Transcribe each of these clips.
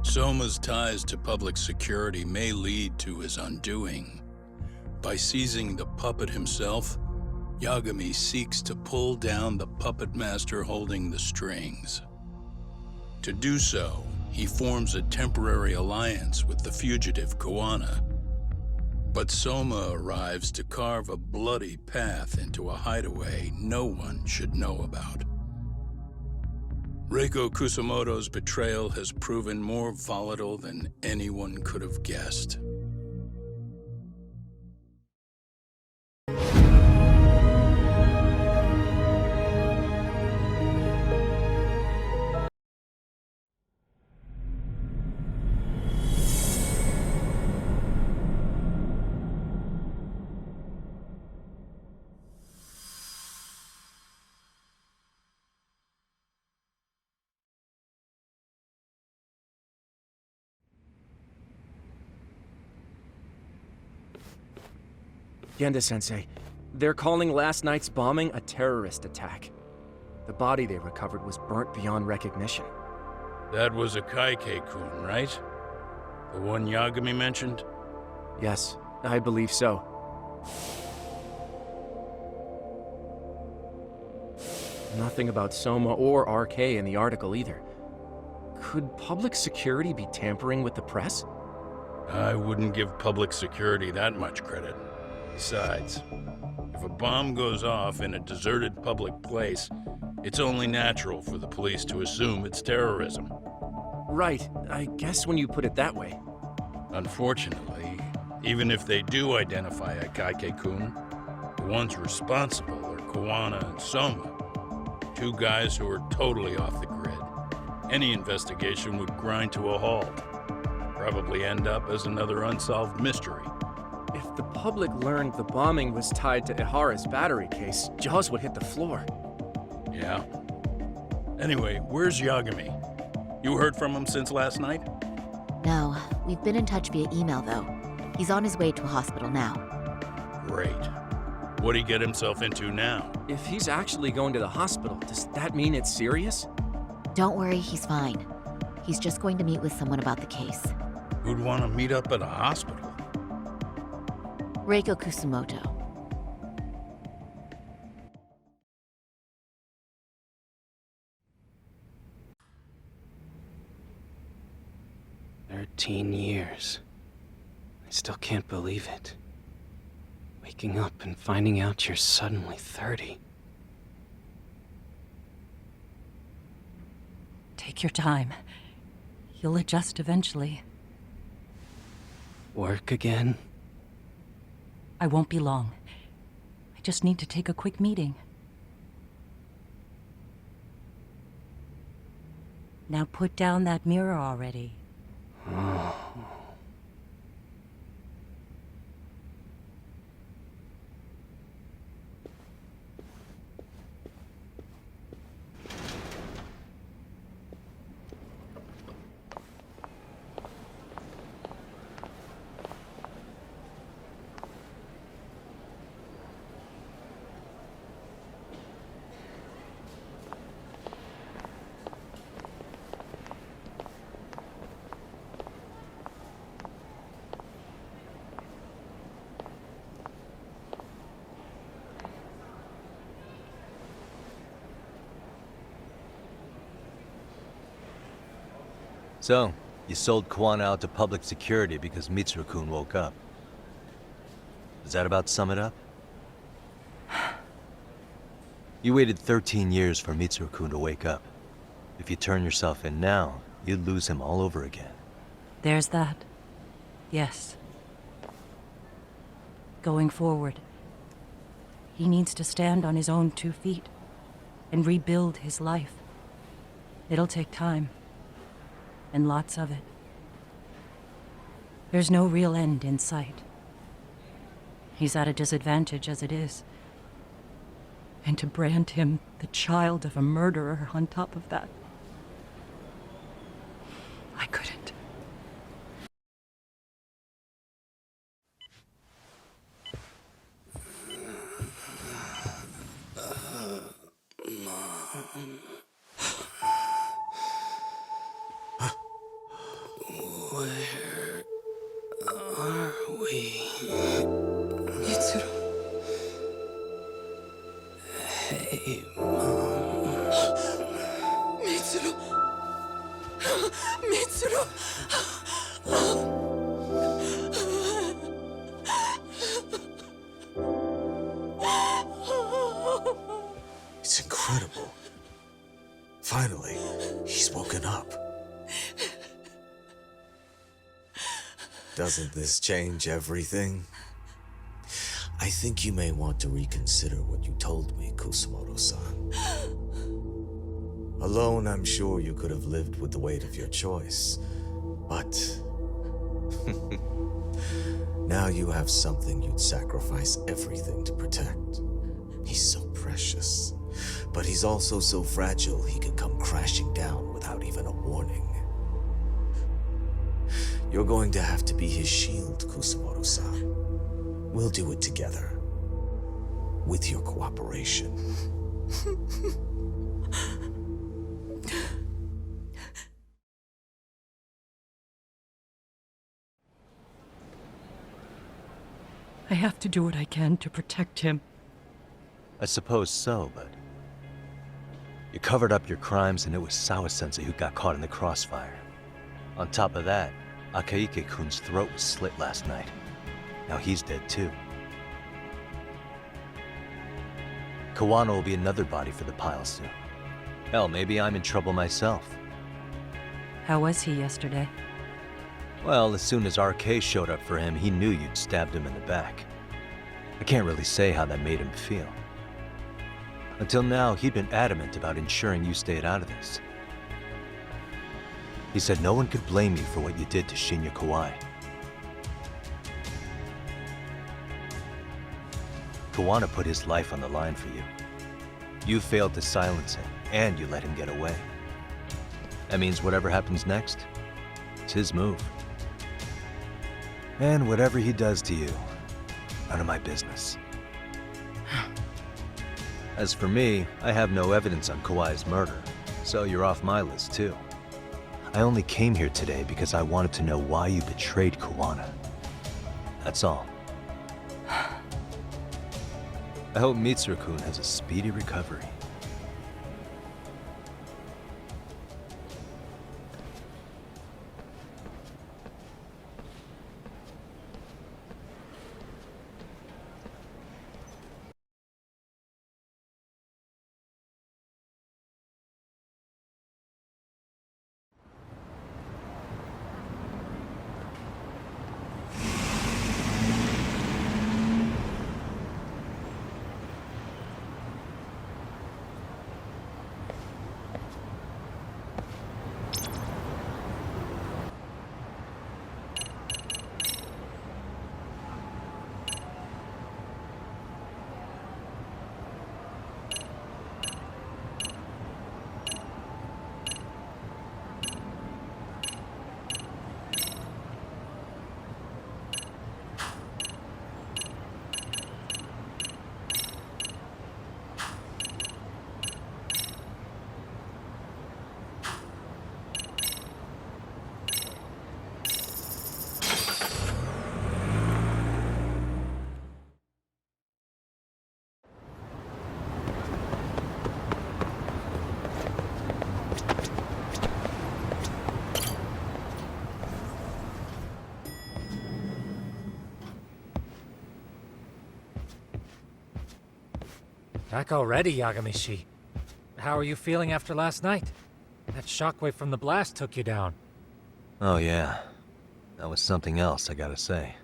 Soma's ties to public security may lead to his undoing. By seizing the puppet himself, Yagami seeks to pull down the puppet master holding the strings. To do so, he forms a temporary alliance with the fugitive Kuwana. But Soma arrives to carve a bloody path into a hideaway no one should know about. Reiko Kusumoto's betrayal has proven more volatile than anyone could have guessed. Genda-sensei, they're calling last night's bombing a terrorist attack. The body they recovered was burnt beyond recognition. That was a Kaike-kun, right? The one Yagami mentioned? Yes, I believe so. Nothing about Soma or RK in the article either. Could public security be tampering with the press? I wouldn't give public security that much credit. Besides, if a bomb goes off in a deserted public place, it's only natural for the police to assume it's terrorism. Right, I guess when you put it that way. Unfortunately, even if they do identify a Kaike-kun, the ones responsible are Kuwana and Soma, two guys who are totally off the grid. Any investigation would grind to a halt, probably end up as another unsolved mystery. If the public learned the bombing was tied to Ehara's battery case, jaws would hit the floor. Yeah. Anyway, where's Yagami? You heard from him since last night? No, we've been in touch via email though. He's on his way to a hospital now. Great. What'd he get himself into now? If he's actually going to the hospital, does that mean it's serious? Don't worry, he's fine. He's just going to meet with someone about the case. Who'd want to meet up at a hospital? Reiko Kusumoto. Years. I still can't believe it. Waking up and finding out you're suddenly 30. Take your time. You'll adjust eventually. Work again? I won't be long. I just need to take a quick meeting. Now put down that mirror already. Oh. So, you sold Kuwana out to public security because Mitsuru-kun woke up. Does that about sum it up? You waited 13 years for Mitsuru-kun to wake up. If you turn yourself in now, you'd lose him all over again. There's that. Yes. Going forward, he needs to stand on his own 2 feet and rebuild his life. It'll take time. And lots of it. There's no real end in sight. He's at a disadvantage as it is. And to brand him the child of a murderer on top of that, I couldn't. Mitsuru! It's incredible. Finally, he's woken up. Doesn't this change everything? I think you may want to reconsider what you told me, Kusumoto-san. Alone, I'm sure you could have lived with the weight of your choice, but now you have something you'd sacrifice everything to protect. He's so precious, but he's also so fragile he could come crashing down without even a warning. You're going to have to be his shield, Kusumoto-san. We'll do it together. With your cooperation. I have to do what I can to protect him. I suppose so, but... You covered up your crimes and it was Sawa-sensei who got caught in the crossfire. On top of that, Akayuki-kun's throat was slit last night. Now he's dead too. Kuwana will be another body for the pile soon. Hell, maybe I'm in trouble myself. How was he yesterday? Well, as soon as RK showed up for him, he knew you'd stabbed him in the back. I can't really say how that made him feel. Until now, he'd been adamant about ensuring you stayed out of this. He said no one could blame you for what you did to Shinya Kawai. Kuwana put his life on the line for you. You failed to silence him, and you let him get away. That means whatever happens next, it's his move. And whatever he does to you, none of my business. As for me, I have no evidence on Kawai's murder, so you're off my list too. I only came here today because I wanted to know why you betrayed Kuwana. That's all. I hope Mitsuru-kun has a speedy recovery. Back already, Yagami-shi. How are you feeling after last night? That shockwave from the blast took you down. Oh yeah. That was something else, I gotta say.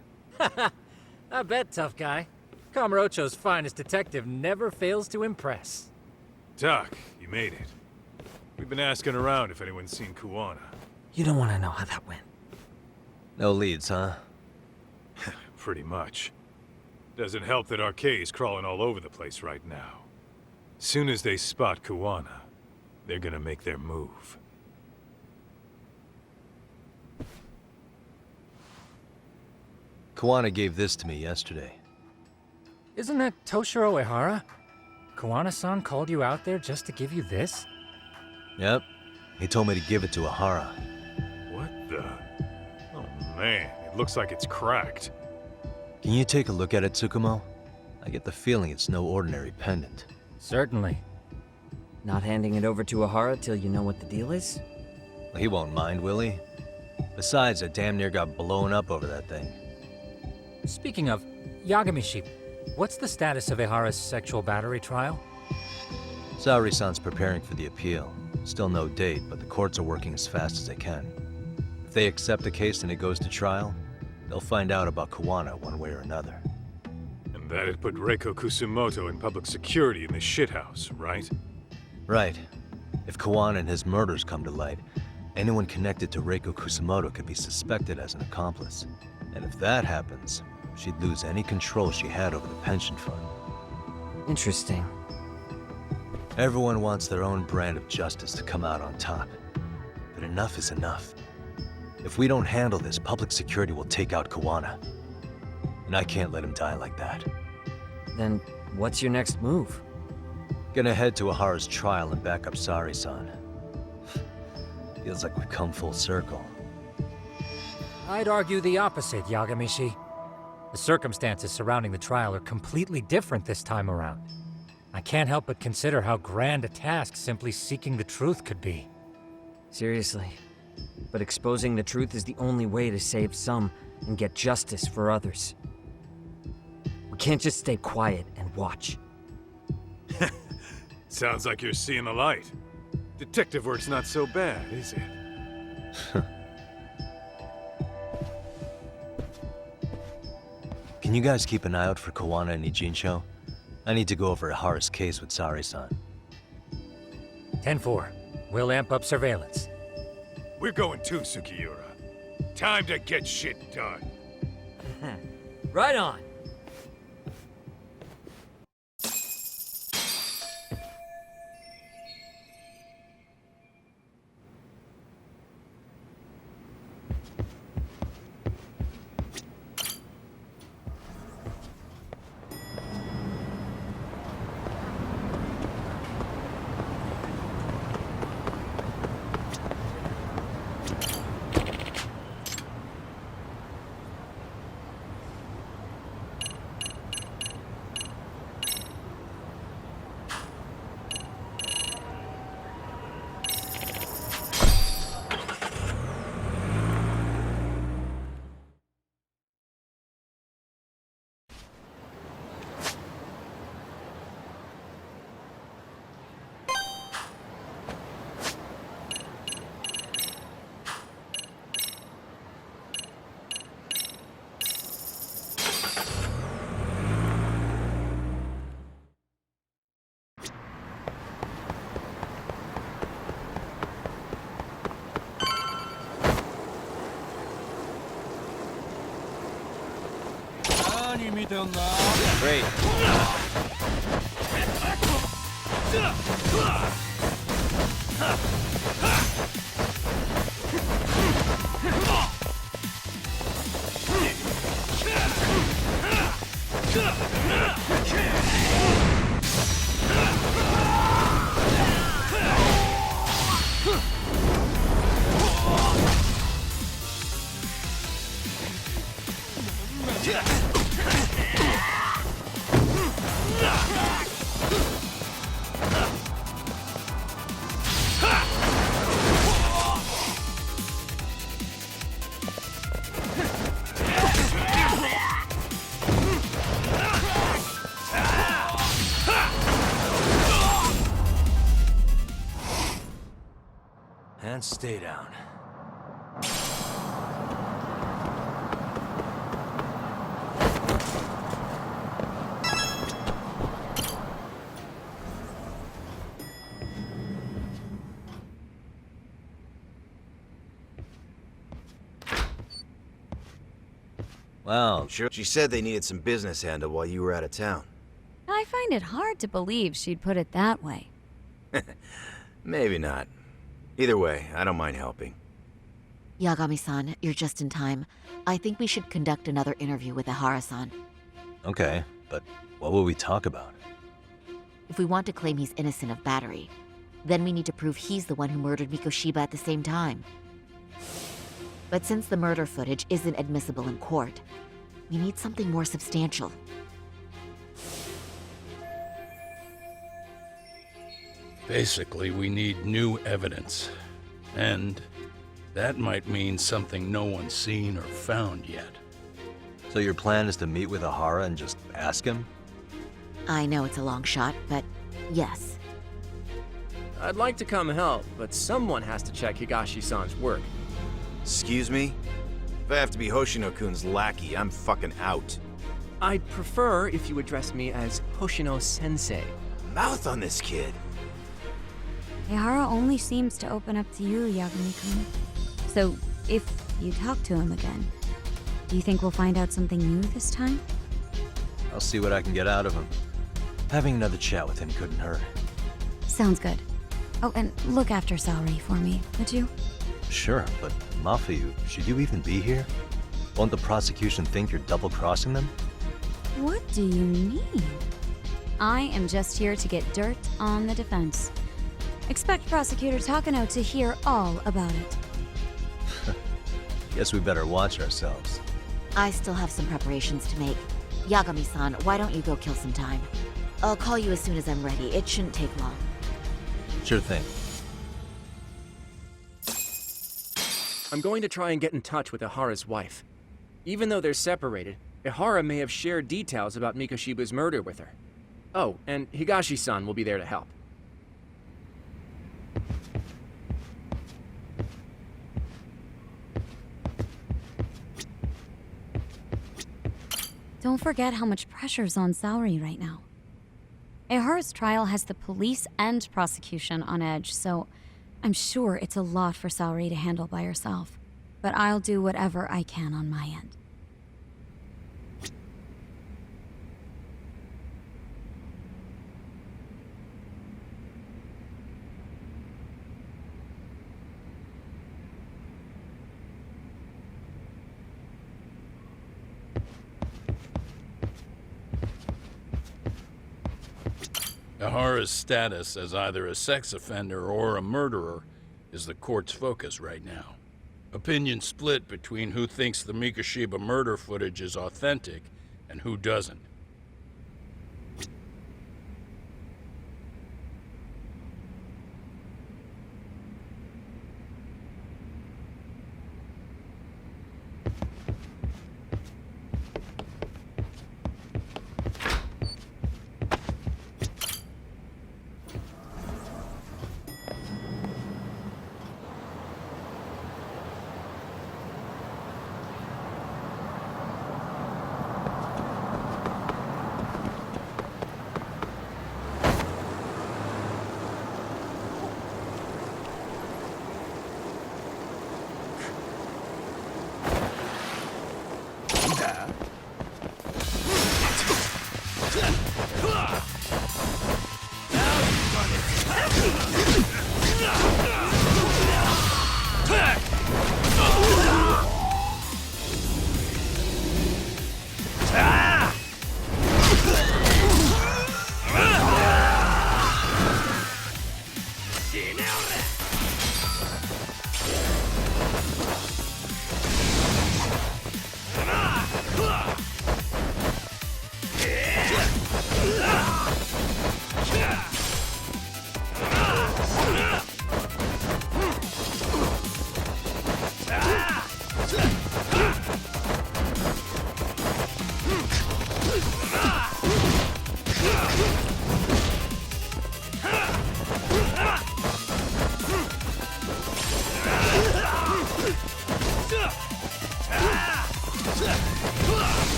I bet, tough guy. Kamurocho's finest detective never fails to impress. Doc, you made it. We've been asking around if anyone's seen Kuwana. You don't want to know how that went. No leads, huh? Pretty much. Doesn't help that RK's crawling all over the place right now. Soon as they spot Kuwana, they're gonna make their move. Kuwana gave this to me yesterday. Isn't that Toshiro Ehara? Kuwana-san called you out there just to give you this? Yep. He told me to give it to Ehara. What the? Oh man, it looks like it's cracked. Can you take a look at it, Tsukomo? I get the feeling it's no ordinary pendant. Certainly. Not handing it over to Ehara till you know what the deal is? Well, he won't mind, will he? Besides, I damn near got blown up over that thing. Speaking of, Yagami-shi, what's the status of Ehara's sexual battery trial? Saori-san's preparing for the appeal. Still no date, but the courts are working as fast as they can. If they accept the case and it goes to trial, they'll find out about Kuwana one way or another. And that'd put Reiko Kusumoto in public security in the shithouse, right? Right. If Kuwana and his murders come to light, anyone connected to Reiko Kusumoto could be suspected as an accomplice. And if that happens, she'd lose any control she had over the pension fund. Interesting. Everyone wants their own brand of justice to come out on top. But enough is enough. If we don't handle this, public security will take out Kuwana. And I can't let him die like that. Then what's your next move? Gonna head to Ehara's trial and back up Saori-san. Feels like we've come full circle. I'd argue the opposite, Yagami-shi. The circumstances surrounding the trial are completely different this time around. I can't help but consider how grand a task simply seeking the truth could be. Seriously. But exposing the truth is the only way to save some and get justice for others. We can't just stay quiet and watch. Sounds like you're seeing the light. Detective work's not so bad, is it? Can you guys keep an eye out for Kuwana and Ijincho? I need to go over Ehara's case with Saori-san. 10-4. We'll amp up surveillance. We're going too, Sukiura. Time to get shit done. Right on! Great. And stay down. Wow. Sure. She said they needed some business handled while you were out of town. I find it hard to believe she'd put it that way. Maybe not. Either way, I don't mind helping. Yagami-san, you're just in time. I think we should conduct another interview with Ehara-san. Okay, but what will we talk about? If we want to claim he's innocent of battery, then we need to prove he's the one who murdered Mikoshiba at the same time. But since the murder footage isn't admissible in court, we need something more substantial. Basically, we need new evidence. And That might mean something no one's seen or found yet. So your plan is to meet with Ehara and just ask him? I know it's a long shot, but yes. I'd like to come help, but someone has to check Higashi-san's work. Excuse me? If I have to be Hoshino-kun's lackey, I'm fucking out. I'd prefer if you address me as Hoshino-sensei. Mouth on this kid. Ehara only seems to open up to you, Yagami-kun. So, if you talk to him again, do you think we'll find out something new this time? I'll see what I can get out of him. Having another chat with him couldn't hurt. Sounds good. Oh, and look after Saori for me, would you? Sure, but Mafuyu, should you even be here? Won't the prosecution think you're double-crossing them? What do you mean? I am just here to get dirt on the defense. Expect Prosecutor Takano to hear all about it. Guess we better watch ourselves. I still have some preparations to make. Yagami-san, why don't you go kill some time? I'll call you as soon as I'm ready. It shouldn't take long. Sure thing. I'm going to try and get in touch with Ehara's wife. Even though they're separated, Ehara may have shared details about Mikoshiba's murder with her. Oh, and Higashi-san will be there to help. Don't forget how much pressure's on Saori right now. Ehara's trial has the police and prosecution on edge, so I'm sure it's a lot for Saori to handle by herself. But I'll do whatever I can on my end. Ehara's status as either a sex offender or a murderer is the court's focus right now. Opinions split between who thinks the Mikoshiba murder footage is authentic and who doesn't.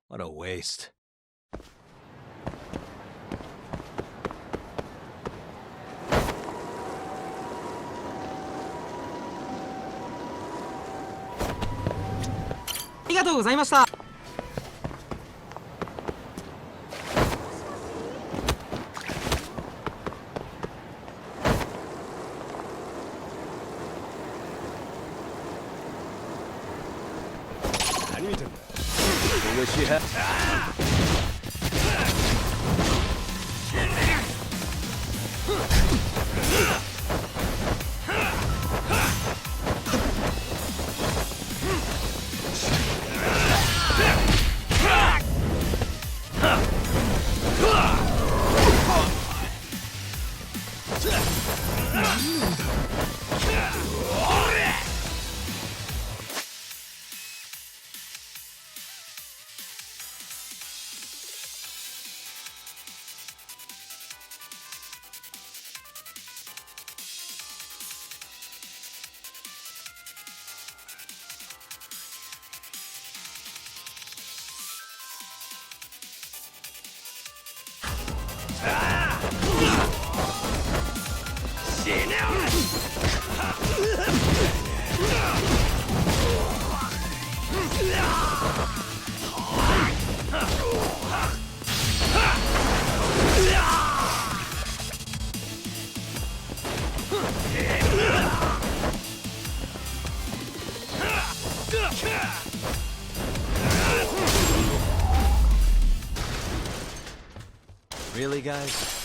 What a waste. Wish you had. guys?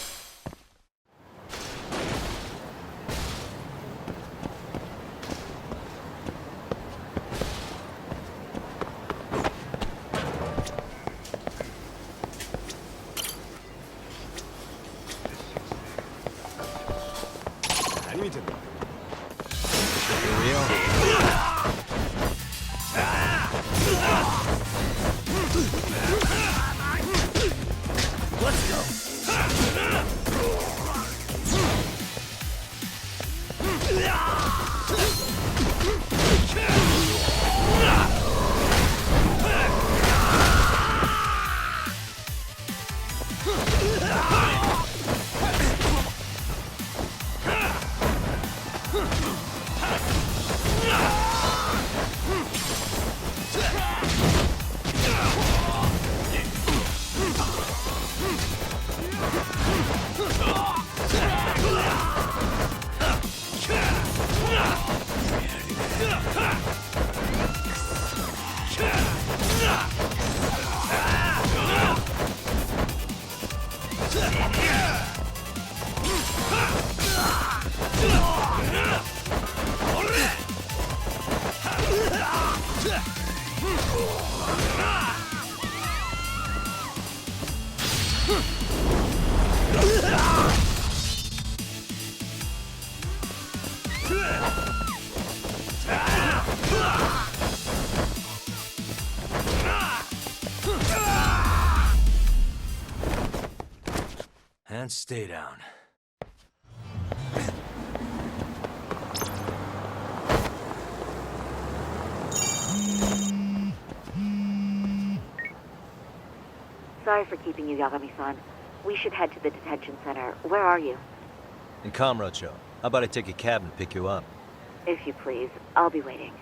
And stay down. Sorry for keeping you, Yagami-san. We should head to the detention center. Where are you? In Kamurocho. How about I take a cab and pick you up? If you please. I'll be waiting.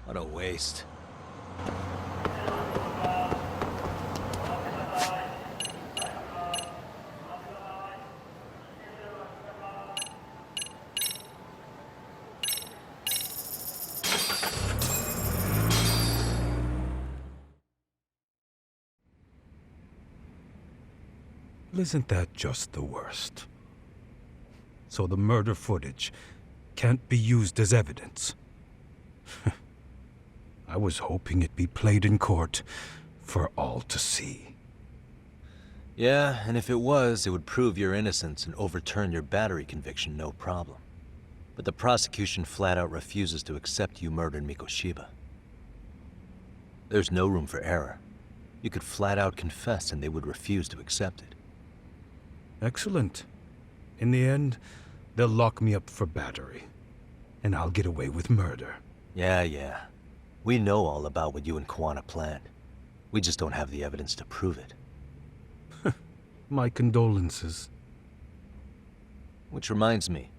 What a waste. Isn't that just the worst? So the murder footage can't be used as evidence. I was hoping it'd be played in court for all to see. Yeah, and if it was, it would prove your innocence and overturn your battery conviction, no problem. But the prosecution flat out refuses to accept you murdered Mikoshiba. There's no room for error. You could flat out confess and they would refuse to accept it. Excellent. In the end, they'll lock me up for battery, and I'll get away with murder. Yeah. We know all about what you and Kuwana planned. We just don't have the evidence to prove it. My condolences. Which reminds me,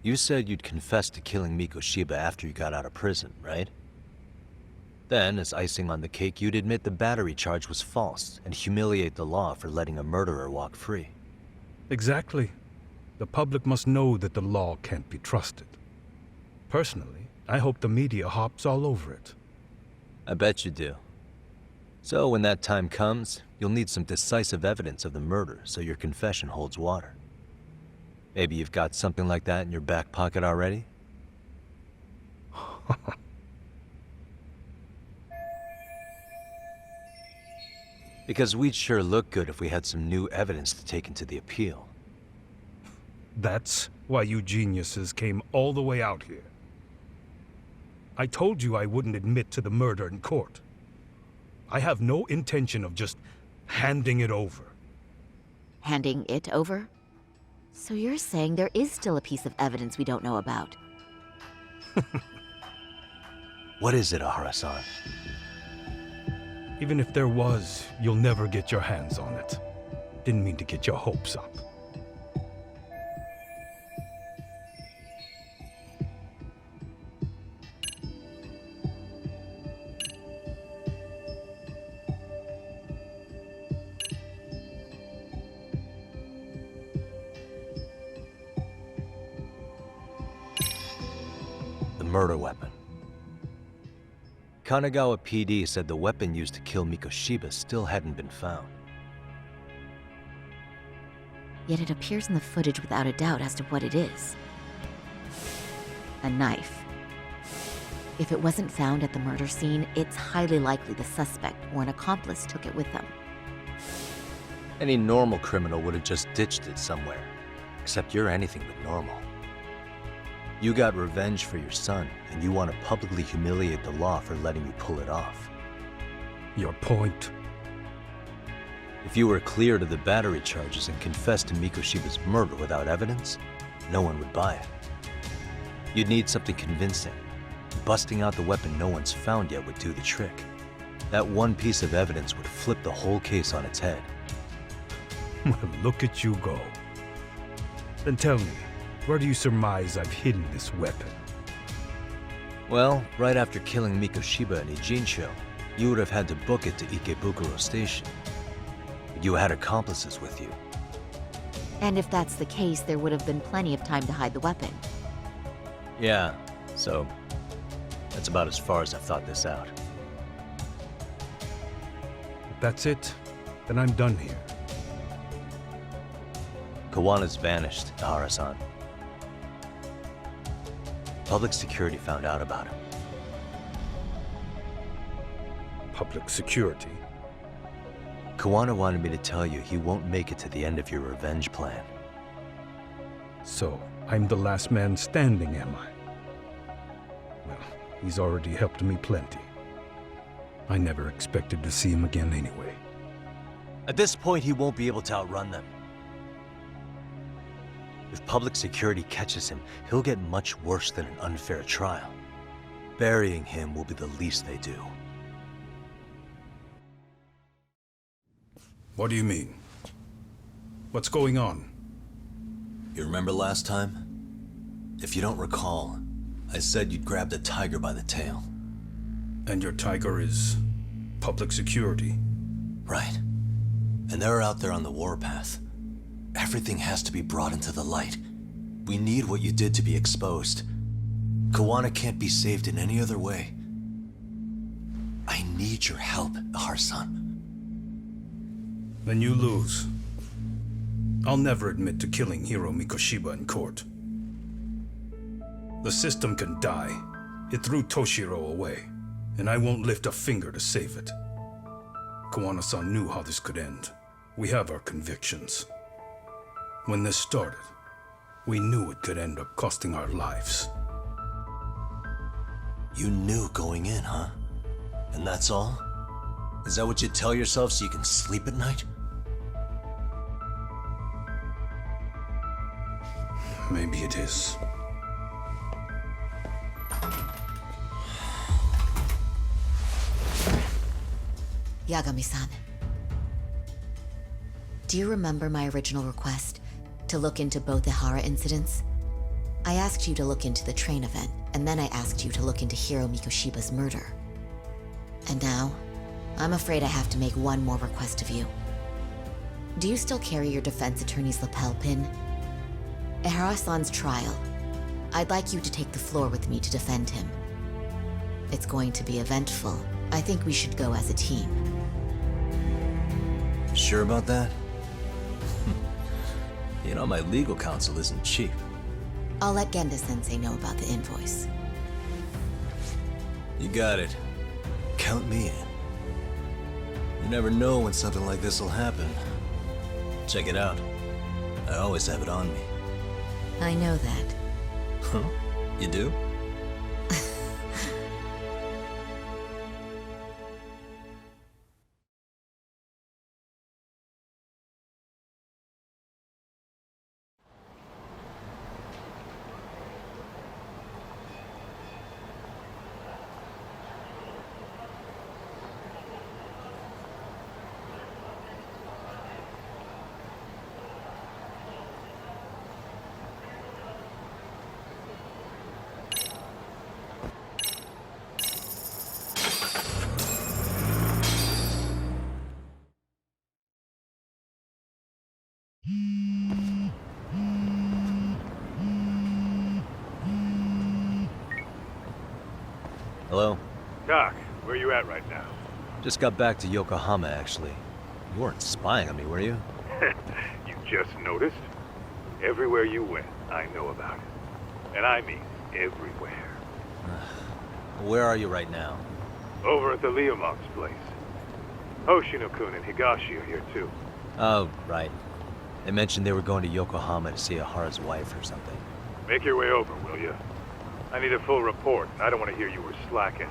You said you'd confess to killing Mikoshiba after you got out of prison, right? Then, as icing on the cake, you'd admit the battery charge was false and humiliate the law for letting a murderer walk free. Exactly. The public must know that the law can't be trusted. Personally, I hope the media hops all over it. I bet you do. So when that time comes, you'll need some decisive evidence of the murder so your confession holds water. Maybe you've got something like that in your back pocket already? Because we'd sure look good if we had some new evidence to take into the appeal. That's why you geniuses came all the way out here. I told you I wouldn't admit to the murder in court. I have no intention of just handing it over. Handing it over? So you're saying there is still a piece of evidence we don't know about? What is it, Ehara-san? Even if there was, you'll never get your hands on it. Didn't mean to get your hopes up. The murder weapon. Kanagawa PD said the weapon used to kill Mikoshiba still hadn't been found. Yet it appears in the footage without a doubt as to what it is. A knife. If it wasn't found at the murder scene, it's highly likely the suspect or an accomplice took it with them. Any normal criminal would have just ditched it somewhere. Except you're anything but normal. You got revenge for your son, and you want to publicly humiliate the law for letting you pull it off. Your point? If you were cleared of the battery charges and confessed to Mikoshiba's murder without evidence, no one would buy it. You'd need something convincing. Busting out the weapon no one's found yet would do the trick. That one piece of evidence would flip the whole case on its head. Well, look at you go. Then tell me, where do you surmise I've hidden this weapon? Well, right after killing Mikoshiba and Ijincho, you would have had to book it to Ikebukuro Station. You had accomplices with you. And if that's the case, there would have been plenty of time to hide the weapon. Yeah, so that's about as far as I've thought this out. If that's it, then I'm done here. Kuwana's vanished, Ehara-san. Public security found out about him. Public security? Kuwana wanted me to tell you he won't make it to the end of your revenge plan. So, I'm the last man standing, am I? Well, he's already helped me plenty. I never expected to see him again anyway. At this point, he won't be able to outrun them. If public security catches him, he'll get much worse than an unfair trial. Burying him will be the least they do. What do you mean? What's going on? You remember last time? If you don't recall, I said you'd grab the tiger by the tail. And your tiger is public security? Right. And they're out there on the warpath. Everything has to be brought into the light. We need what you did to be exposed. Kuwana can't be saved in any other way. I need your help, Ehara-san. Then you lose. I'll never admit to killing Hiro Mikoshiba in court. The system can die. It threw Toshiro away, and I won't lift a finger to save it. Kuwana-san knew how this could end. We have our convictions. When this started, we knew it could end up costing our lives. You knew going in, huh? And that's all? Is that what you tell yourself so you can sleep at night? Maybe it is. Yagami-san. Do you remember my original request to look into both Ehara incidents? I asked you to look into the train event, and then I asked you to look into Hiro Mikoshiba's murder. And now, I'm afraid I have to make one more request of you. Do you still carry your defense attorney's lapel pin? Ehara-san's trial. I'd like you to take the floor with me to defend him. It's going to be eventful. I think we should go as a team. Sure about that? You know, my legal counsel isn't cheap. I'll let Genda-sensei know about the invoice. You got it. Count me in. You never know when something like this will happen. Check it out. I always have it on me. I know that. Huh? You do? Hello? Doc, where you at right now? Just got back to Yokohama, actually. You weren't spying on me, were you? You just noticed? Everywhere you went, I know about it. And I mean everywhere. Where are you right now? Over at the Liumang's place. Hoshino-kun and Higashi are here too. Oh, right. They mentioned they were going to Yokohama to see Ehara's wife or something. Make your way over, will you? I need a full report. I don't want to hear you were slacking.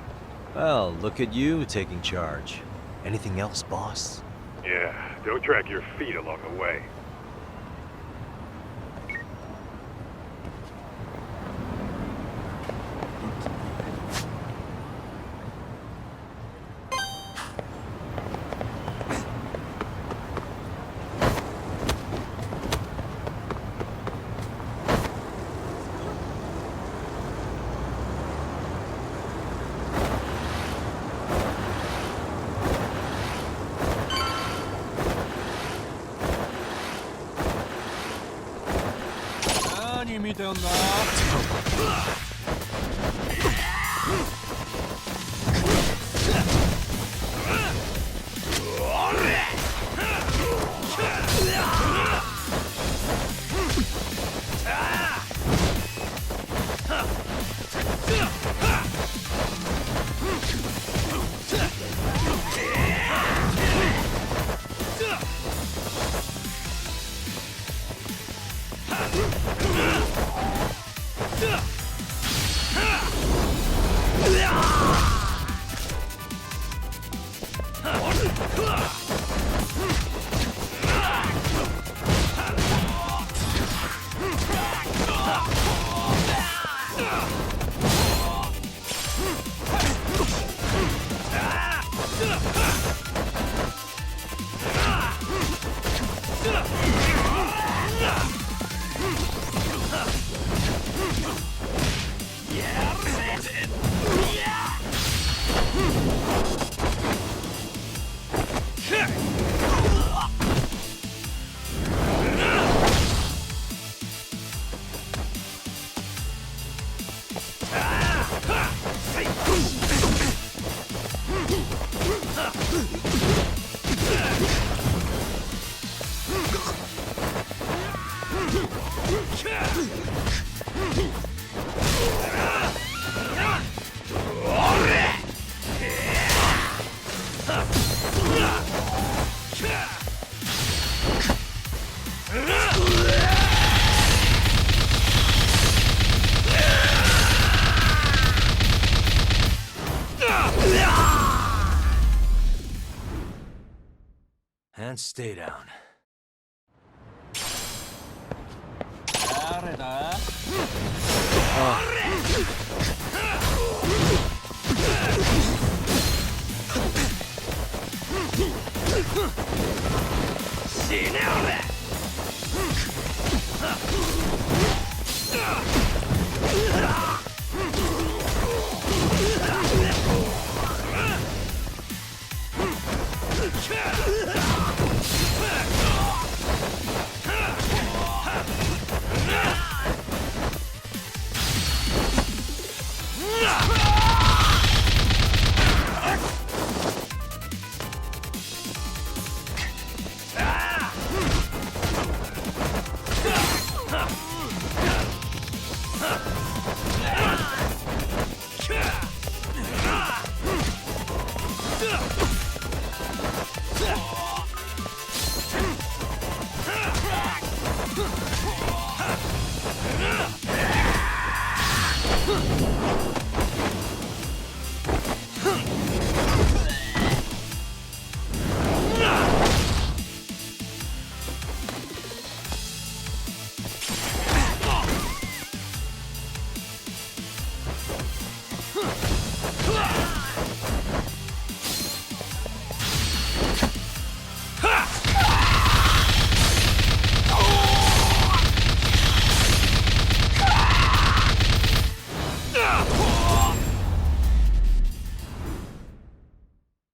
Well, look at you taking charge. Anything else, boss? Yeah, don't drag your feet along the way. And stay down.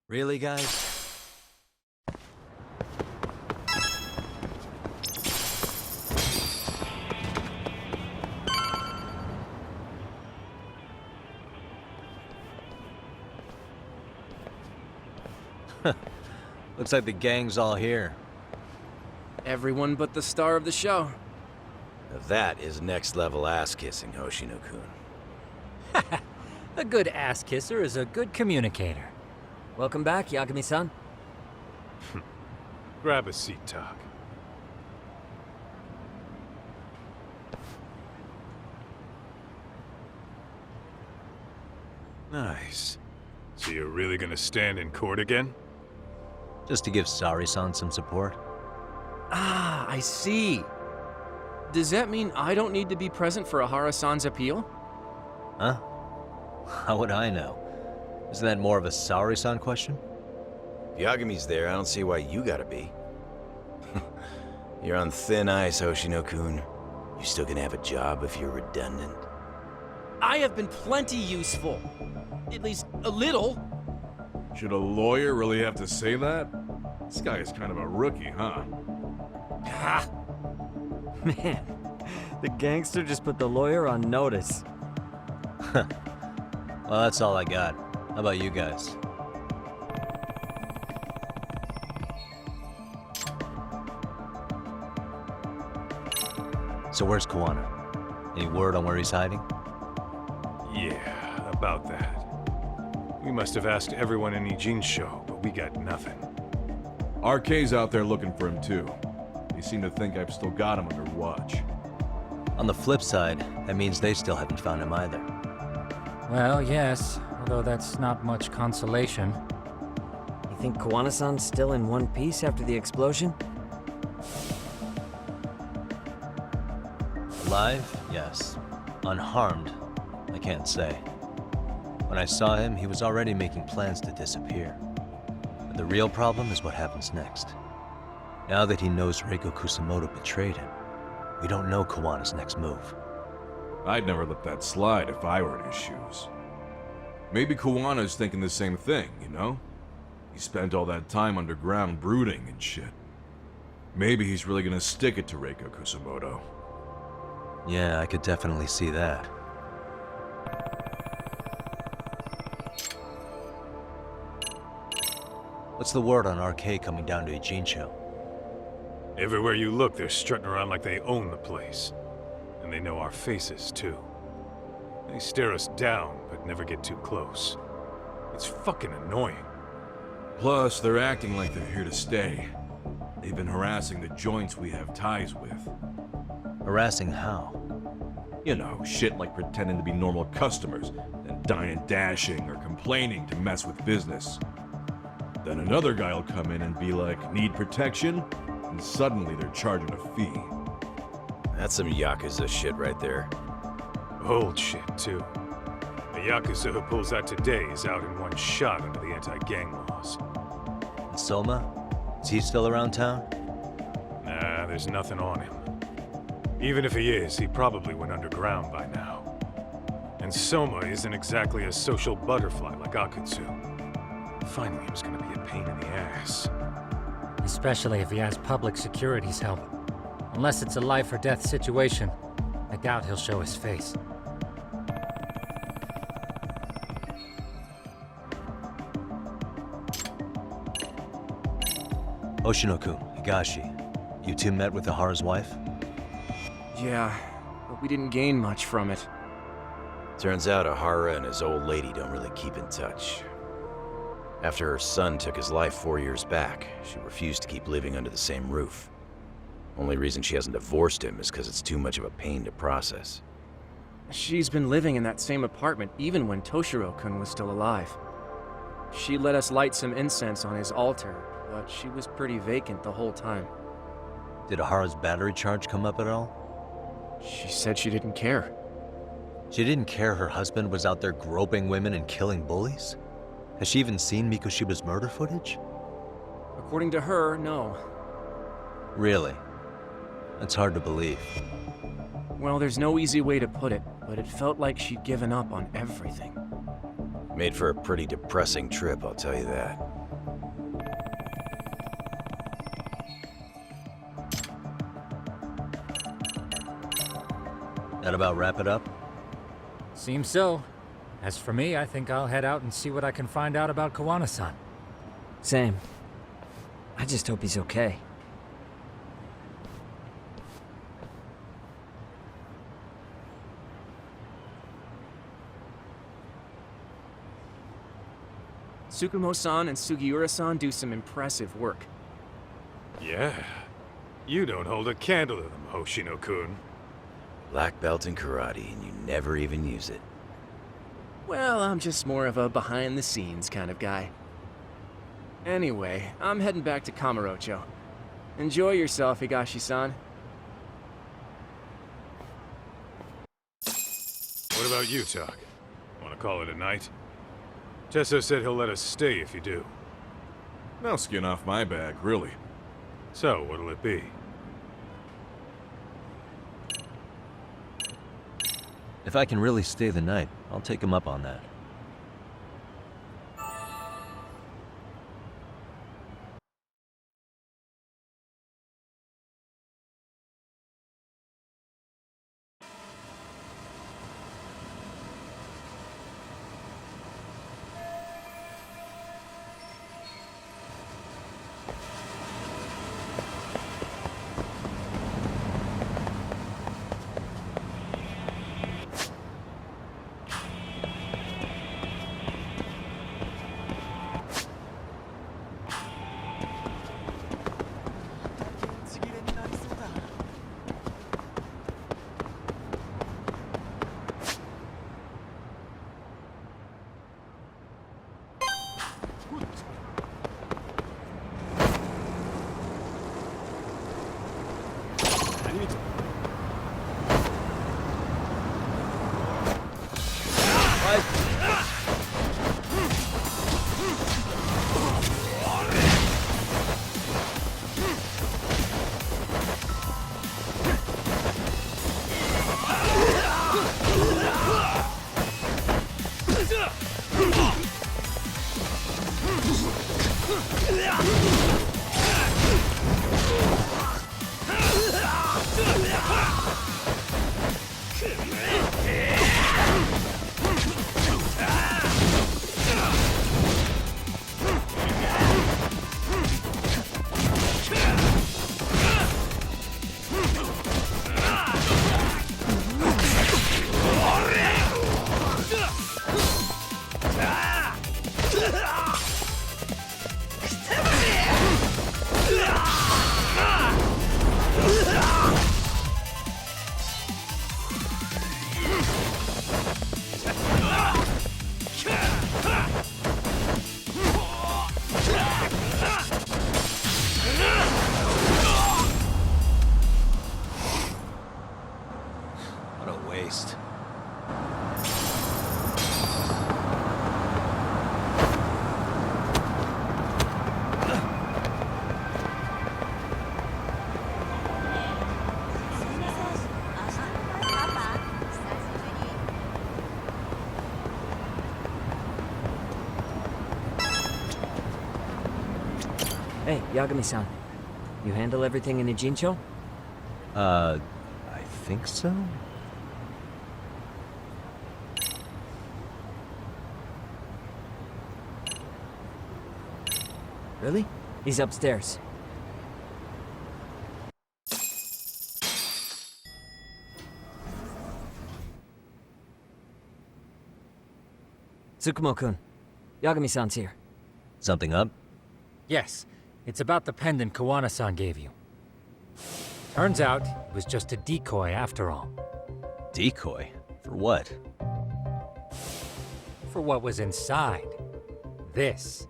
Really, guys? Looks like the gang's all here. Everyone but the star of the show. Now that is next-level ass-kissing, Hoshino-kun. A good ass kisser is a good communicator. Welcome back, Yagami-san. Grab a seat, Tak. Nice. So you're really gonna stand in court again? Just to give Sari-san some support. Ah, I see. Does that mean I don't need to be present for Ehara-san's appeal? Huh? How would I know? Isn't that more of a Sari-san question? If Yagami's there, I don't see why you gotta be. You're on thin ice, Hoshino-kun. You still gonna have a job if you're redundant? I have been plenty useful. At least a little. Should a lawyer really have to say that? This guy is kind of a rookie, huh? Ha! Man, the gangster just put the lawyer on notice. Well, that's all I got. How about you guys? So where's Kuwana? Any word on where he's hiding? Yeah, about that. We must have asked everyone in Ijincho, but we got nothing. RK's out there looking for him too. They seem to think I've still got him under watch. On the flip side, that means they still haven't found him either. Well, yes, although that's not much consolation. You think Kuwana-san's still in one piece after the explosion? Alive? Yes. Unharmed? I can't say. When I saw him, he was already making plans to disappear. But the real problem is what happens next. Now that he knows Reiko Kusumoto betrayed him, we don't know Kuwana's next move. I'd never let that slide if I were in his shoes. Maybe Kuwana's thinking the same thing, you know? He spent all that time underground brooding and shit. Maybe he's really gonna stick it to Reiko Kusumoto. Yeah, I could definitely see that. What's the word on RK coming down to Ijincho? Everywhere you look, they're strutting around like they own the place. And they know our faces, too. They stare us down, but never get too close. It's fucking annoying. Plus, they're acting like they're here to stay. They've been harassing the joints we have ties with. Harassing how? You know, shit like pretending to be normal customers, then dine and dashing or complaining to mess with business. Then another guy will come in and be like, need protection? And suddenly they're charging a fee. That's some Yakuza shit right there. Old shit, too. The Yakuza who pulls that today is out in one shot under the anti-gang laws. And Soma? Is he still around town? Nah, there's nothing on him. Even if he is, he probably went underground by now. And Soma isn't exactly a social butterfly like Akutsu. Finding him's gonna be a pain in the ass. Especially if he has public security's help. Unless it's a life or death situation, I doubt he'll show his face. Hoshino-kun, Higashi, you two met with Ehara's wife? Yeah, but we didn't gain much from it. Turns out Ehara and his old lady don't really keep in touch. After her son took his life 4 years back, she refused to keep living under the same roof. Only reason she hasn't divorced him is because it's too much of a pain to process. She's been living in that same apartment even when Toshiro-kun was still alive. She let us light some incense on his altar, but she was pretty vacant the whole time. Did Ehara's battery charge come up at all? She said she didn't care. She didn't care her husband was out there groping women and killing bullies? Has she even seen Mikoshiba's murder footage? According to her, no. Really? That's hard to believe. Well, there's no easy way to put it, but it felt like she'd given up on everything. Made for a pretty depressing trip, I'll tell you that. That about wrap it up? Seems so. As for me, I think I'll head out and see what I can find out about Kuwana-san. Same. I just hope he's okay. Tsukomo-san and Sugiura-san do some impressive work. Yeah. You don't hold a candle to them, Hoshino-kun. Black belt in karate, and you never even use it. Well, I'm just more of a behind-the-scenes kind of guy. Anyway, I'm heading back to Kamurocho. Enjoy yourself, Higashi-san. What about you, Tak? Want to call it a night? Tesso said he'll let us stay if you do. No skin off my back, really. So, what'll it be? If I can really stay the night, I'll take him up on that. Hey, Yagami-san. You handle everything in Ijincho? I think so? Really? He's upstairs. Tsukomo-kun, Yagami-san's here. Something up? Yes, it's about the pendant Kuwana-san gave you. Turns out, it was just a decoy after all. Decoy? For what? For what was inside. This.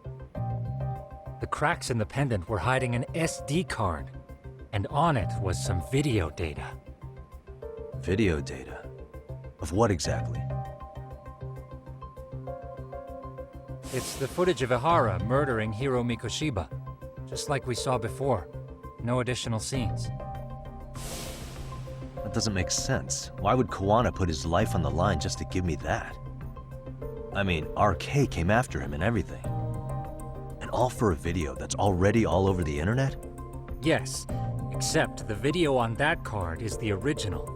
The cracks in the pendant were hiding an SD card, and on it was some video data. Video data? Of what exactly? It's the footage of Ehara murdering Hiro Mikoshiba, just like we saw before. No additional scenes. That doesn't make sense. Why would Kuwana put his life on the line just to give me that? I mean, RK came after him and everything. And all for a video that's already all over the internet? Yes, except the video on that card is the original.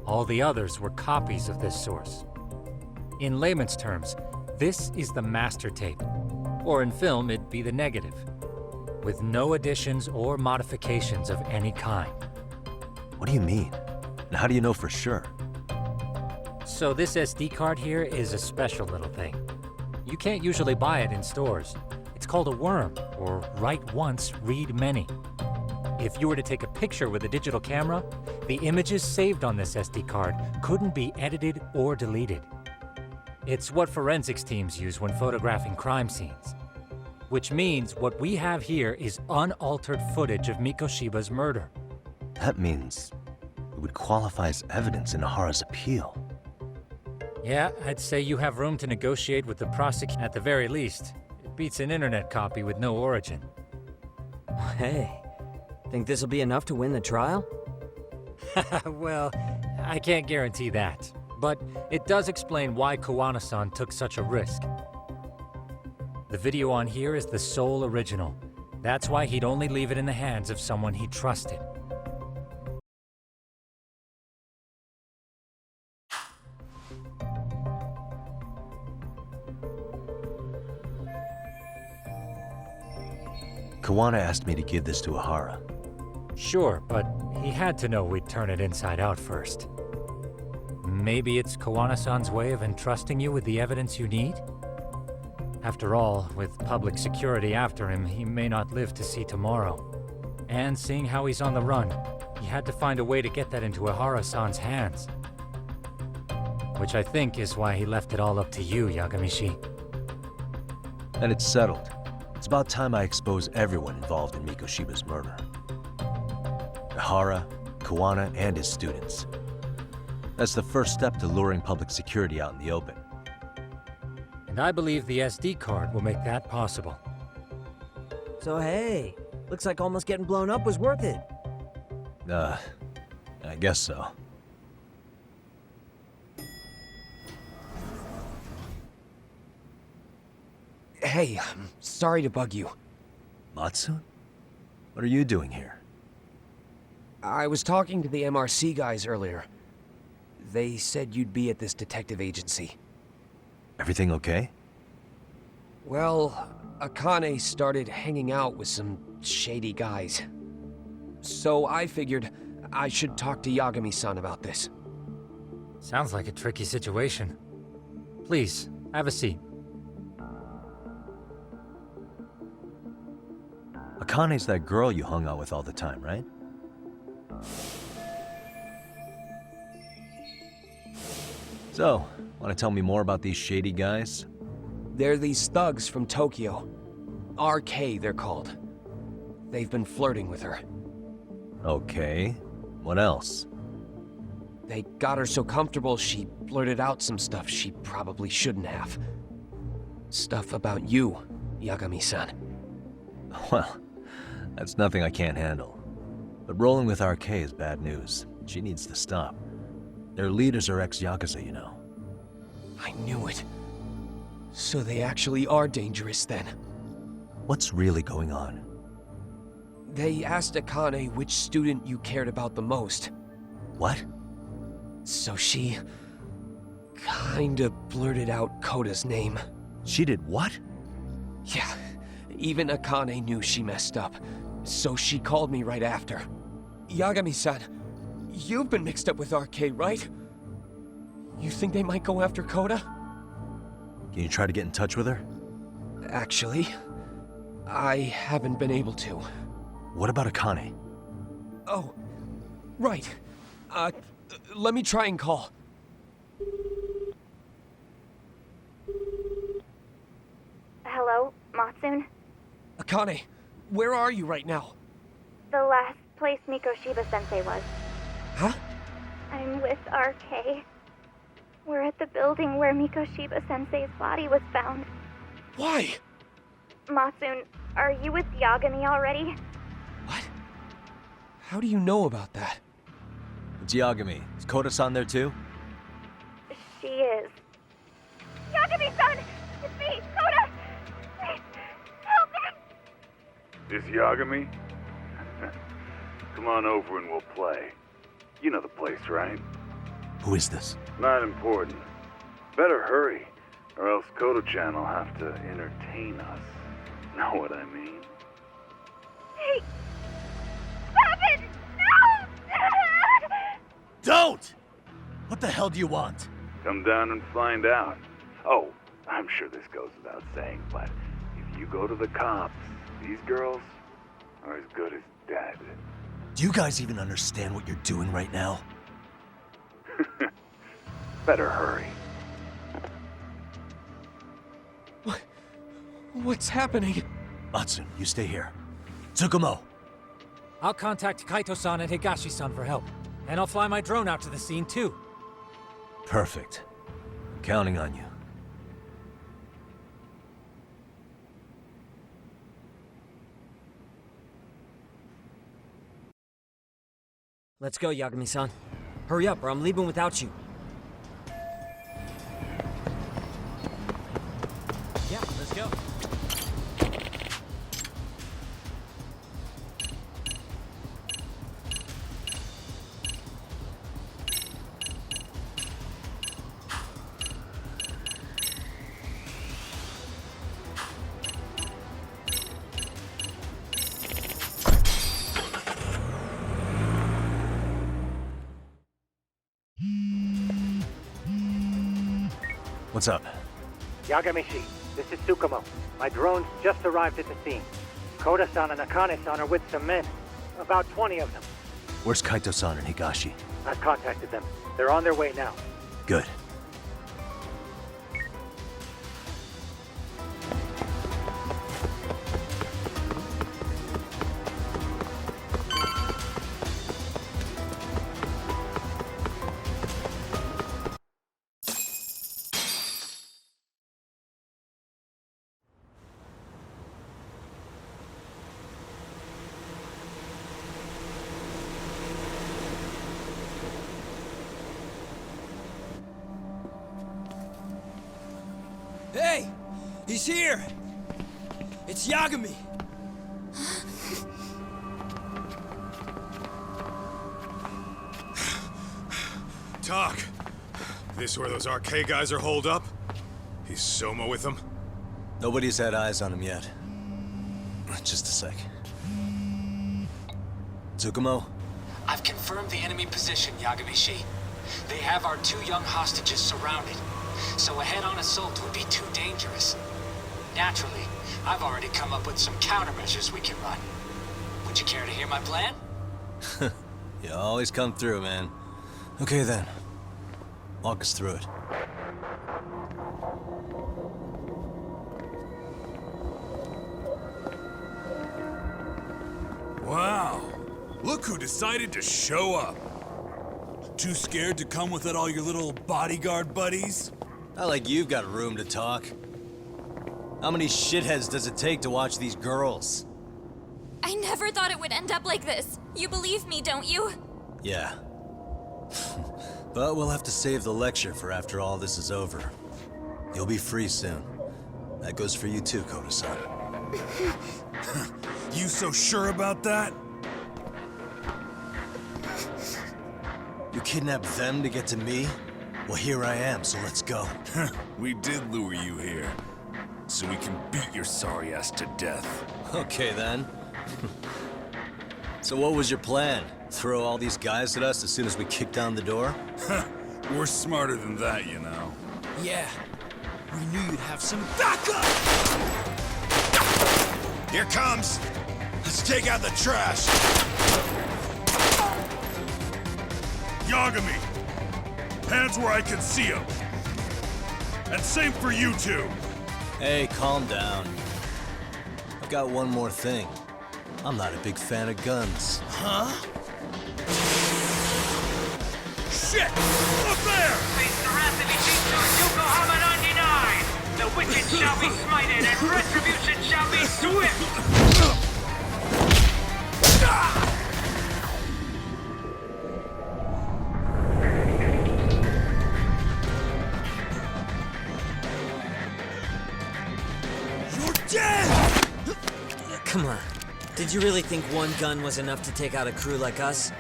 All the others were copies of this source. In layman's terms, this is the master tape. Or in film, it'd be the negative. With no additions or modifications of any kind. What do you mean? And how do you know for sure? So this SD card here is a special little thing. You can't usually buy it in stores. It's called a worm, or write once, read many. If you were to take a picture with a digital camera, the images saved on this SD card couldn't be edited or deleted. It's what forensics teams use when photographing crime scenes. Which means what we have here is unaltered footage of Mikoshiba's murder. That means it would qualify as evidence in Ehara's appeal. Yeah, I'd say you have room to negotiate with the prosecutor at the very least. It beats an internet copy with no origin. Hey, think this'll be enough to win the trial? Well, I can't guarantee that. But it does explain why Kuwana-san took such a risk. The video on here is the sole original. That's why he'd only leave it in the hands of someone he trusted. Kuwana asked me to give this to Ehara. Sure, but he had to know we'd turn it inside out first. Maybe it's Kuwana-san's way of entrusting you with the evidence you need? After all, with public security after him, he may not live to see tomorrow. And seeing how he's on the run, he had to find a way to get that into Ehara-san's hands. Which I think is why he left it all up to you, Yagami-shi. And it's settled. It's about time I expose everyone involved in Mikoshiba's murder. Ehara, Kuwana, and his students. That's the first step to luring public security out in the open. And I believe the SD card will make that possible. So hey, looks like almost getting blown up was worth it. I guess so. Hey, I'm sorry to bug you. Matsu? What are you doing here? I was talking to the MRC guys earlier. They said you'd be at this detective agency. Everything okay? Well, Akane started hanging out with some shady guys. So I figured I should talk to Yagami-san about this. Sounds like a tricky situation. Please, have a seat. Akane's that girl you hung out with all the time, right? So, want to tell me more about these shady guys? They're these thugs from Tokyo. RK, they're called. They've been flirting with her. Okay. What else? They got her so comfortable she blurted out some stuff she probably shouldn't have. Stuff about you, Yagami-san. Well, that's nothing I can't handle. But rolling with RK is bad news. She needs to stop. Their leaders are ex-Yakuza, you know. I knew it. So they actually are dangerous then. What's really going on? They asked Akane which student you cared about the most. What? So she... kinda blurted out Koda's name. She did what? Yeah, even Akane knew she messed up. So she called me right after. Yagami-san, you've been mixed up with RK, right? You think they might go after Koda? Can you try to get in touch with her? Actually, I haven't been able to. What about Akane? Oh, right. Let me try and call. Hello, Matsune? Akane, where are you right now? The last place Mikoshiba-sensei was. Huh? I'm with RK. We're at the building where Mikoshiba-sensei's body was found. Why? Matsune, are you with Yagami already? What? How do you know about that? It's Yagami. Is Koda-san there too? She is. Yagami-san! It's me, Koda! Please, help me! This Yagami? Come on over and we'll play. You know the place, right? Who is this? Not important. Better hurry, or else Kodo-chan will have to entertain us. Know what I mean? Hey! Stop it! No! Don't! What the hell do you want? Come down and find out. Oh, I'm sure this goes without saying, but if you go to the cops, these girls are as good as dead. Do you guys even understand what you're doing right now? Better hurry. What's happening? Matsune, you stay here. Tsukomo! I'll contact Kaito-san and Higashi-san for help. And I'll fly my drone out to the scene, too. Perfect. Counting on you. Let's go, Yagami-san. Hurry up, or I'm leaving without you. Yeah, let's go. What's up? Yagami-shi, this is Tsukomo. My drones just arrived at the scene. Koda-san and Akane-san are with some men. About 20 of them. Where's Kaito-san and Higashi? I've contacted them. They're on their way now. Good. Hey! He's here! It's Yagami! Talk. This where those RK guys are holed up? He's Soma with them? Nobody's had eyes on him yet. Just a sec. Tsukomo? I've confirmed the enemy position, Yagami-shi. They have our 2 young hostages surrounded, so a head-on assault would be too dangerous. Naturally, I've already come up with some countermeasures we can run. Would you care to hear my plan? You always come through, man. Okay then. Walk us through it. Wow. Look who decided to show up. Too scared to come with all your little bodyguard buddies? Not like you've got room to talk. How many shitheads does it take to watch these girls? I never thought it would end up like this. You believe me, don't you? Yeah. But we'll have to save the lecture for after all this is over. You'll be free soon. That goes for you too, Koda-san. You so sure about that? You kidnapped them to get to me? Well, here I am, so let's go. We did lure you here, so we can beat your sorry ass to death. Okay, then. So what was your plan? Throw all these guys at us as soon as we kick down the door? We're smarter than that, you know. Yeah. We knew you'd have some backup! Here comes! Let's take out the trash! Yagami! Hands where I can see them! And same for you two! Hey, calm down. I've got one more thing. I'm not a big fan of guns. Huh? Shit! Up there! Face the wrath of to Yokohama 99! The wicked shall be smited and retribution shall be swift! Come on. Did you really think one gun was enough to take out a crew like us?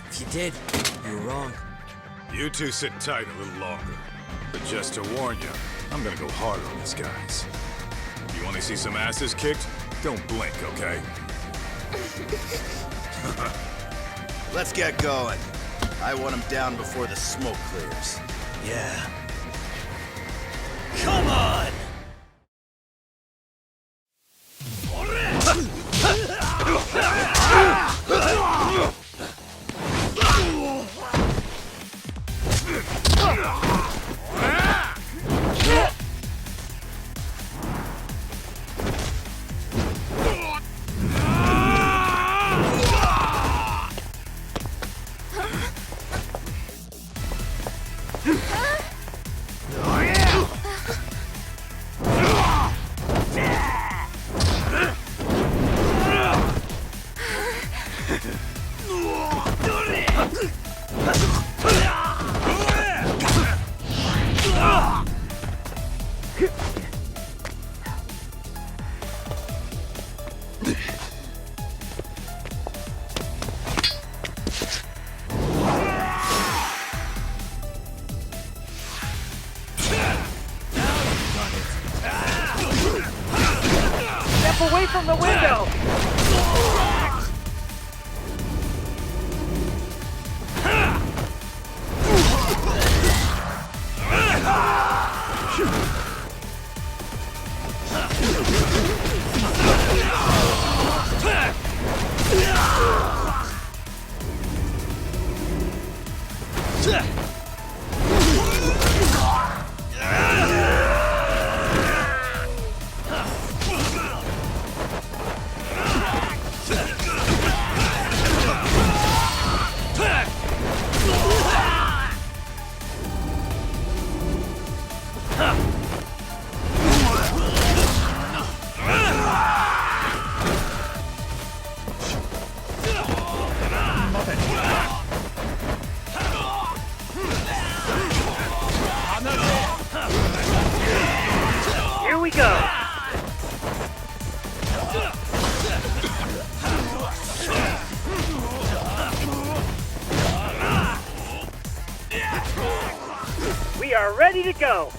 If you did, you were wrong. You two sit tight a little longer. But just to warn you, I'm gonna go harder on these guys. You wanna see some asses kicked? Don't blink, okay? Let's get going. I want him down before the smoke clears. Yeah. Come on! Away from the window! Here we go! We are ready to go!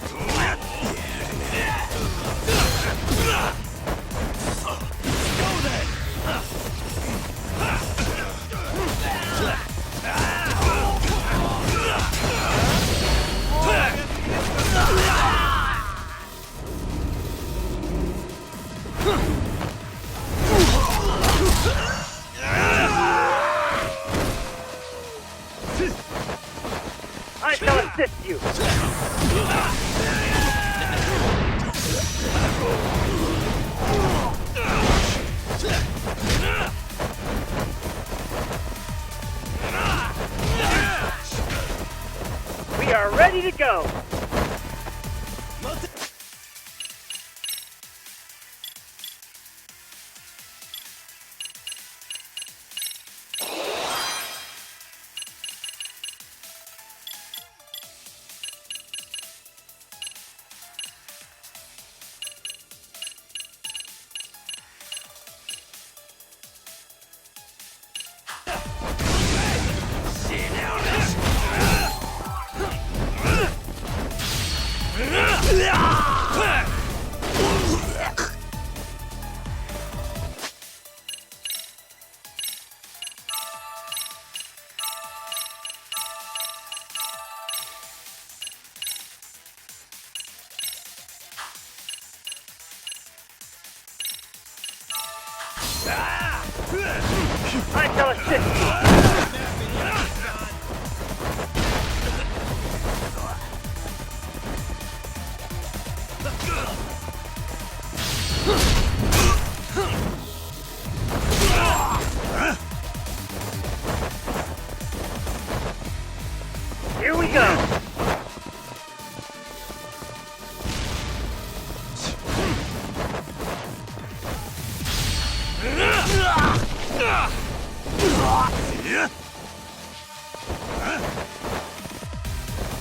I shall assist you! We are ready to go! I shall assist you! Here we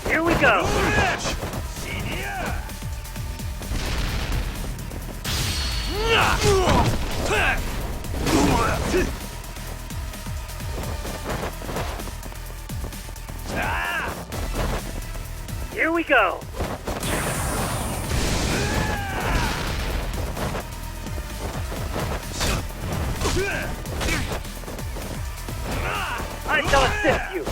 Here we go! Here we go! I shall assist you!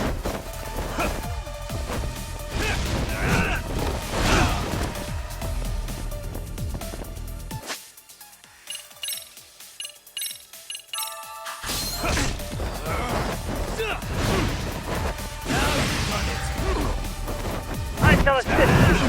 I shall assist you!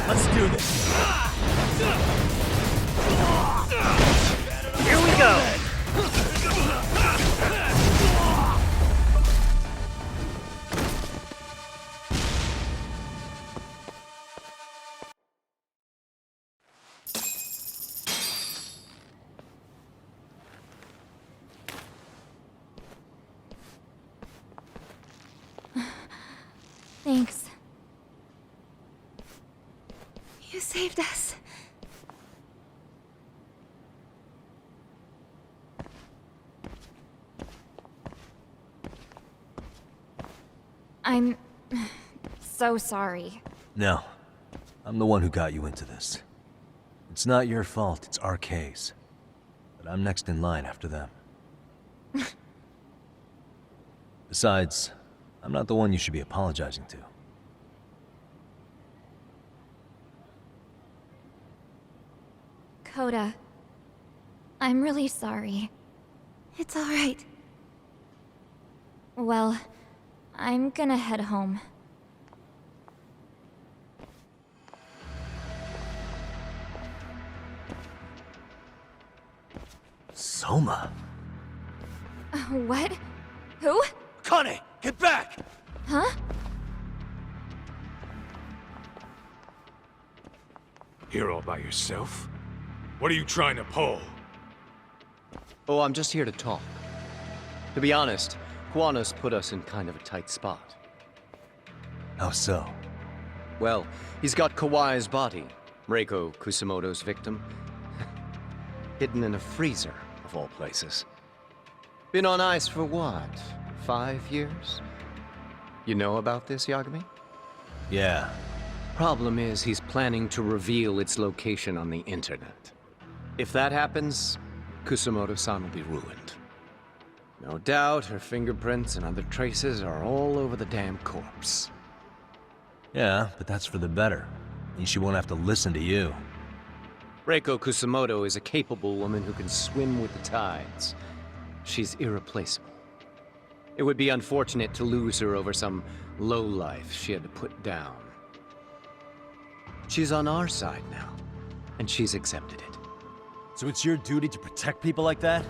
Let's do this. Here we go! Thanks. You saved us. I'm so sorry. No. I'm the one who got you into this. It's not your fault, it's RK's. But I'm next in line after them. Besides, I'm not the one you should be apologizing to. Coda, I'm really sorry. It's all right. Well, I'm gonna head home. Soma? What? Who? Kane, get back! Huh? Here all by yourself? What are you trying to pull? Oh, I'm just here to talk. To be honest, Kuwana's put us in kind of a tight spot. How so? Well, he's got Kawai's body, Reiko Kusumoto's victim, hidden in a freezer, of all places. Been on ice for what, 5 years? You know about this, Yagami? Yeah. Problem is, he's planning to reveal its location on the internet. If that happens, Kusumoto-san will be ruined. No doubt her fingerprints and other traces are all over the damn corpse. Yeah, but that's for the better. Means she won't have to listen to you. Reiko Kusumoto is a capable woman who can swim with the tides. She's irreplaceable. It would be unfortunate to lose her over some lowlife she had to put down. She's on our side now, and she's accepted it. So it's your duty to protect people like that?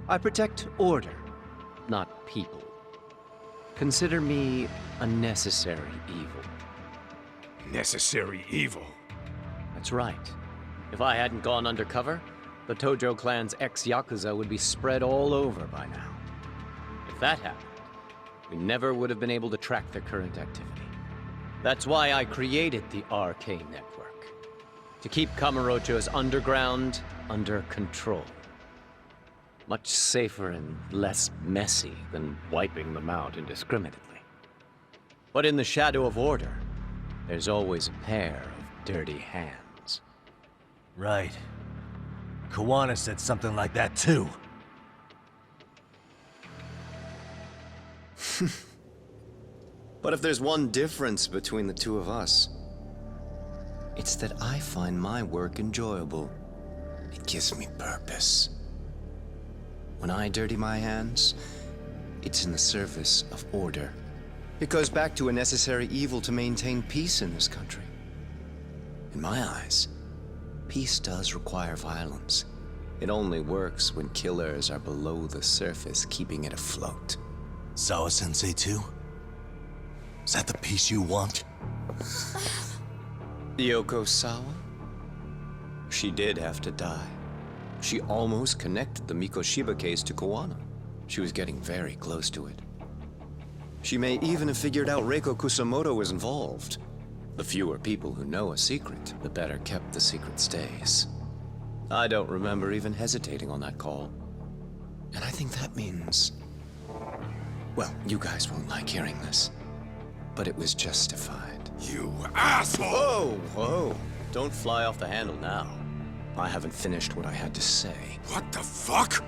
I protect order, not people. Consider me a necessary evil. Necessary evil? That's right. If I hadn't gone undercover, the Tojo clan's ex-Yakuza would be spread all over by now. If that happened, we never would have been able to track their current activity. That's why I created the RK network. To keep Kamurocho's underground under control. Much safer and less messy than wiping them out indiscriminately. But in the shadow of order, there's always a pair of dirty hands. Right. Kuwana said something like that too. But if there's one difference between the two of us, it's that I find my work enjoyable. It gives me purpose. When I dirty my hands, it's in the service of order. It goes back to a necessary evil to maintain peace in this country. In my eyes, Peace does require violence. It only works when killers are below the surface, keeping it afloat. Sawa-sensei too? Is that the peace you want? Yoko Sawa? She did have to die. She almost connected the Mikoshiba case to Kuwana. She was getting very close to it. She may even have figured out Reiko Kusumoto was involved. The fewer people who know a secret, the better kept the secret stays. I don't remember even hesitating on that call. And I think that means... Well, you guys won't like hearing this, but it was justified. You asshole! Whoa, whoa. Don't fly off the handle now. I haven't finished what I had to say. What the fuck?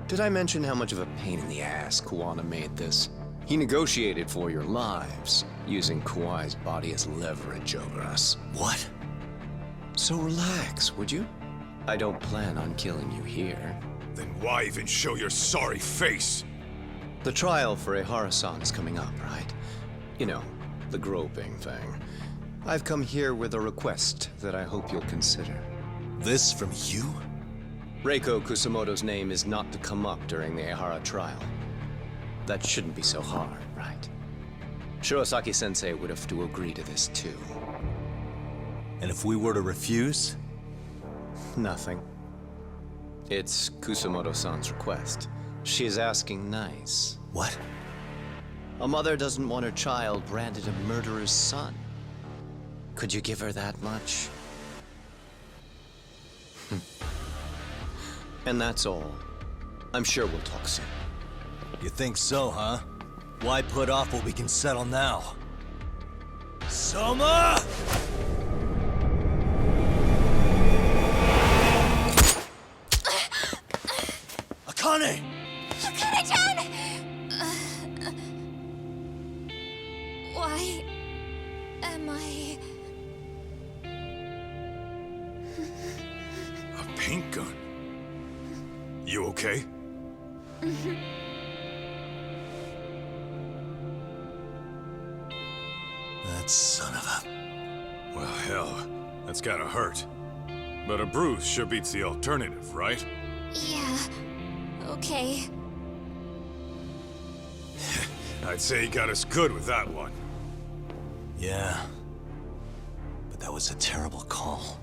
Did I mention how much of a pain in the ass Kuwana made this? He negotiated for your lives, using Kauai's body as leverage over us. What? So relax, would you? I don't plan on killing you here. Then why even show your sorry face? The trial for Ehara-san is coming up, right? You know, the groping thing. I've come here with a request that I hope you'll consider. This from you? Reiko Kusumoto's name is not to come up during the Ehara trial. That shouldn't be so hard, right? Shirosaki-sensei would have to agree to this too. And if we were to refuse? Nothing. It's Kusumoto-san's request. She is asking nice. What? A mother doesn't want her child branded a murderer's son. Could you give her that much? And that's all. I'm sure we'll talk soon. You think so, huh? Why put off what we can settle now? Soma! Akane! Akane-chan! Why am I... A paint gun? You okay? That son of a... Well, hell, that's gotta hurt. But a bruise sure beats the alternative, right? Yeah. Okay. I'd say he got us good with that one. Yeah. But that was a terrible call.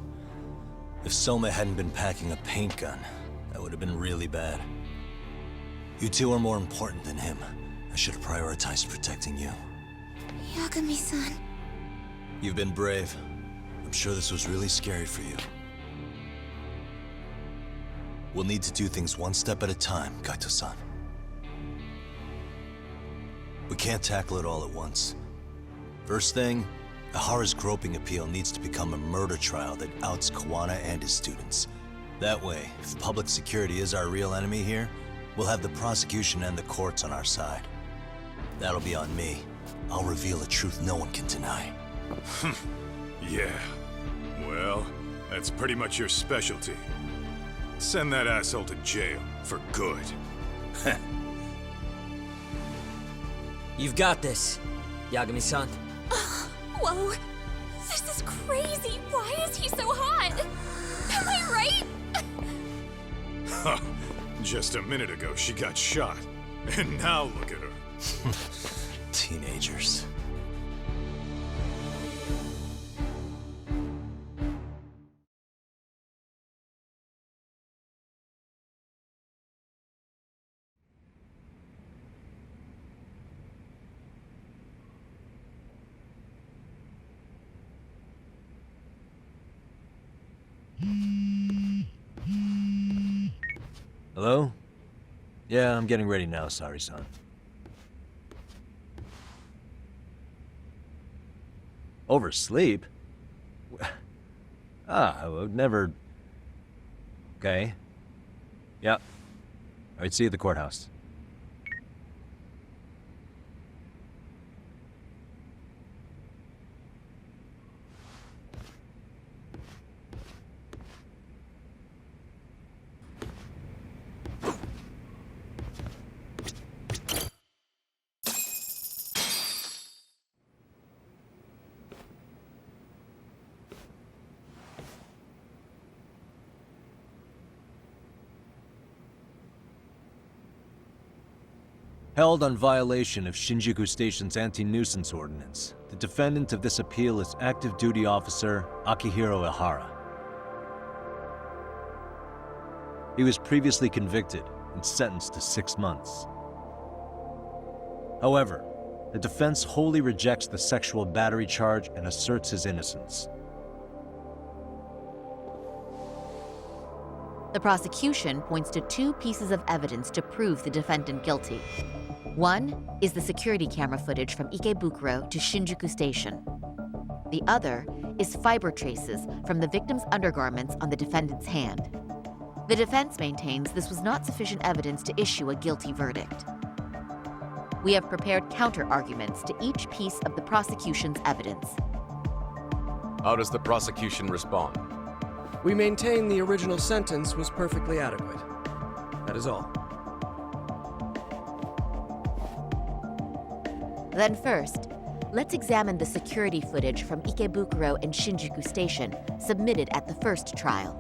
If Soma hadn't been packing a paint gun, that would have been really bad. You two are more important than him. I should have prioritized protecting you. Yagami-san. You've been brave. I'm sure this was really scary for you. We'll need to do things one step at a time, Kaito-san. We can't tackle it all at once. First thing, Ehara's groping appeal needs to become a murder trial that outs Kuwana and his students. That way, if public security is our real enemy here, we'll have the prosecution and the courts on our side. That'll be on me. I'll reveal a truth no one can deny. Yeah. Well, that's pretty much your specialty. Send that asshole to jail for good. You've got this, Yagami-san. Whoa. This is crazy. Why is he so hot? Am I right? Just a minute ago, she got shot. And now look at her. Teenagers. Hello? Yeah, I'm getting ready now, sorry-san. Oversleep? I would never... Okay. Yep. Alright, see you at the courthouse. Held on violation of Shinjuku Station's anti-nuisance ordinance, the defendant of this appeal is active duty officer Akihiro Ehara. He was previously convicted and sentenced to 6 months. However, the defense wholly rejects the sexual battery charge and asserts his innocence. The prosecution points to 2 pieces of evidence to prove the defendant guilty. One is the security camera footage from Ikebukuro to Shinjuku Station. The other is fiber traces from the victim's undergarments on the defendant's hand. The defense maintains this was not sufficient evidence to issue a guilty verdict. We have prepared counter-arguments to each piece of the prosecution's evidence. How does the prosecution respond? We maintain the original sentence was perfectly adequate. That is all. Then first, let's examine the security footage from Ikebukuro and Shinjuku Station submitted at the first trial.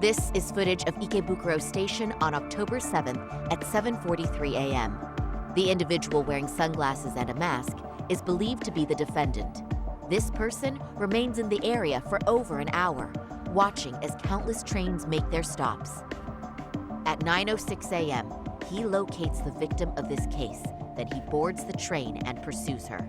This is footage of Ikebukuro Station on October 7th at 7:43 a.m. The individual wearing sunglasses and a mask is believed to be the defendant. This person remains in the area for over an hour, watching as countless trains make their stops. At 9:06 a.m., he locates the victim of this case. Then he boards the train and pursues her.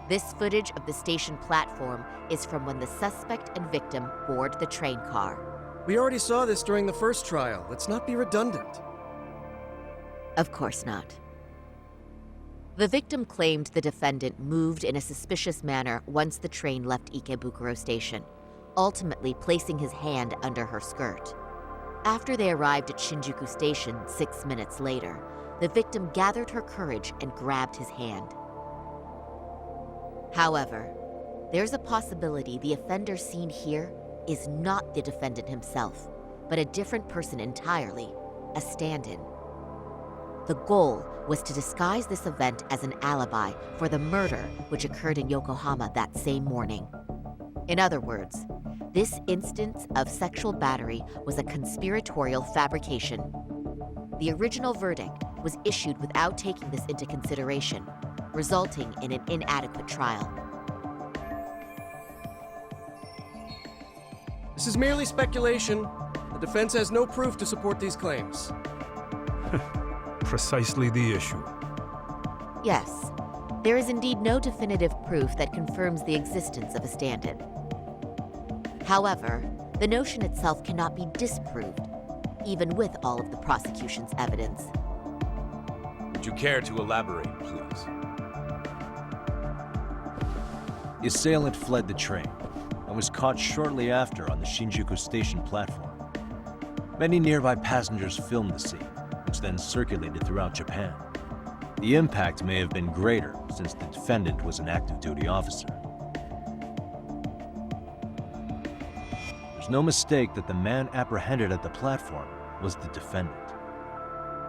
This footage of the station platform is from when the suspect and victim board the train car. We already saw this during the first trial. Let's not be redundant. Of course not. The victim claimed the defendant moved in a suspicious manner once the train left Ikebukuro Station, ultimately placing his hand under her skirt. After they arrived at Shinjuku Station 6 minutes later, the victim gathered her courage and grabbed his hand. However, there's a possibility the offender seen here is not the defendant himself, but a different person entirely, a stand-in. The goal was to disguise this event as an alibi for the murder which occurred in Yokohama that same morning. In other words, this instance of sexual battery was a conspiratorial fabrication. The original verdict was issued without taking this into consideration, resulting in an inadequate trial. This is merely speculation. The defense has no proof to support these claims. Precisely the issue. Yes, there is indeed no definitive proof that confirms the existence of a stand-in. However, the notion itself cannot be disproved, even with all of the prosecution's evidence. Would you care to elaborate, please? The assailant fled the train and was caught shortly after on the Shinjuku Station platform. Many nearby passengers filmed the scene, which then circulated throughout Japan. The impact may have been greater since the defendant was an active duty officer. There's no mistake that the man apprehended at the platform was the defendant.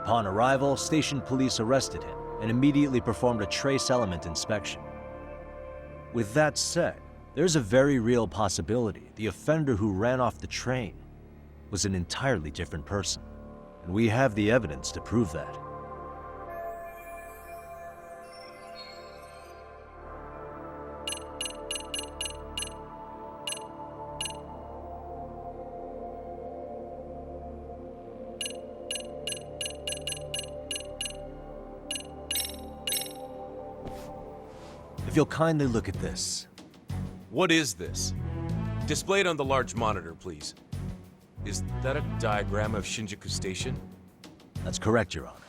Upon arrival, station police arrested him and immediately performed a trace element inspection. With that said, there's a very real possibility the offender who ran off the train was an entirely different person, and we have the evidence to prove that. If you'll kindly look at this. What is this? Displayed on the large monitor, please. Is that a diagram of Shinjuku Station? That's correct, Your Honor.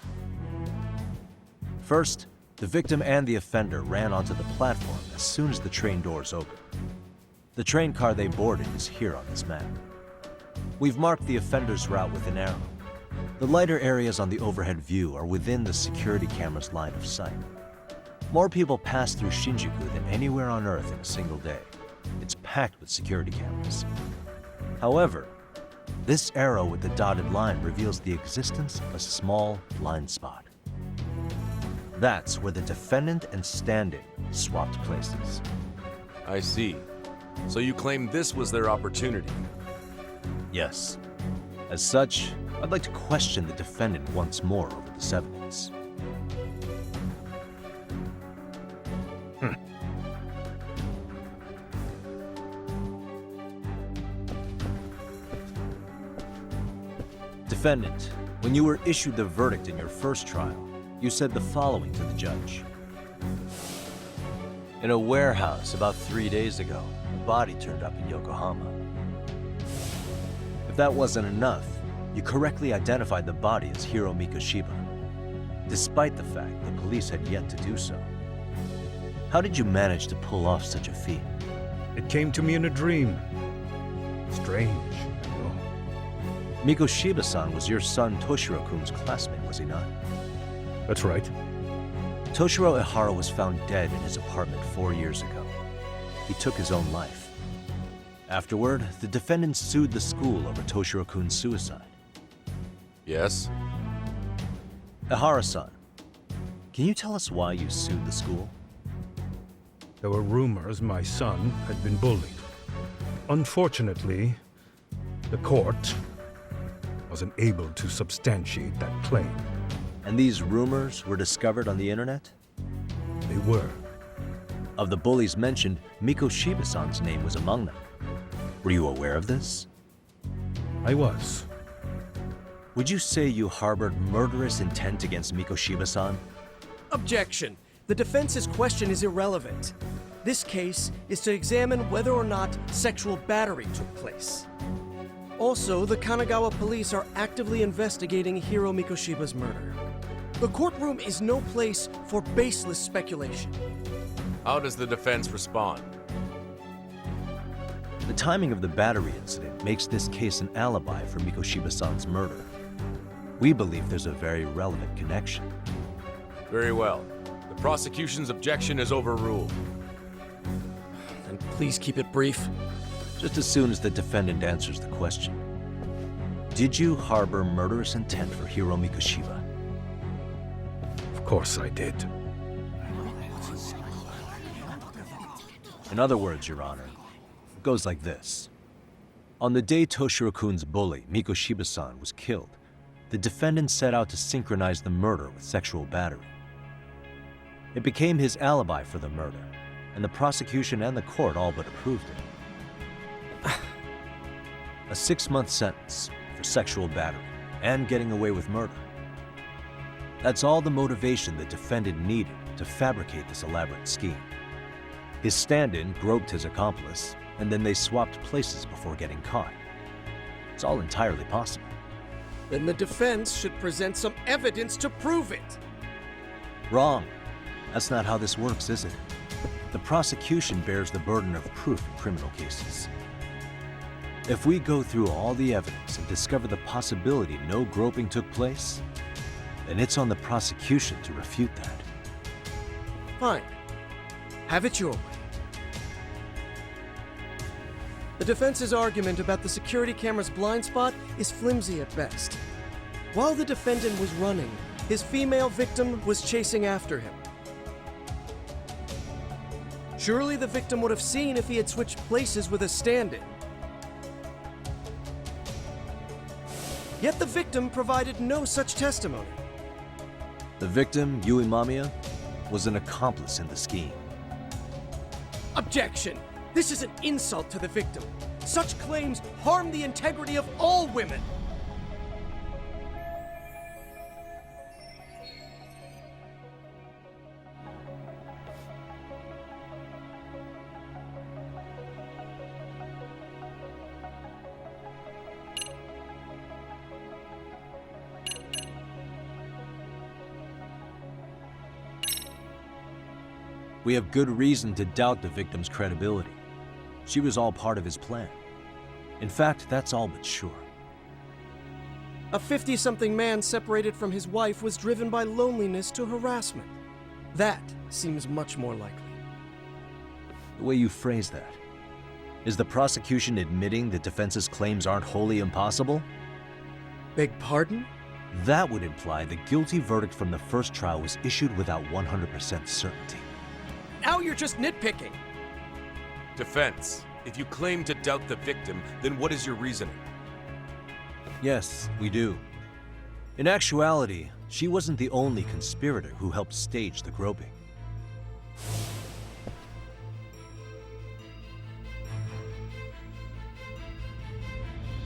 First, the victim and the offender ran onto the platform as soon as the train doors opened. The train car they boarded is here on this map. We've marked the offender's route with an arrow. The lighter areas on the overhead view are within the security camera's line of sight. More people pass through Shinjuku than anywhere on Earth in a single day. It's packed with security cameras. However, this arrow with the dotted line reveals the existence of a small blind spot. That's where the defendant and stand-in swapped places. I see. So you claim this was their opportunity? Yes. As such, I'd like to question the defendant once more over this evidence. Defendant, when you were issued the verdict in your first trial, you said the following to the judge. In a warehouse about 3 days ago, a body turned up in Yokohama. If that wasn't enough, you correctly identified the body as Hiro Mikoshiba, despite the fact the police had yet to do so. How did you manage to pull off such a feat? It came to me in a dream. Strange, I know. Mikoshiba-san was your son Toshiro-kun's classmate, was he not? That's right. Toshiro Ehara was found dead in his apartment 4 years ago. He took his own life. Afterward, the defendant sued the school over Toshiro-kun's suicide. Yes? Ehara-san, can you tell us why you sued the school? There were rumors my son had been bullied. Unfortunately, the court wasn't able to substantiate that claim. And these rumors were discovered on the internet? They were. Of the bullies mentioned, Mikoshiba-san's name was among them. Were you aware of this? I was. Would you say you harbored murderous intent against Mikoshiba-san? Objection. The defense's question is irrelevant. This case is to examine whether or not sexual battery took place. Also, the Kanagawa police are actively investigating Hiro Mikoshiba's murder. The courtroom is no place for baseless speculation. How does the defense respond? The timing of the battery incident makes this case an alibi for Mikoshiba-san's murder. We believe there's a very relevant connection. Very well. The prosecution's objection is overruled. Then please keep it brief. Just as soon as the defendant answers the question. Did you harbor murderous intent for Hiro Mikoshiba? Of course I did. In other words, Your Honor, it goes like this. On the day Toshiro-kun's bully, Mikoshiba-san, was killed, the defendant set out to synchronize the murder with sexual battery. It became his alibi for the murder, and the prosecution and the court all but approved it. A 6-month sentence for sexual battery and getting away with murder. That's all the motivation the defendant needed to fabricate this elaborate scheme. His stand-in groped his accomplice, and then they swapped places before getting caught. It's all entirely possible. Then the defense should present some evidence to prove it. Wrong. That's not how this works, is it? The prosecution bears the burden of proof in criminal cases. If we go through all the evidence and discover the possibility no groping took place, then it's on the prosecution to refute that. Fine. Have it your way. The defense's argument about the security camera's blind spot is flimsy at best. While the defendant was running, his female victim was chasing after him. Surely the victim would have seen if he had switched places with a stand-in. Yet the victim provided no such testimony. The victim, Yui Mamiya, was an accomplice in the scheme. Objection! This is an insult to the victim. Such claims harm the integrity of all women. We have good reason to doubt the victim's credibility. She was all part of his plan. In fact, that's all but sure. A 50-something man separated from his wife was driven by loneliness to harassment. That seems much more likely. The way you phrase that. Is the prosecution admitting the defense's claims aren't wholly impossible? Beg pardon? That would imply the guilty verdict from the first trial was issued without 100% certainty. Now you're just nitpicking. Defense, if you claim to doubt the victim, then what is your reasoning? Yes, we do. In actuality, she wasn't the only conspirator who helped stage the groping.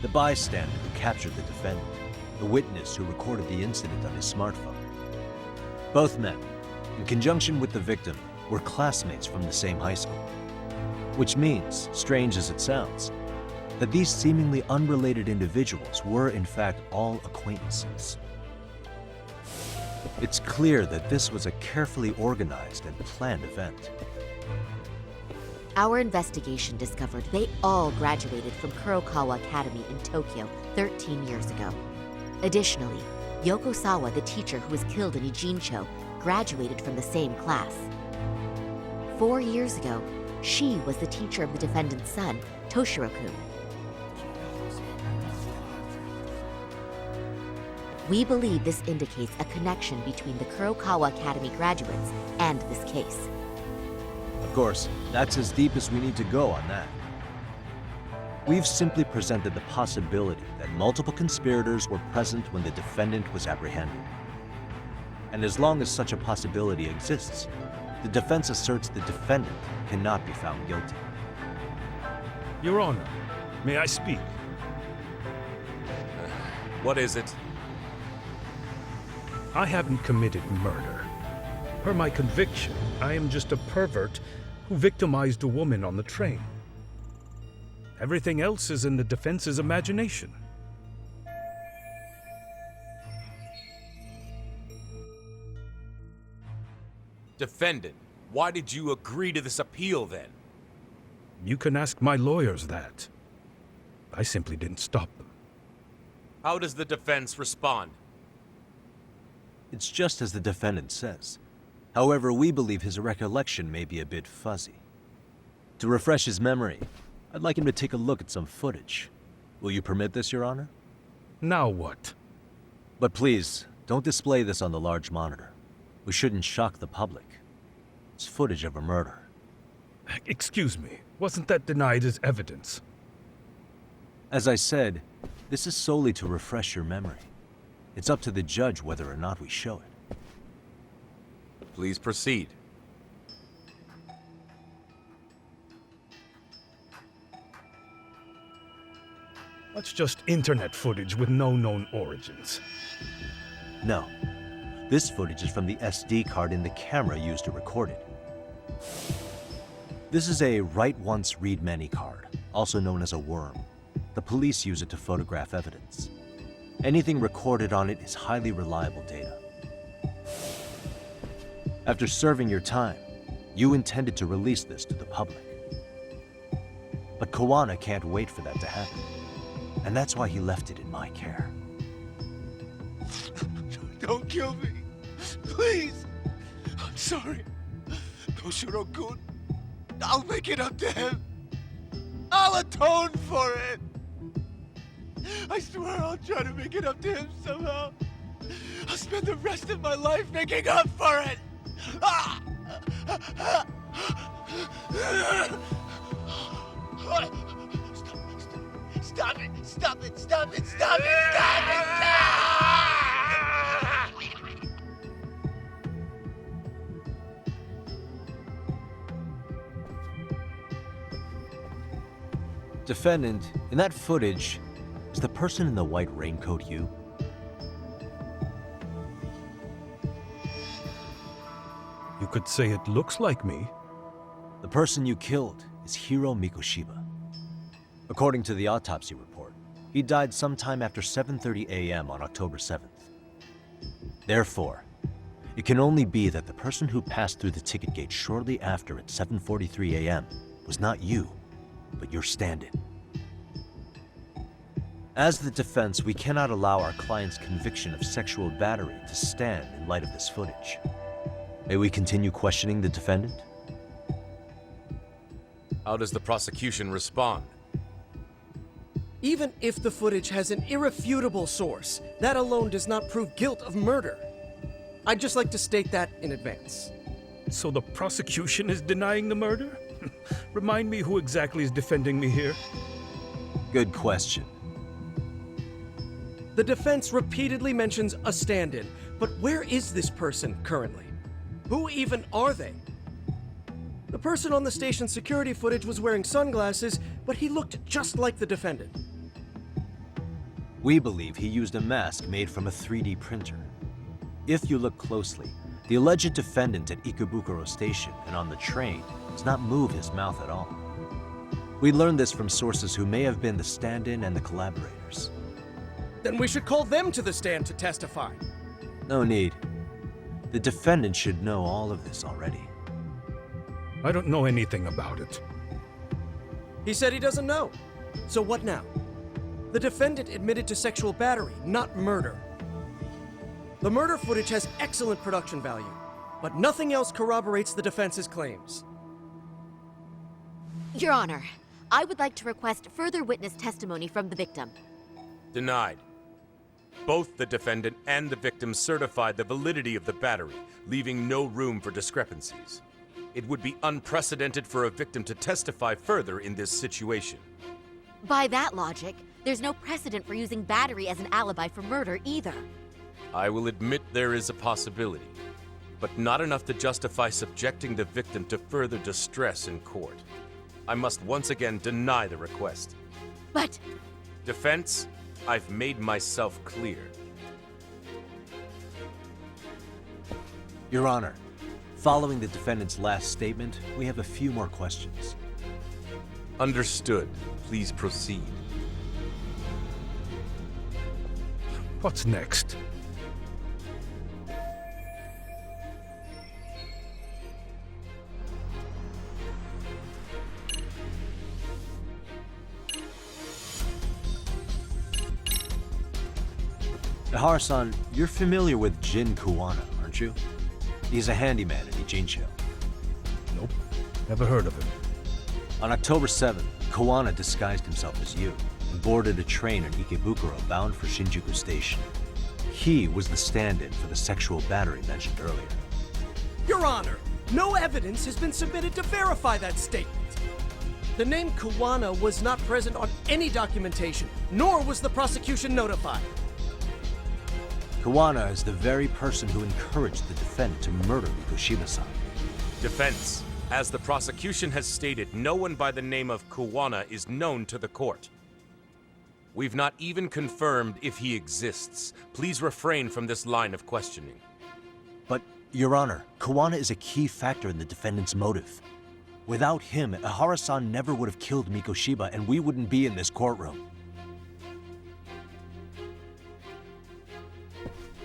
The bystander who captured the defendant, the witness who recorded the incident on his smartphone. Both men, in conjunction with the victim, were classmates from the same high school. Which means, strange as it sounds, that these seemingly unrelated individuals were in fact all acquaintances. It's clear that this was a carefully organized and planned event. Our investigation discovered they all graduated from Kurokawa Academy in Tokyo 13 years ago. Additionally, Yoko Sawa, the teacher who was killed in Ijincho, graduated from the same class. 4 years ago, she was the teacher of the defendant's son, Toshiro-kun. We believe this indicates a connection between the Kurokawa Academy graduates and this case. Of course, that's as deep as we need to go on that. We've simply presented the possibility that multiple conspirators were present when the defendant was apprehended. And as long as such a possibility exists, the defense asserts the defendant cannot be found guilty. Your Honor, may I speak? What is it? I haven't committed murder. Per my conviction, I am just a pervert who victimized a woman on the train. Everything else is in the defense's imagination. Defendant, why did you agree to this appeal then? You can ask my lawyers that. I simply didn't stop them. How does the defense respond? It's just as the defendant says. However, we believe his recollection may be a bit fuzzy. To refresh his memory, I'd like him to take a look at some footage. Will you permit this, Your Honor? Now what? But please, don't display this on the large monitor. We shouldn't shock the public. It's footage of a murder. Excuse me, wasn't that denied as evidence? As I said, this is solely to refresh your memory. It's up to the judge whether or not we show it. Please proceed. That's just internet footage with no known origins. No. This footage is from the SD card in the camera used to record it. This is a write once, read many card, also known as a worm. The police use it to photograph evidence. Anything recorded on it is highly reliable data. After serving your time, you intended to release this to the public. But Kuwana can't wait for that to happen. And that's why he left it in my care. Don't kill me. Please. I'm sorry. Toshiro-kun. I'll make it up to him. I'll atone for it. I swear I'll try to make it up to him somehow. I'll spend the rest of my life making up for it. Stop it! Stop it! Stop it! Stop it! Stop it! Defendant, in that footage, is the person in the white raincoat you? You could say it looks like me. The person you killed is Hiro Mikoshiba. According to the autopsy report, he died sometime after 7:30 a.m. on October 7th. Therefore, it can only be that the person who passed through the ticket gate shortly after at 7:43 a.m. was not you, but your stand-in. As the defense, we cannot allow our client's conviction of sexual battery to stand in light of this footage. May we continue questioning the defendant? How does the prosecution respond? Even if the footage has an irrefutable source, that alone does not prove guilt of murder. I'd just like to state that in advance. So the prosecution is denying the murder? Remind me who exactly is defending me here? Good question. The defense repeatedly mentions a stand-in, but where is this person currently? Who even are they? The person on the station's security footage was wearing sunglasses, but he looked just like the defendant. We believe he used a mask made from a 3D printer. If you look closely, the alleged defendant at Ikebukuro Station and on the train does not move his mouth at all. We learned this from sources who may have been the stand-in and the collaborators. Then we should call them to the stand to testify. No need. The defendant should know all of this already. I don't know anything about it. He said he doesn't know. So what now? The defendant admitted to sexual battery, not murder. The murder footage has excellent production value, but nothing else corroborates the defense's claims. Your Honor, I would like to request further witness testimony from the victim. Denied. Both the defendant and the victim certified the validity of the battery, leaving no room for discrepancies. It would be unprecedented for a victim to testify further in this situation. By that logic, there's no precedent for using battery as an alibi for murder either. I will admit there is a possibility, but not enough to justify subjecting the victim to further distress in court. I must once again deny the request. But... Defense, I've made myself clear. Your Honor, following the defendant's last statement, we have a few more questions. Understood. Please proceed. What's next? Ehara-san, you're familiar with Jin Kuwana, aren't you? He's a handyman in Ijincho. Nope, never heard of him. On October 7th, Kuwana disguised himself as you and boarded a train in Ikebukuro bound for Shinjuku Station. He was the stand-in for the sexual battery mentioned earlier. Your Honor, no evidence has been submitted to verify that statement. The name Kuwana was not present on any documentation, nor was the prosecution notified. Kuwana is the very person who encouraged the defendant to murder Mikoshiba-san. Defense, as the prosecution has stated, no one by the name of Kuwana is known to the court. We've not even confirmed if he exists. Please refrain from this line of questioning. But, Your Honor, Kuwana is a key factor in the defendant's motive. Without him, Ehara-san never would have killed Mikoshiba, and we wouldn't be in this courtroom.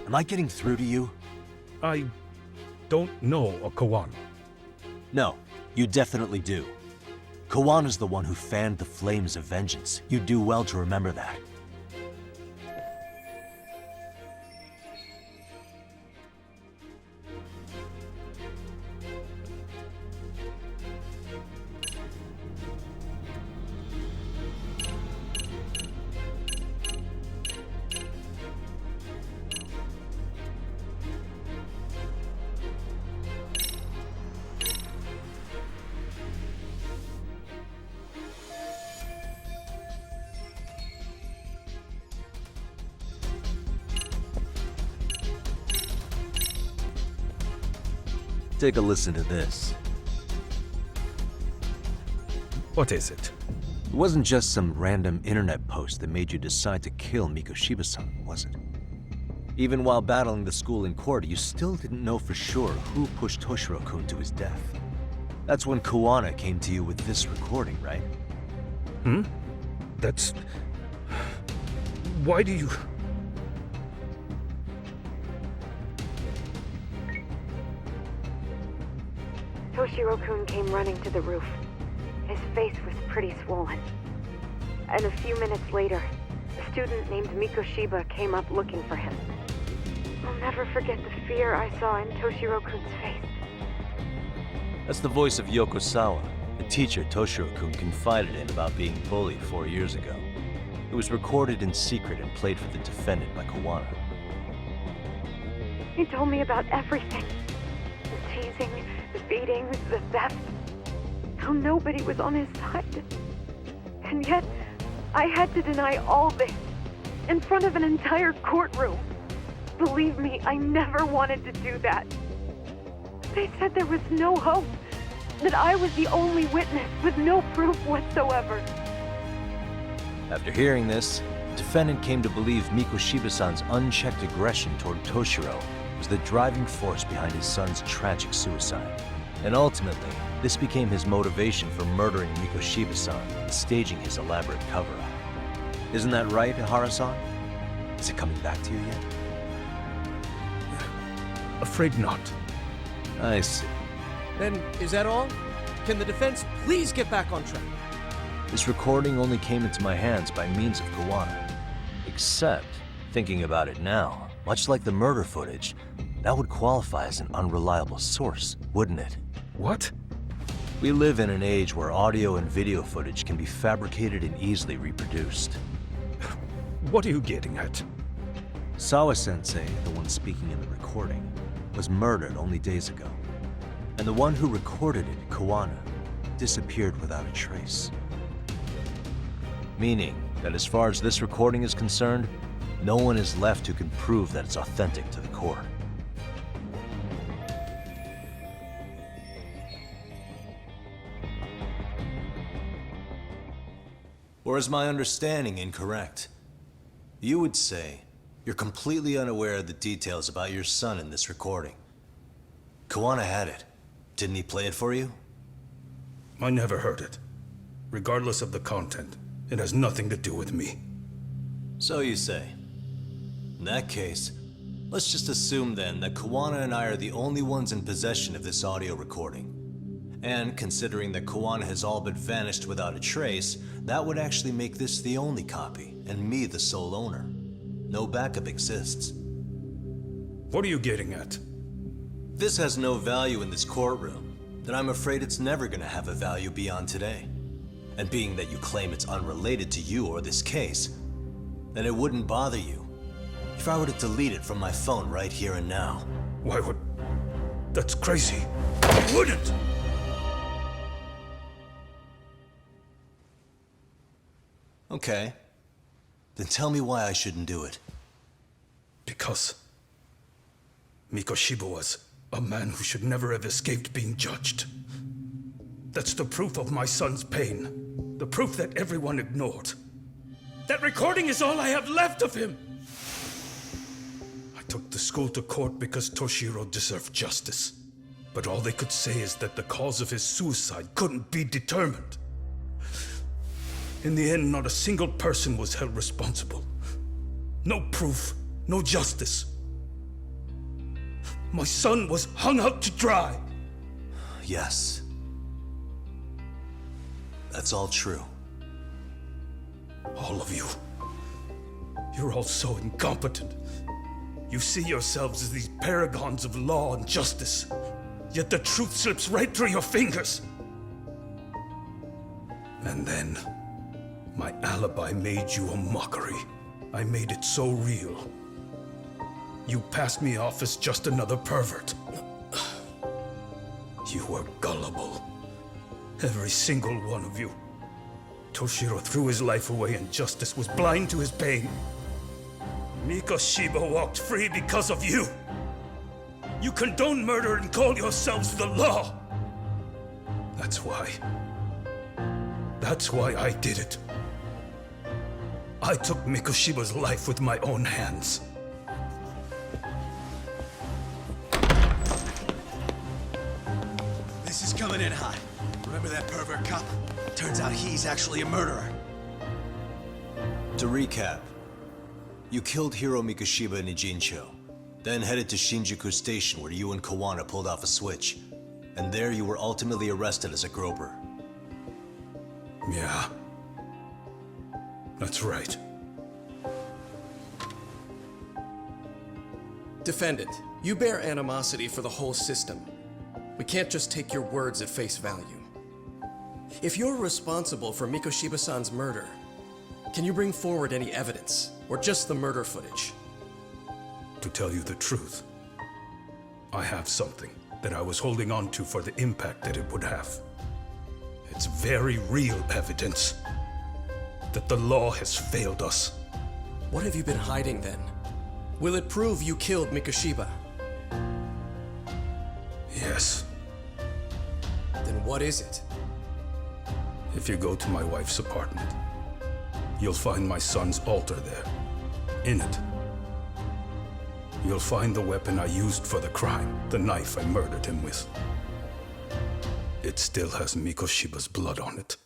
Am I getting through to you? I don't know a Kuwana. No, you definitely do. Kuwana's the one who fanned the flames of vengeance. You do well to remember that. Take a listen to this. What is it? It wasn't just some random internet post that made you decide to kill Mikoshiba-san, was it? Even while battling the school in court, you still didn't know for sure who pushed Toshiro-kun to his death. That's when Kuwana came to you with this recording, right? That's... Why do you... Toshiro-kun came running to the roof. His face was pretty swollen. And a few minutes later, a student named Mikoshiba came up looking for him. I'll never forget the fear I saw in Toshiro-kun's face. That's the voice of Yokosawa, the teacher Toshiro-kun confided in about being bullied 4 years ago. It was recorded in secret and played for the defendant by Kuwana. He told me about everything. The teasing, the beating, the theft. How nobody was on his side. And yet, I had to deny all this in front of an entire courtroom. Believe me, I never wanted to do that. They said there was no hope, that I was the only witness with no proof whatsoever. After hearing this, the defendant came to believe Mikoshiba-san's unchecked aggression toward Toshiro was the driving force behind his son's tragic suicide. And ultimately, this became his motivation for murdering Mikoshiba-san and staging his elaborate cover-up. Isn't that right, Ehara-san? Is it coming back to you yet? Afraid not. I see. Then, is that all? Can the defense please get back on track? This recording only came into my hands by means of Kuwana. Except, thinking about it now, much like the murder footage, that would qualify as an unreliable source, wouldn't it? What? We live in an age where audio and video footage can be fabricated and easily reproduced. What are you getting at? Sawa-sensei, the one speaking in the recording, was murdered only days ago. And the one who recorded it, Kuwana, disappeared without a trace. Meaning that as far as this recording is concerned, no one is left who can prove that it's authentic to the core. Or is my understanding incorrect? You would say you're completely unaware of the details about your son in this recording. Kuwana had it. Didn't he play it for you? I never heard it. Regardless of the content, it has nothing to do with me. So you say. In that case, let's just assume then that Kuwana and I are the only ones in possession of this audio recording. And considering that Kuwana has all but vanished without a trace, that would actually make this the only copy, and me the sole owner. No backup exists. What are you getting at? This has no value in this courtroom, then I'm afraid it's never gonna have a value beyond today. And being that you claim it's unrelated to you or this case, then it wouldn't bother you if I were to delete it from my phone right here and now. Why would... That's crazy. I wouldn't! Okay. Then tell me why I shouldn't do it. Because Mikoshiba was a man who should never have escaped being judged. That's the proof of my son's pain. The proof that everyone ignored. That recording is all I have left of him! I took the school to court because Toshiro deserved justice. But all they could say is that the cause of his suicide couldn't be determined. In the end, not a single person was held responsible. No proof, no justice. My son was hung out to dry. Yes. That's all true. All of you. You're all so incompetent. You see yourselves as these paragons of law and justice. Yet the truth slips right through your fingers. And then, my alibi made you a mockery. I made it so real. You passed me off as just another pervert. You were gullible. Every single one of you. Toshiro threw his life away and justice was blind to his pain. Mikoshiba walked free because of you. You condone murder and call yourselves the law. That's why I did it. I took Mikoshiba's life with my own hands. This is coming in hot. Remember that pervert cop? Turns out he's actually a murderer. To recap, you killed Hiro Mikoshiba in Ijincho, then headed to Shinjuku Station where you and Kuwana pulled off a switch, and there you were ultimately arrested as a groper. Yeah. That's right. Defendant, you bear animosity for the whole system. We can't just take your words at face value. If you're responsible for Mikoshiba-san's murder, can you bring forward any evidence, or just the murder footage? To tell you the truth, I have something that I was holding on to for the impact that it would have. It's very real evidence that the law has failed us. What have you been hiding then? Will it prove you killed Mikoshiba? Yes. Then what is it? If you go to my wife's apartment, you'll find my son's altar there. In it, you'll find the weapon I used for the crime, the knife I murdered him with. It still has Mikoshiba's blood on it.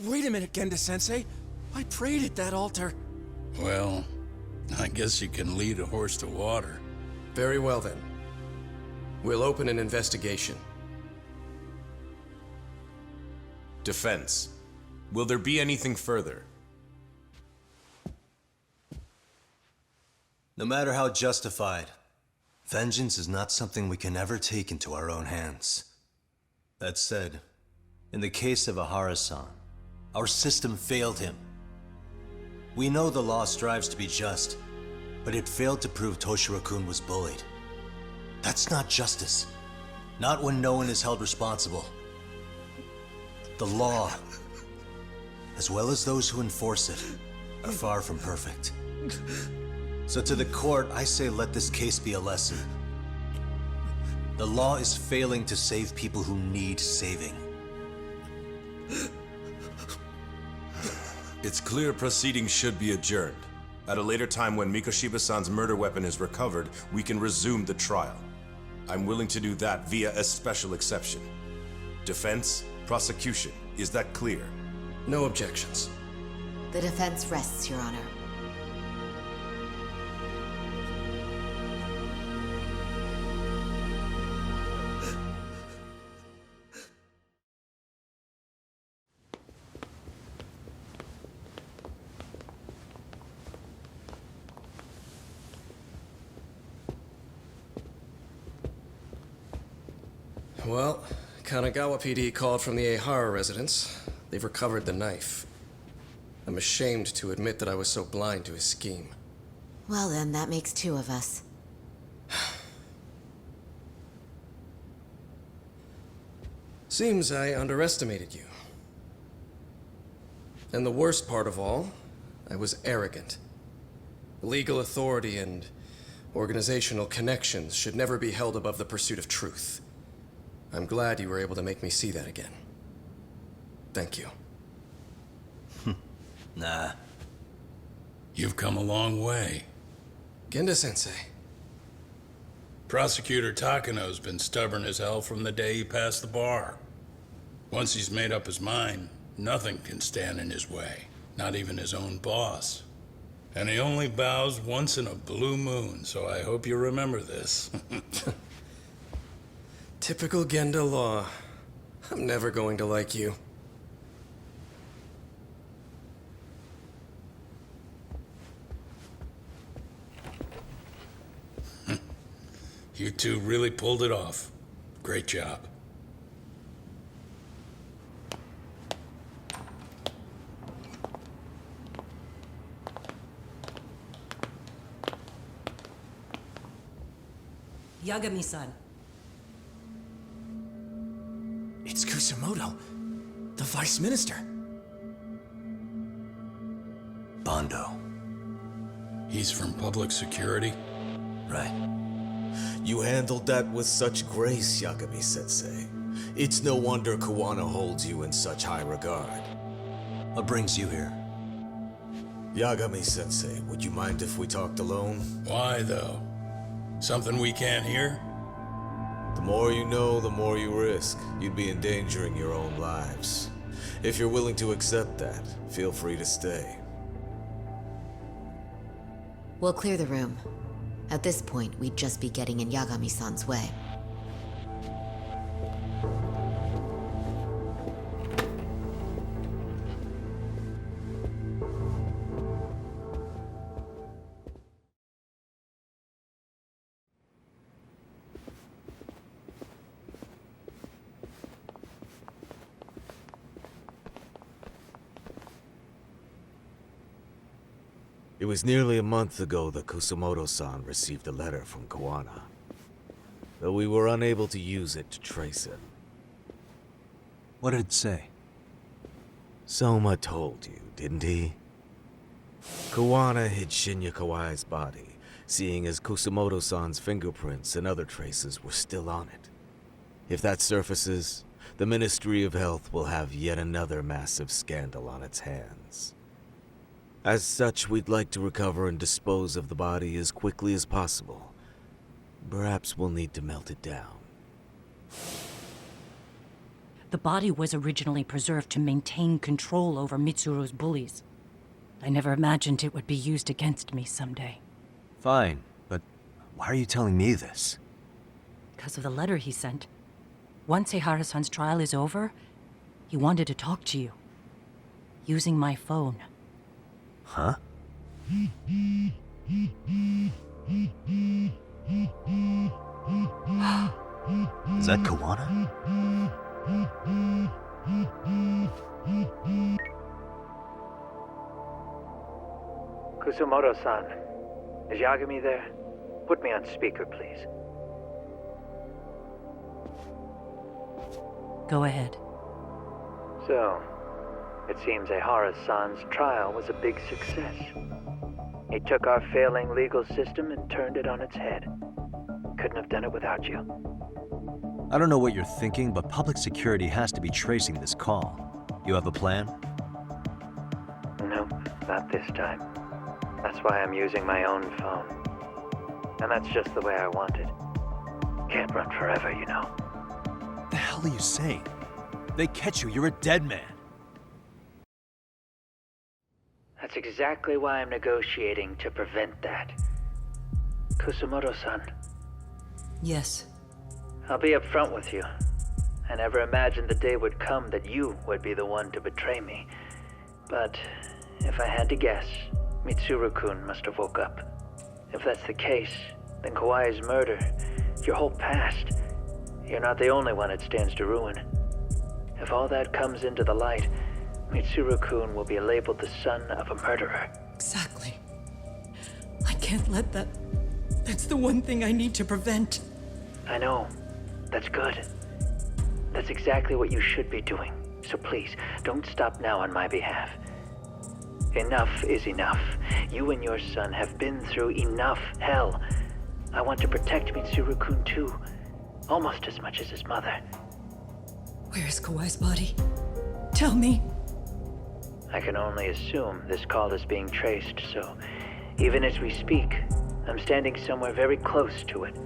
Wait a minute, Genda-sensei. I prayed at that altar. Well, I guess you can lead a horse to water. Very well then. We'll open an investigation. Defense. Will there be anything further? No matter how justified, vengeance is not something we can ever take into our own hands. That said, in the case of Ehara-san, our system failed him. We know the law strives to be just, but it failed to prove Toshiro-kun was bullied. That's not justice. Not when no one is held responsible. The law, as well as those who enforce it, are far from perfect. So to the court, I say let this case be a lesson. The law is failing to save people who need saving. It's clear proceedings should be adjourned. At a later time when Mikoshiba-san's murder weapon is recovered, we can resume the trial. I'm willing to do that via a special exception. Defense, prosecution, is that clear? No objections. The defense rests, Your Honor. Well, Kanagawa PD called from the Ehara residence. They've recovered the knife. I'm ashamed to admit that I was so blind to his scheme. Well then, that makes two of us. Seems I underestimated you. And the worst part of all, I was arrogant. Legal authority and organizational connections should never be held above the pursuit of truth. I'm glad you were able to make me see that again. Thank you. Nah. You've come a long way. Genda-sensei. Prosecutor Takano's been stubborn as hell from the day he passed the bar. Once he's made up his mind, nothing can stand in his way, not even his own boss. And he only bows once in a blue moon, so I hope you remember this. Typical Genda Law. I'm never going to like you. You two really pulled it off. Great job. Yagami-san. It's Kusumoto, the Vice Minister. Bondo. He's from public security? Right. You handled that with such grace, Yagami-sensei. It's no wonder Kuwana holds you in such high regard. What brings you here? Yagami-sensei, would you mind if we talked alone? Why, though? Something we can't hear? The more you know, the more you risk. You'd be endangering your own lives. If you're willing to accept that, feel free to stay. We'll clear the room. At this point, we'd just be getting in Yagami-san's way. It was nearly a month ago that Kusumoto-san received a letter from Kuwana, though we were unable to use it to trace it. What did it say? Soma told you, didn't he? Kuwana hid Shinya Kawai's body, seeing as Kusumoto-san's fingerprints and other traces were still on it. If that surfaces, the Ministry of Health will have yet another massive scandal on its hands. As such, we'd like to recover and dispose of the body as quickly as possible. Perhaps we'll need to melt it down. The body was originally preserved to maintain control over Mitsuru's bullies. I never imagined it would be used against me someday. Fine, but why are you telling me this? Because of the letter he sent. Once Ehara-san's trial is over, he wanted to talk to you. Using my phone. Huh? Is that Kuwana? Kusumoto-san, is Yagami there? Put me on speaker, please. Go ahead. So, it seems Ehara-san's trial was a big success. He took our failing legal system and turned it on its head. Couldn't have done it without you. I don't know what you're thinking, but public security has to be tracing this call. You have a plan? Nope, not this time. That's why I'm using my own phone. And that's just the way I want it. Can't run forever, you know. What the hell are you saying? If they catch you, you're a dead man. That's exactly why I'm negotiating to prevent that. Kusumoto-san. Yes. I'll be upfront with you. I never imagined the day would come that you would be the one to betray me. But if I had to guess, Mitsuru-kun must have woke up. If that's the case, then Kawai's murder, your whole past, you're not the only one it stands to ruin. If all that comes into the light, Mitsuru-kun will be labeled the son of a murderer. Exactly. I can't let that... That's the one thing I need to prevent. I know. That's good. That's exactly what you should be doing. So please, don't stop now on my behalf. Enough is enough. You and your son have been through enough hell. I want to protect Mitsuru-kun too. Almost as much as his mother. Where is Kawai's body? Tell me. I can only assume this call is being traced, so even as we speak, I'm standing somewhere very close to it.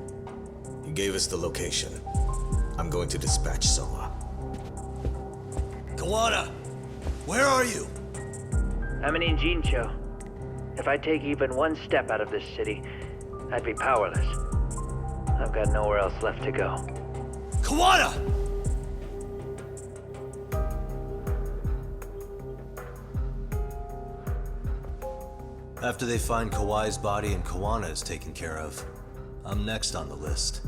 You gave us the location. I'm going to dispatch Soma. Kuwana! Where are you? I'm in Ijincho. If I take even one step out of this city, I'd be powerless. I've got nowhere else left to go. Kuwana! After they find Kawai's body and Kuwana is taken care of, I'm next on the list.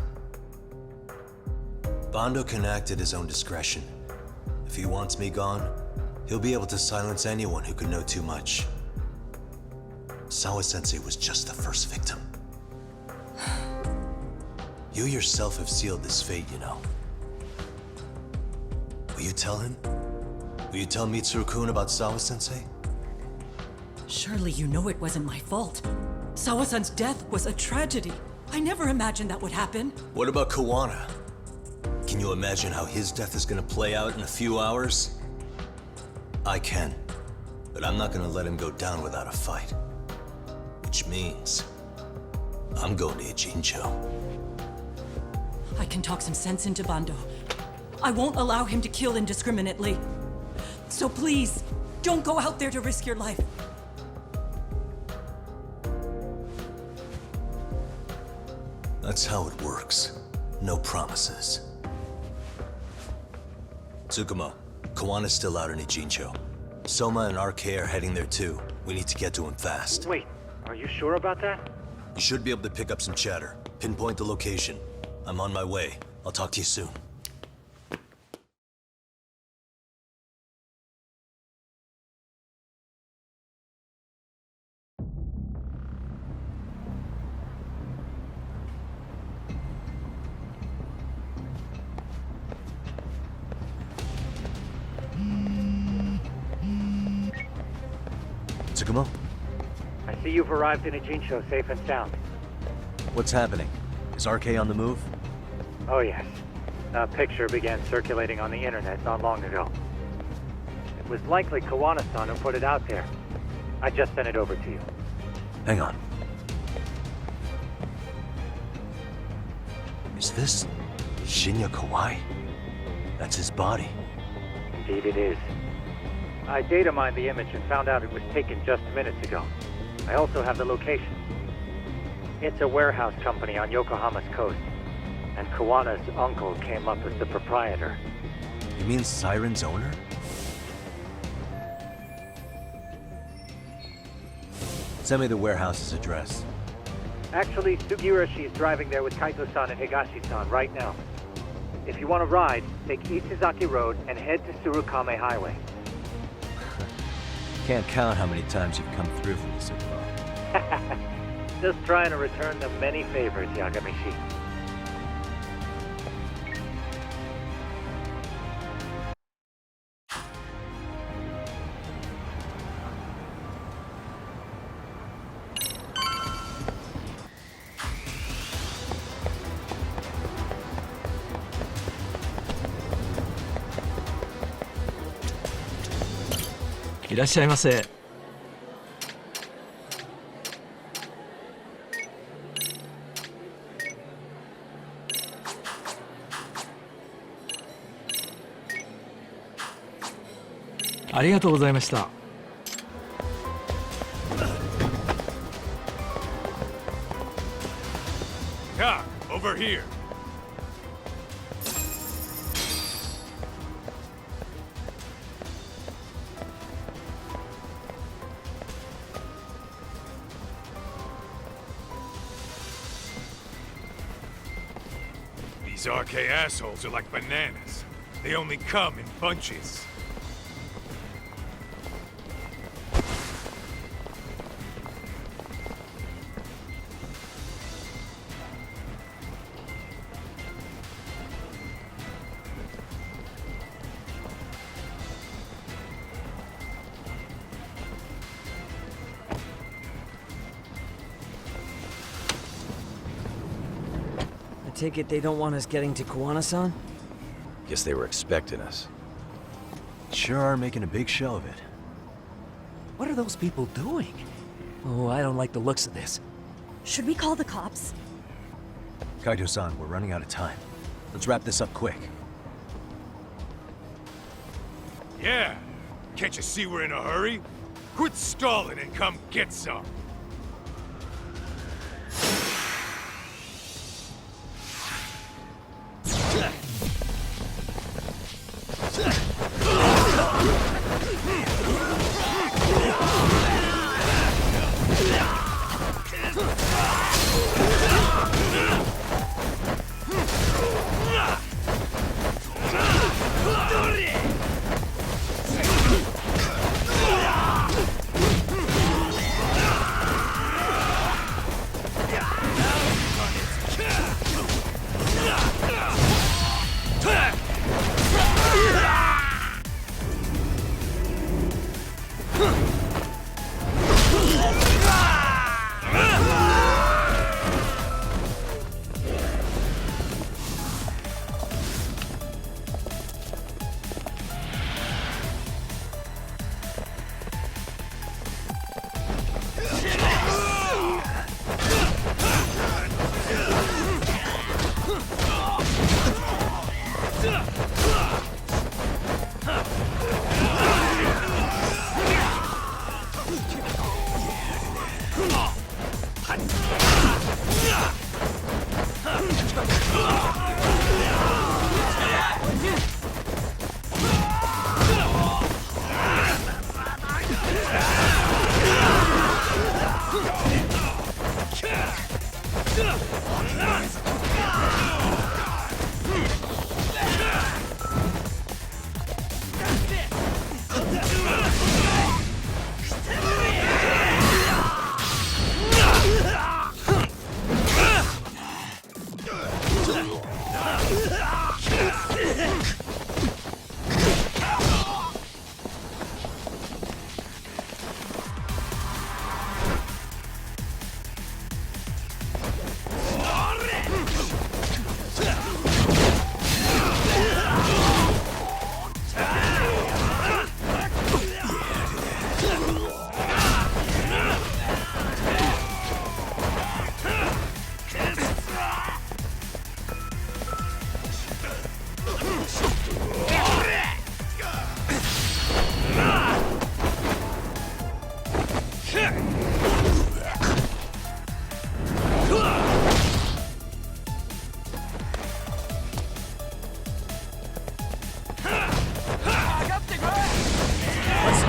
Bando can act at his own discretion. If he wants me gone, he'll be able to silence anyone who could know too much. Sawa-sensei was just the first victim. You yourself have sealed this fate, you know. Will you tell him? Will you tell Mitsuru-kun about Sawa-sensei? Surely you know it wasn't my fault. Sawa-san's death was a tragedy. I never imagined that would happen. What about Kuwana? Can you imagine how his death is gonna play out in a few hours? I can, but I'm not gonna let him go down without a fight. Which means, I'm going to Ijincho. I can talk some sense into Bando. I won't allow him to kill indiscriminately. So please, don't go out there to risk your life. That's how it works. No promises. Tsukomo, Kuwana's still out in Ijincho. Soma and RK are heading there too. We need to get to him fast. Wait, are you sure about that? You should be able to pick up some chatter. Pinpoint the location. I'm on my way. I'll talk to you soon. Tsukomo? See you've arrived in Ijincho safe and sound. What's happening? Is RK on the move? Oh yes. A picture began circulating on the internet not long ago. It was likely Kuwana-san who put it out there. I just sent it over to you. Hang on. Is this Shinya Kawai? That's his body. Indeed it is. I data mined the image and found out it was taken just minutes ago. I also have the location. It's a warehouse company on Yokohama's coast, and Kuwana's uncle came up as the proprietor. You mean Siren's owner? Send me the warehouse's address. Actually, Hiroshi is driving there with Kaito-san and Higashi-san right now. If you want to ride, take Isizaki Road and head to Tsurukame Highway. Can't count how many times you've come through for me so far. Just trying to return the many favors, Yagami-shi. Irashaimase. Arigatou gozaimashita. Ka, over here. These RK assholes are like bananas. They only come in bunches. I take it they don't want us getting to Kuwana-san? Guess they were expecting us. Sure are making a big show of it. What are those people doing? Oh, I don't like the looks of this. Should we call the cops? Kaito-san, we're running out of time. Let's wrap this up quick. Yeah. Can't you see we're in a hurry? Quit stalling and come get some.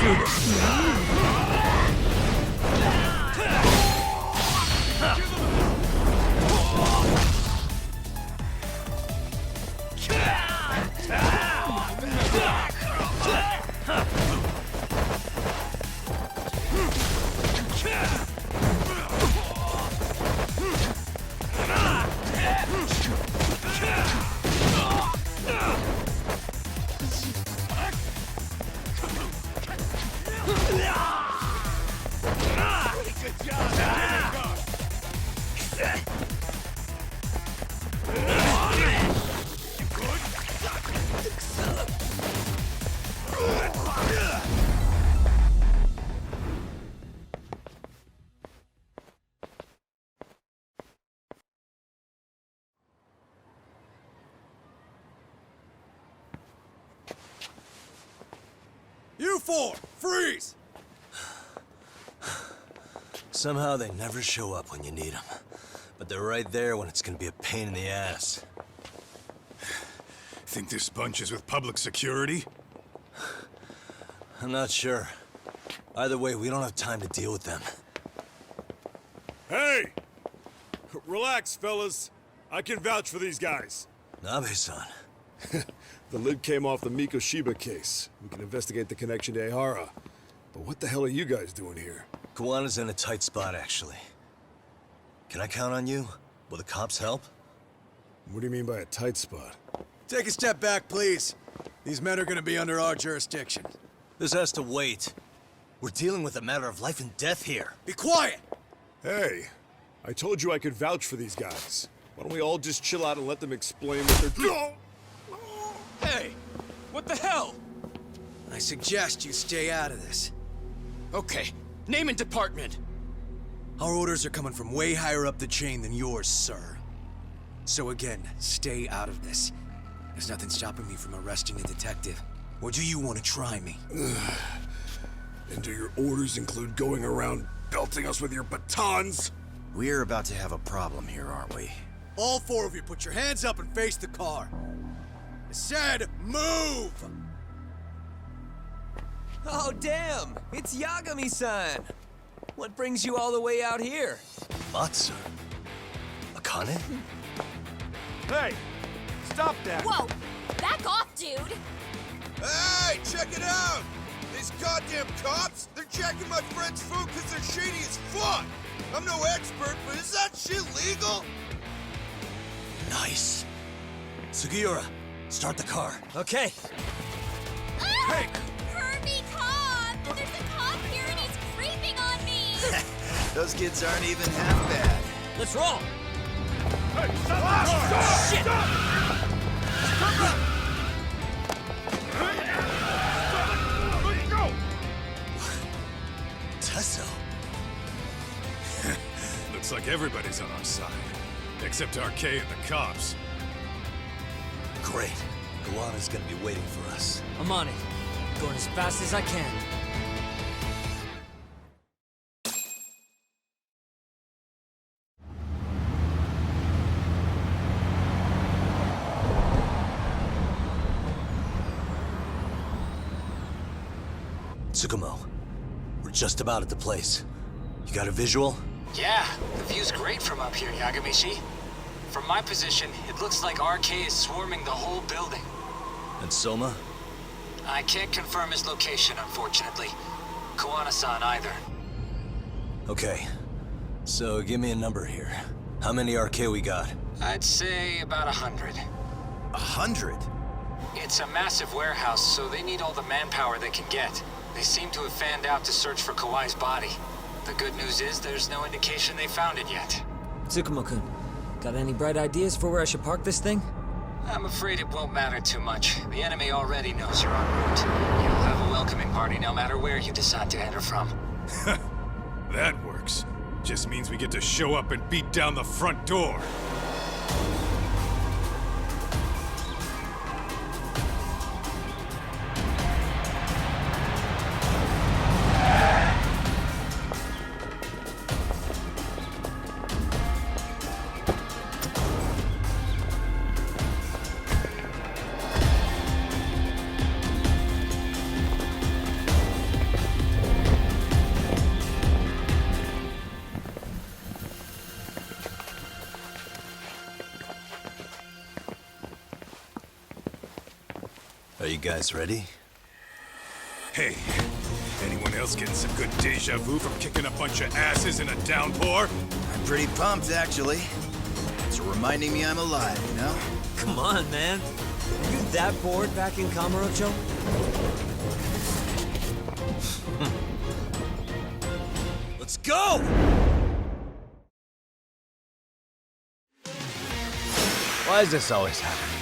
do this. You four, freeze! Somehow they never show up when you need them. But they're right there when it's gonna be a pain in the ass. Think this bunch is with public security? I'm not sure. Either way, we don't have time to deal with them. Hey! Relax, fellas. I can vouch for these guys. Nabe-san. The lid came off the Mikoshiba case. We can investigate the connection to Ehara. But what the hell are you guys doing here? Kuwana's in a tight spot, actually. Can I count on you? Will the cops help? What do you mean by a tight spot? Take a step back, please. These men are gonna be under our jurisdiction. This has to wait. We're dealing with a matter of life and death here. Be quiet! Hey, I told you I could vouch for these guys. Why don't we all just chill out and let them explain what they're doing? Hey, what the hell? I suggest you stay out of this. Okay, name and department. Our orders are coming from way higher up the chain than yours, sir. So again, stay out of this. There's nothing stopping me from arresting a detective. Or do you want to try me? And do your orders include going around belting us with your batons? We're about to have a problem here, aren't we? All four of you, put your hands up and face the car. I said, move! Oh, damn! It's Yagami-san! What brings you all the way out here? Matsu? Akane? Hey! Stop that! Whoa! Back off, dude! Hey, check it out! These goddamn cops, they're checking my friend's food because they're shady as fuck! I'm no expert, but is that shit legal? Nice. Sugiura, start the car. Okay. Ah! Hey! Kirby cop! There's a cop here and he's creeping on me! Those kids aren't even half bad. Let's roll! Hey, stop! Stop! Shit! Stop! Let's go! Tesso. Looks like everybody's on our side. Except RK and the cops. Great. Kuwana's gonna be waiting for us. I'm on it. Going as fast as I can. Tsukomo, we're just about at the place. You got a visual? Yeah, the view's great from up here, Yagami-shi. From my position, it looks like RK is swarming the whole building. And Soma? I can't confirm his location, unfortunately. Kuwana-san either. Okay. So give me a number here. How many RK we got? I'd say about 100. 100? It's a massive warehouse, so they need all the manpower they can get. They seem to have fanned out to search for Kawai's body. The good news is there's no indication they found it yet. Tsukomo-kun, got any bright ideas for where I should park this thing? I'm afraid it won't matter too much. The enemy already knows you're en route. You'll have a welcoming party no matter where you decide to enter from. That works. Just means we get to show up and beat down the front door. Are you guys ready? Hey, anyone else getting some good deja vu from kicking a bunch of asses in a downpour? I'm pretty pumped, actually. It's reminding me I'm alive, you know? Come on, man. Are you that bored back in Kamurocho? Let's go! Why is this always happening?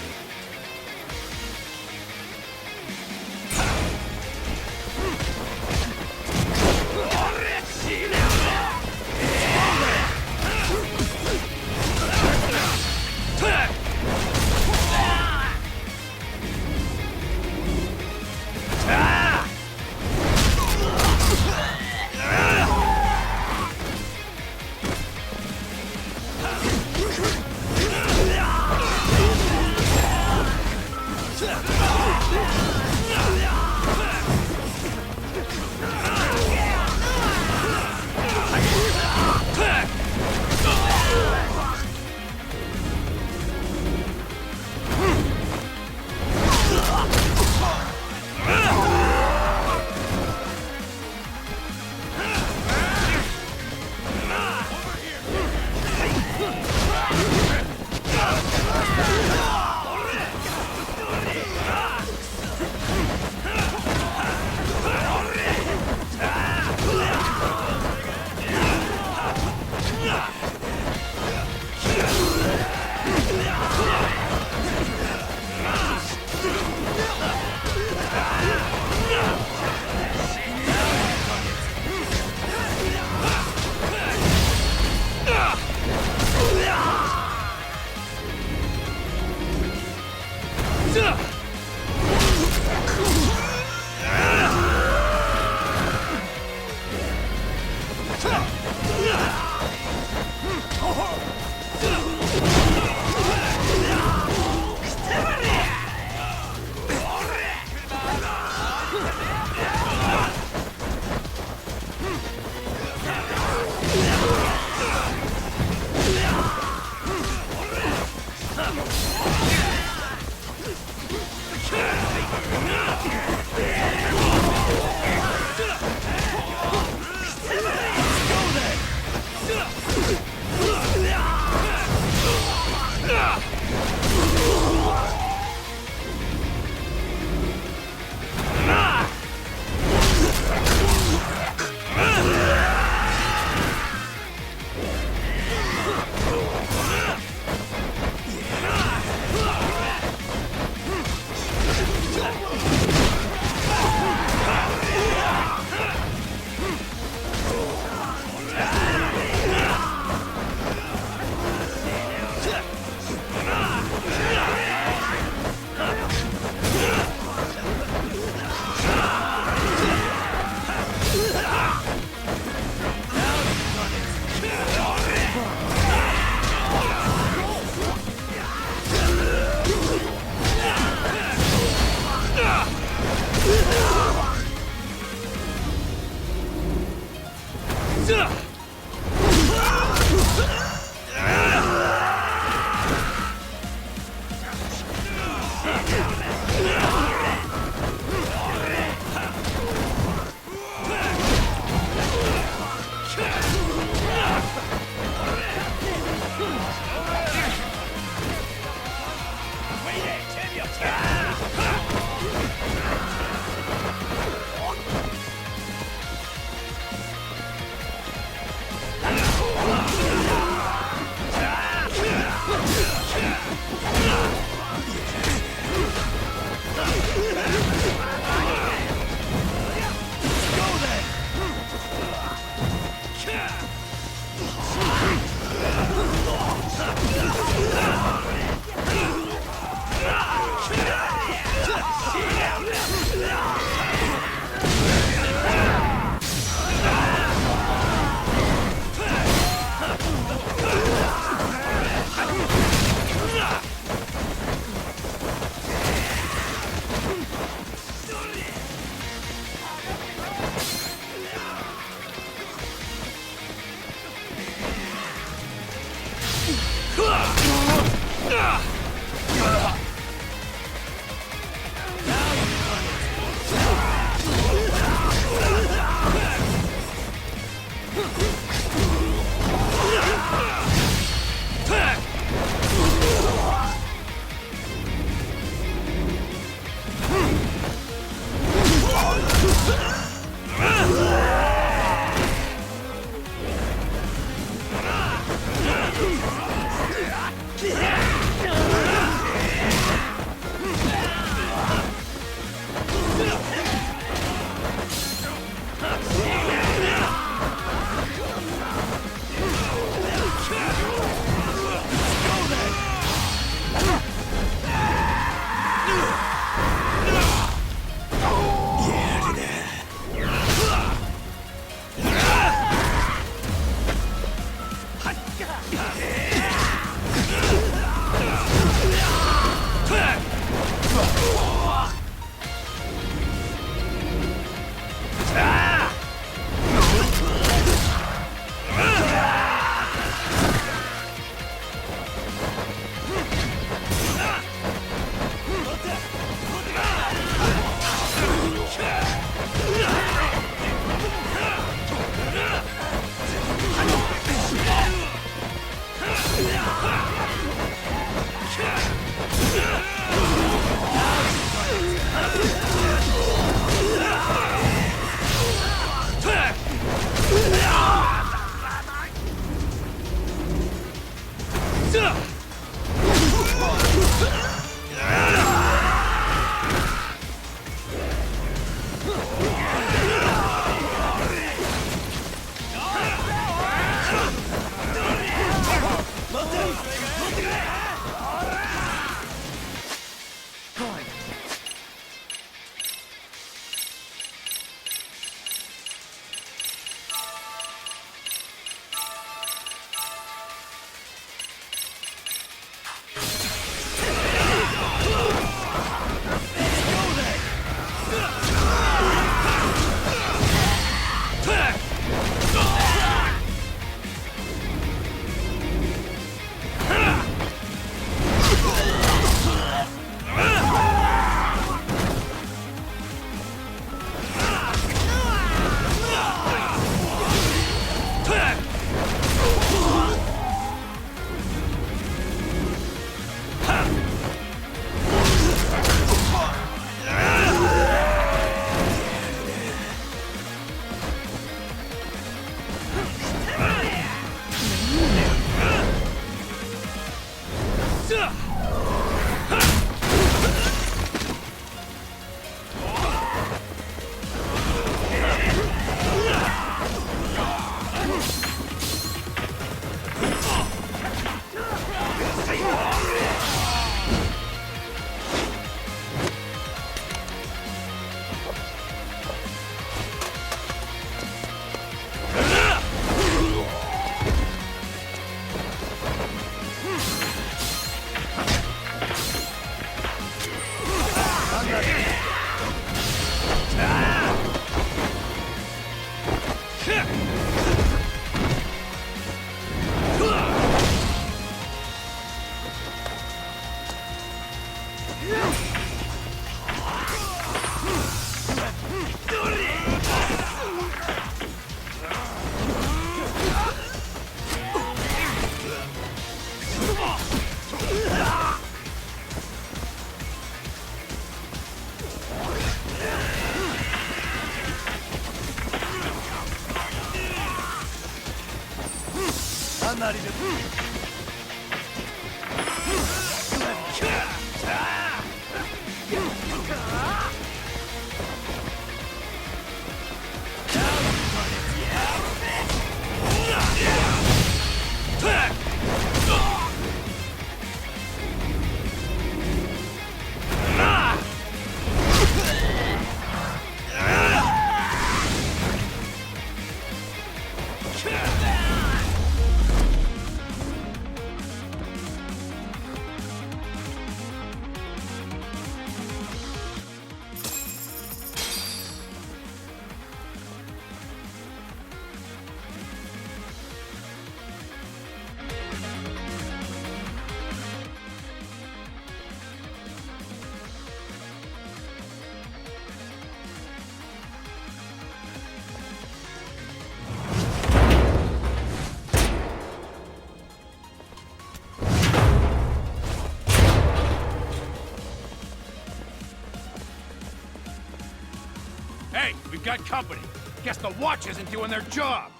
Hey, we've got company. Guess the watch isn't doing their job.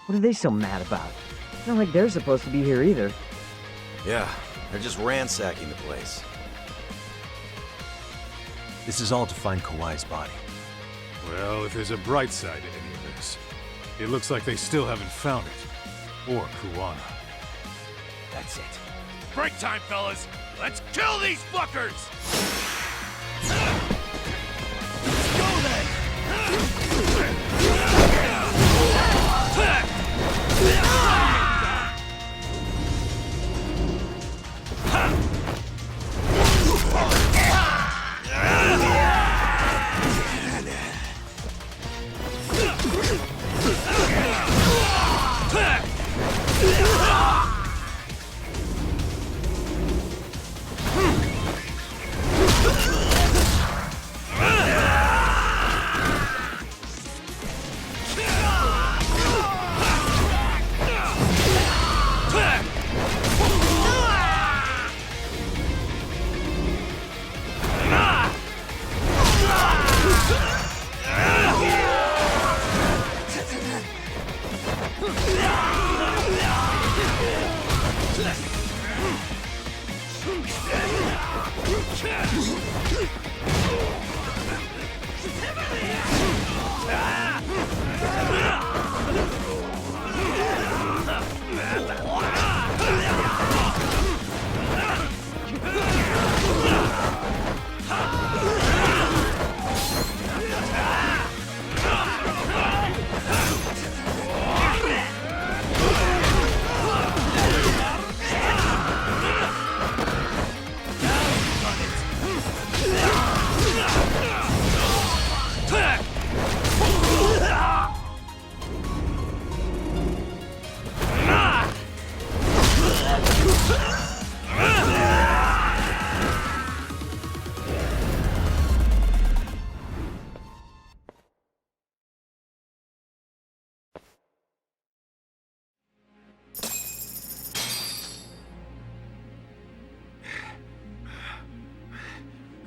What are they so mad about? It's not like they're supposed to be here either. Yeah, they're just ransacking the place. This is all to find Kawai's body. Well, if there's a bright side to any of this, it looks like they still haven't found it. Or Kuwana. That's it. Break time, fellas! Let's kill these fuckers! Let's go then!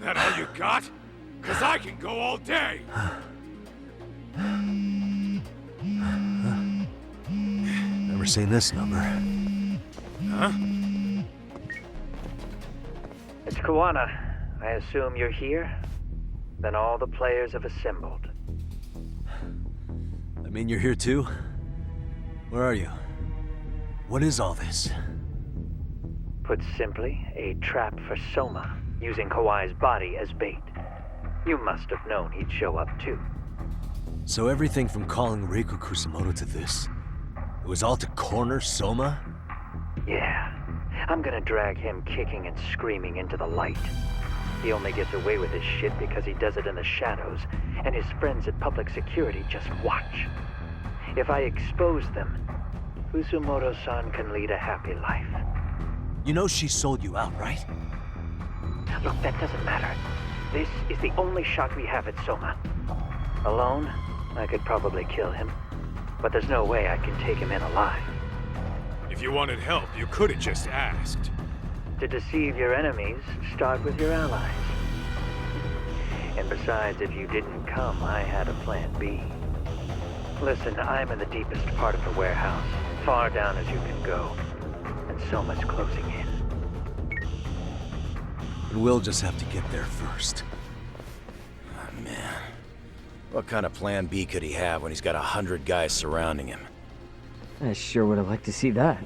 That all you got? 'Cause I can go all day! Never seen this number. Huh? It's Kuwana. I assume you're here? Then all the players have assembled. I mean, you're here too? Where are you? What is all this? Put simply, a trap for Soma, using Kawai's body as bait. You must have known he'd show up too. So everything from calling Reiko Kusumoto to this, it was all to corner Soma? Yeah. I'm gonna drag him kicking and screaming into the light. He only gets away with his shit because he does it in the shadows, and his friends at public security just watch. If I expose them, Kusumoto-san can lead a happy life. You know she sold you out, right? Look, that doesn't matter. This is the only shot we have at Soma. Alone, I could probably kill him. But there's no way I can take him in alive. If you wanted help, you could have just asked. To deceive your enemies, start with your allies. And besides, if you didn't come, I had a plan B. Listen, I'm in the deepest part of the warehouse, far down as you can go. And Soma's closing in. And we'll just have to get there first. Oh, man. What kind of plan B could he have when he's got 100 guys surrounding him? I sure would have liked to see that.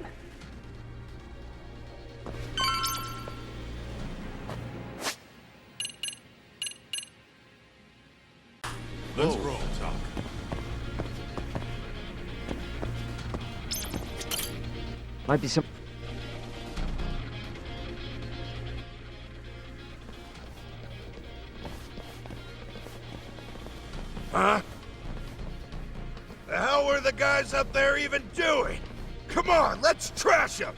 Let's roll, Talk. Might be some... Huh? The hell were the guys up there even doing? Come on, let's trash them!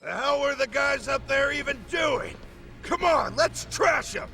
The hell were the guys up there even doing? Come on, let's trash them!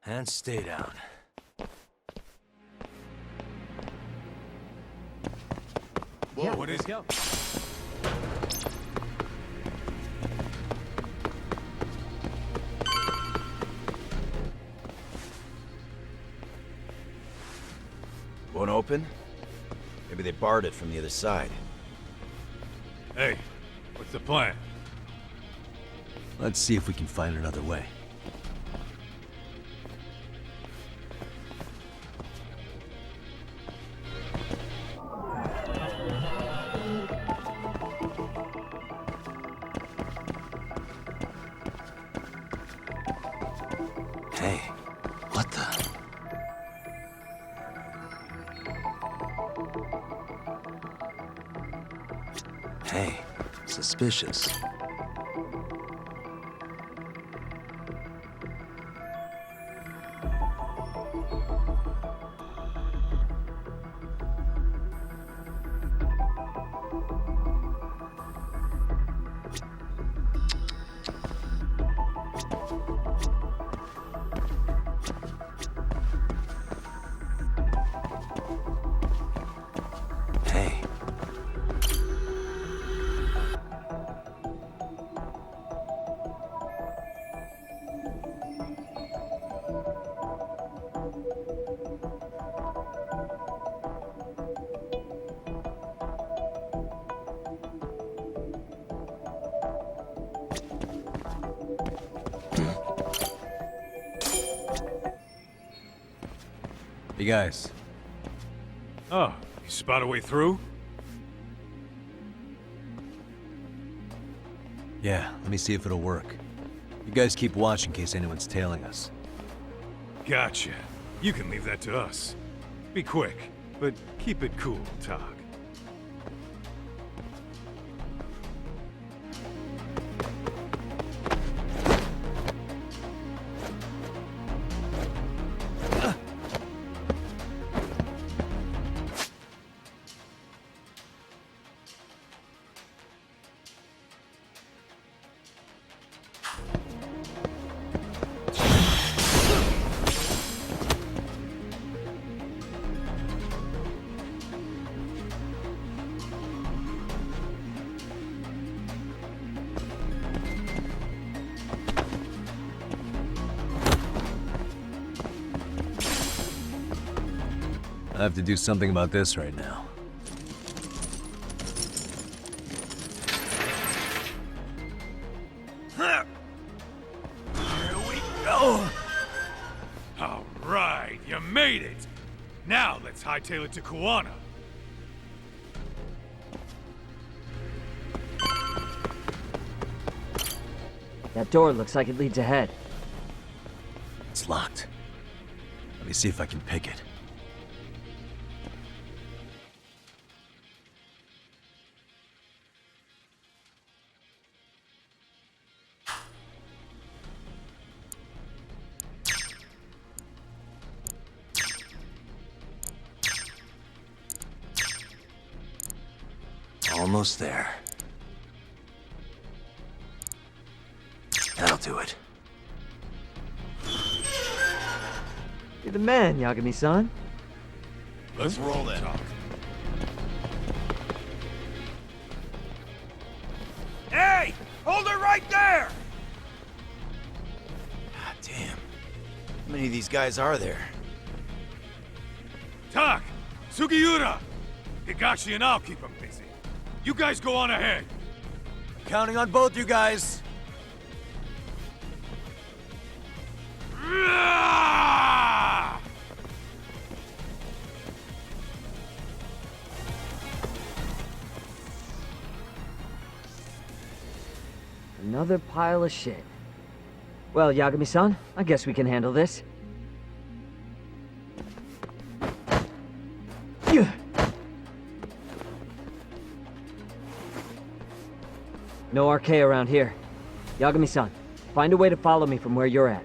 And stay down. Whoa, Yeah, what is let's go. Won't open? Maybe they barred it from the other side. Hey, what's the plan? Let's see if we can find another way. Hey, what the? Hey, suspicious. Hey. Hey guys. Oh, you spot a way through? Yeah, let me see if it'll work. You guys keep watch in case anyone's tailing us. Gotcha. You can leave that to us. Be quick, but keep it cool, Tog. I have to do something about this right now. Here we go! All right, you made it! Now let's hightail it to Kuwana. That door looks like it leads ahead. It's locked. Let me see if I can pick it. Almost there. That'll do it. You're the man, Yagami-san. Let's roll then. Hey! Hold her right there! God damn. How many of these guys are there? Tak! Sugiura! Higashi and I'll keep them busy. You guys go on ahead. Counting on both you guys. Another pile of shit. Well, Yagami-san, I guess we can handle this. No arcade around here. Yagami-san, find a way to follow me from where you're at.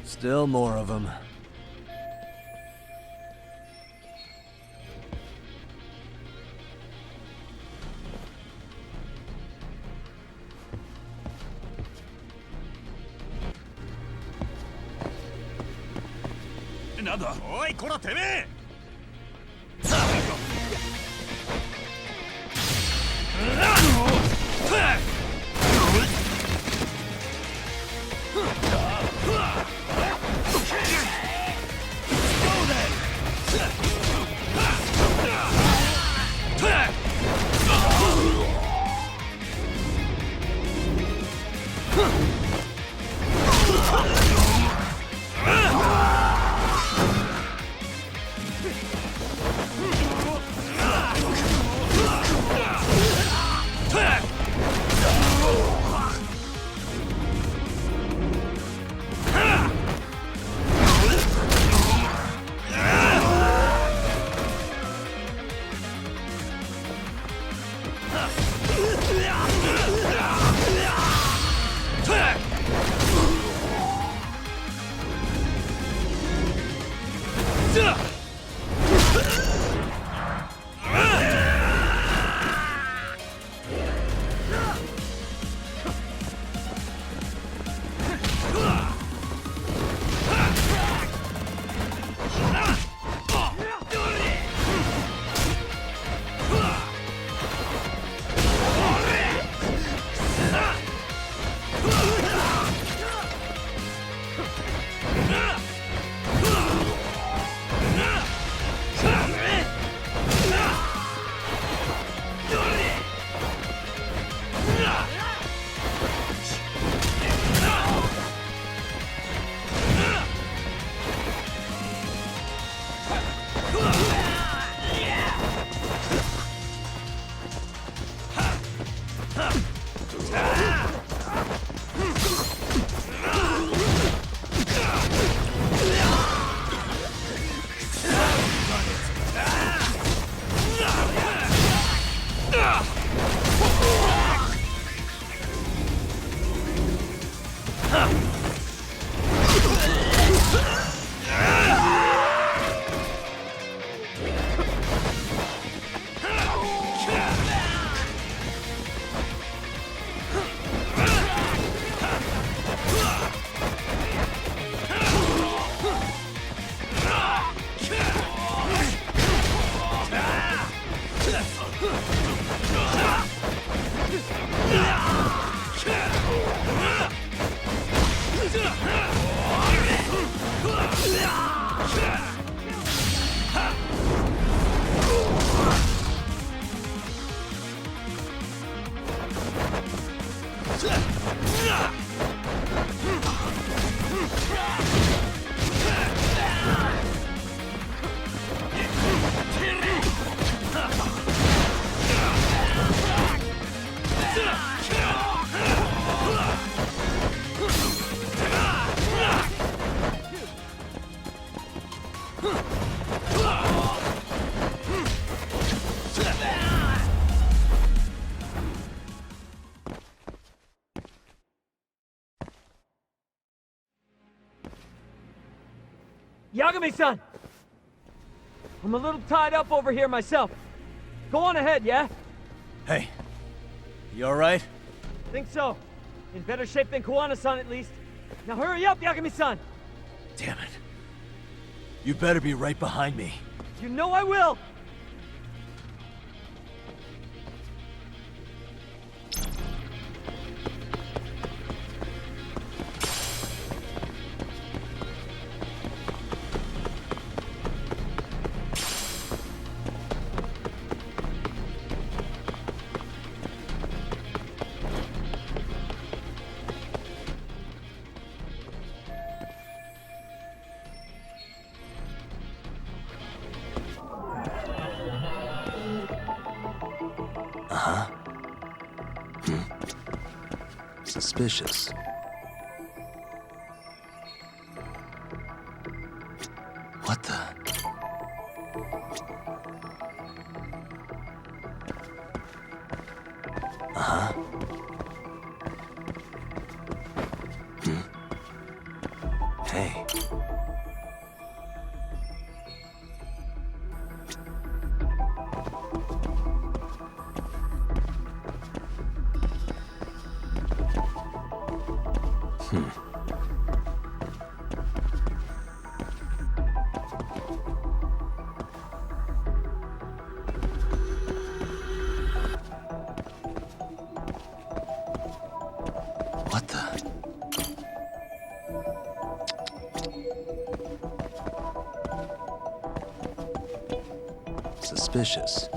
Still more of them. Another. Oi, こらてめえ! Yagami-san! I'm a little tied up over here myself. Go on ahead, yeah? Hey, you alright? Think so. In better shape than Kuwana-san, at least. Now hurry up, Yagami-san! Damn it. You better be right behind me. You know I will! Suspicious. What the? Uh-huh. Hey. What the? Suspicious.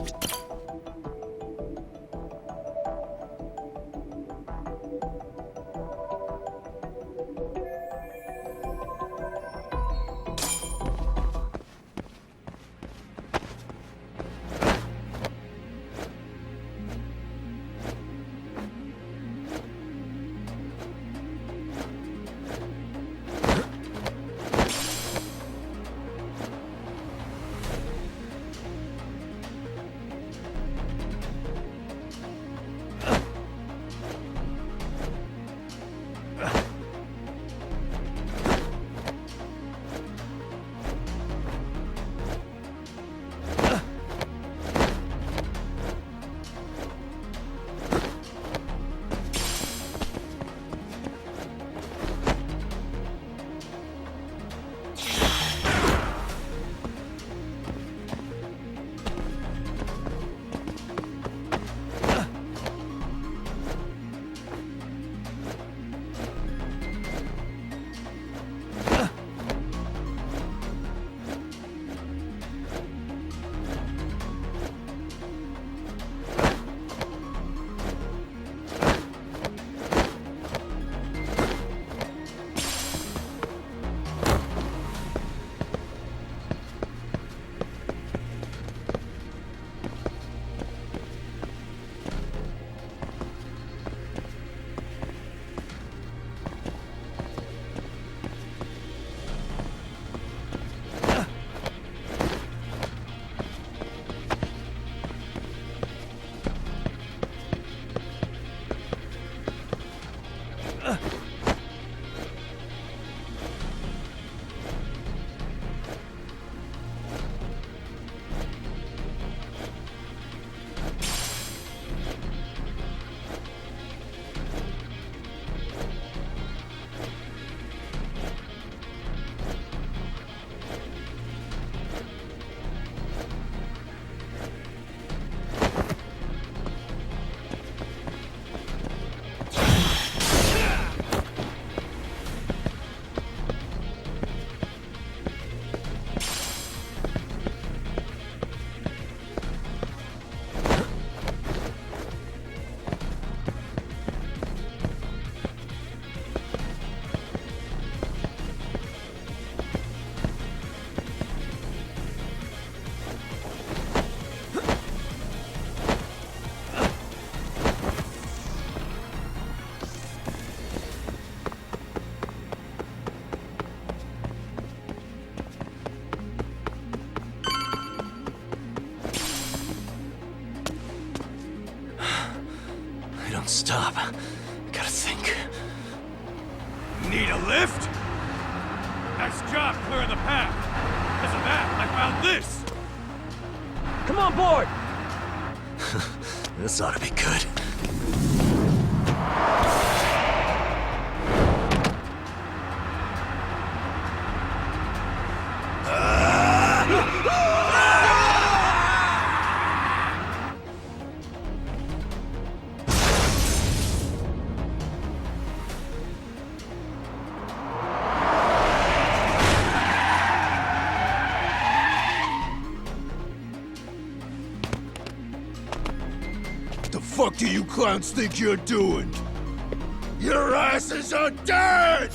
Stop. Gotta think. Need a lift? Nice job clearing the path. Because of that, I found this. Come on board! This ought to be good. What do you clowns think you're doing? Your asses are dead!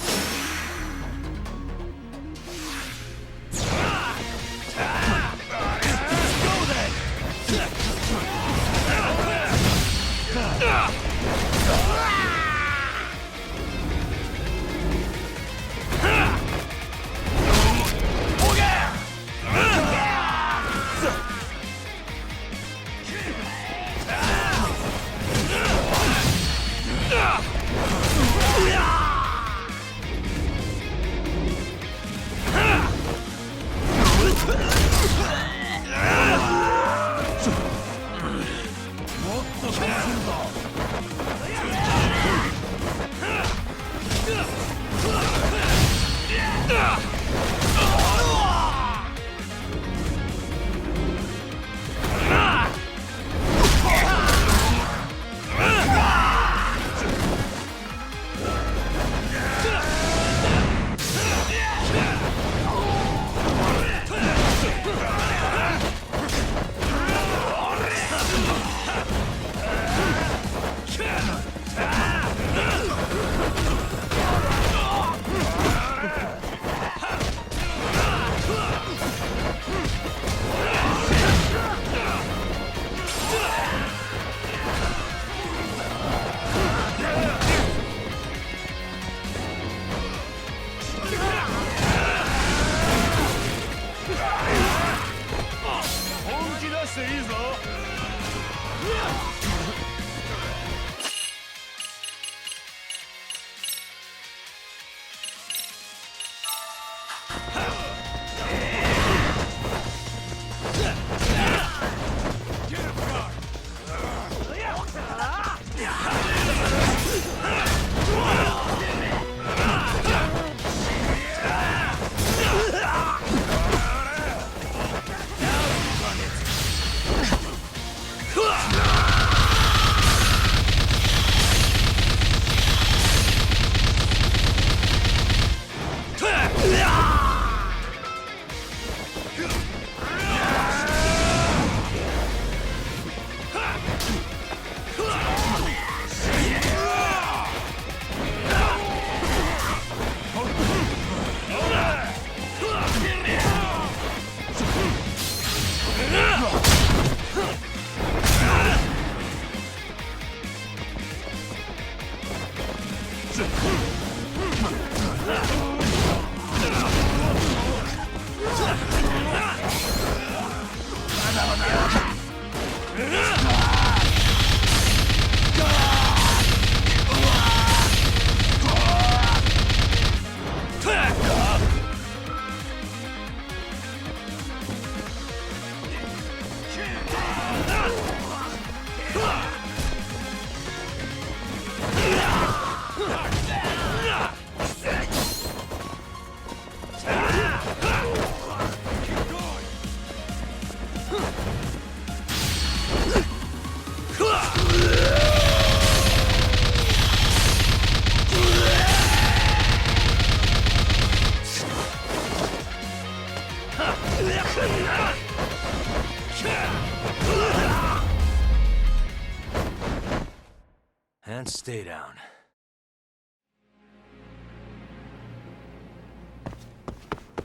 And stay down.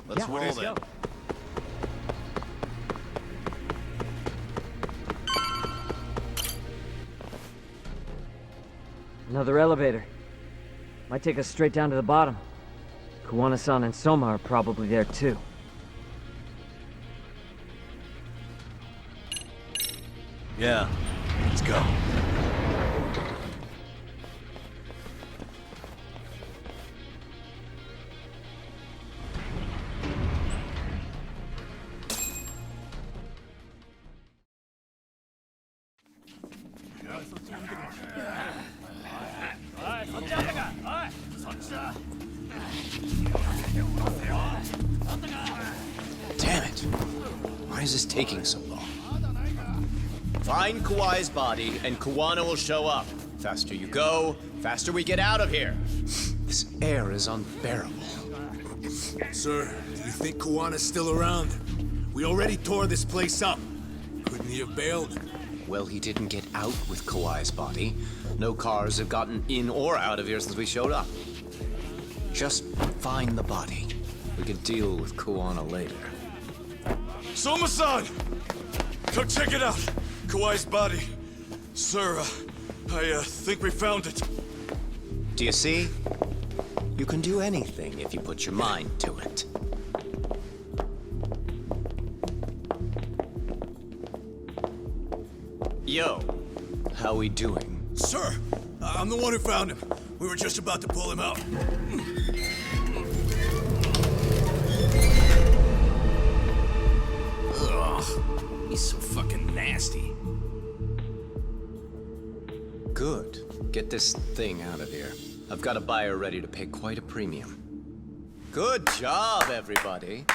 Let's roll then. Another elevator. Might take us straight down to the bottom. Kuwana-san and Soma are probably there too. Yeah, let's go. Damn it! Why is this taking so long? Find Kawai's body, and Kuwana will show up. Faster you go, faster we get out of here. This air is unbearable. Sir, do you think Kuwana's still around? We already tore this place up. Couldn't he have bailed? Well, he didn't get out with Kawai's body. No cars have gotten in or out of here since we showed up. Just find the body. We can deal with Kuwana later. Soma-san! Come check it out! Kawai's body. Sir, I think we found it. Do you see? You can do anything if you put your mind to it. Yo, how we doing? Sir, I'm the one who found him. We were just about to pull him out. Ugh, he's so fucking nasty. Good. Get this thing out of here. I've got a buyer ready to pay quite a premium. Good job, everybody.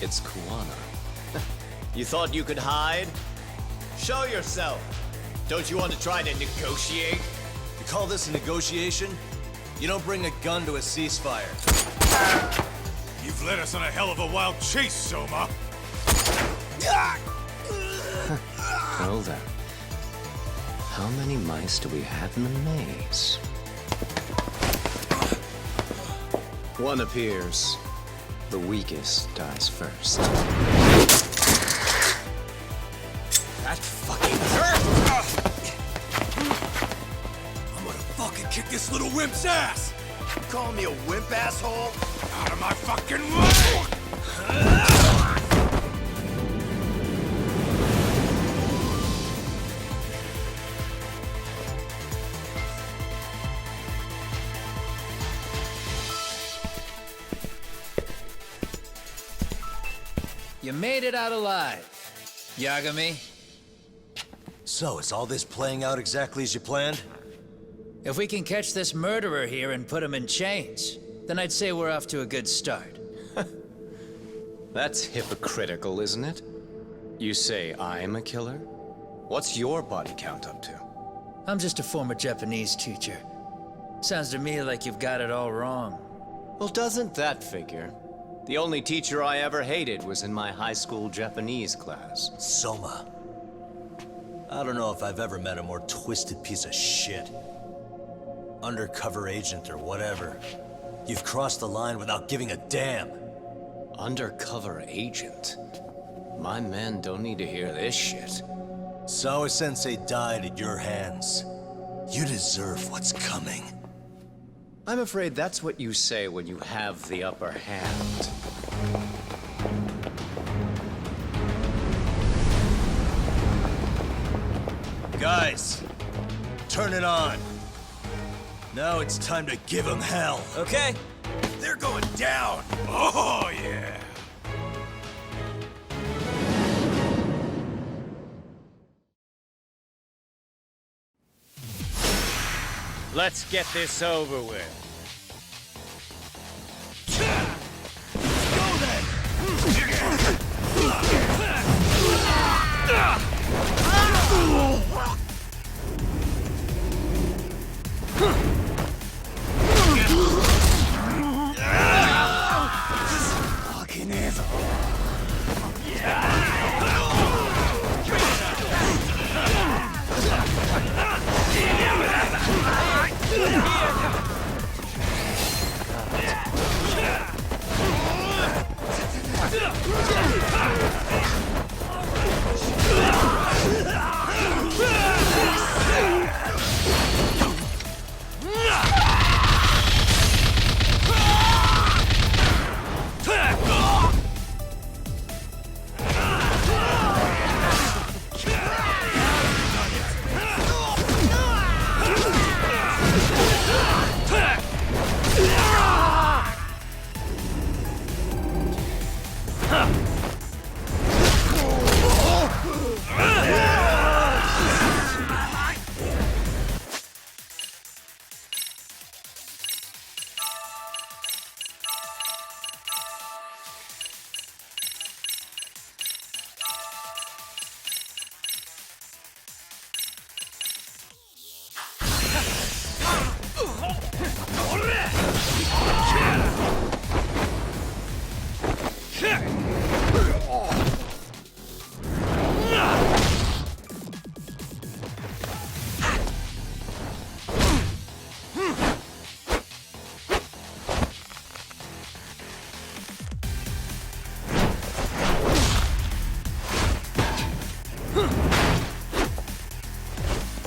It's Kuwana. You thought you could hide? Show yourself! Don't you want to try to negotiate? You call this a negotiation? You don't bring a gun to a ceasefire. You've led us on a hell of a wild chase, Soma. Well then. How many mice do we have in the maze? One appears. The weakest dies first. That fucking hurt! I'm gonna fucking kick this little wimp's ass! You calling me a wimp, asshole? Out of my fucking way! You made it out alive, Yagami. So, is all this playing out exactly as you planned? If we can catch this murderer here and put him in chains, then I'd say we're off to a good start. That's hypocritical, isn't it? You say I'm a killer? What's your body count up to? I'm just a former Japanese teacher. Sounds to me like you've got it all wrong. Well, doesn't that figure? The only teacher I ever hated was in my high school Japanese class. Soma. I don't know if I've ever met a more twisted piece of shit. Undercover agent or whatever. You've crossed the line without giving a damn. Undercover agent? My men don't need to hear this shit. Sawa-sensei died at your hands. You deserve what's coming. I'm afraid that's what you say when you have the upper hand. Guys, turn it on. Now it's time to give them hell. Okay. They're going down! Oh, yeah. Let's get this over with.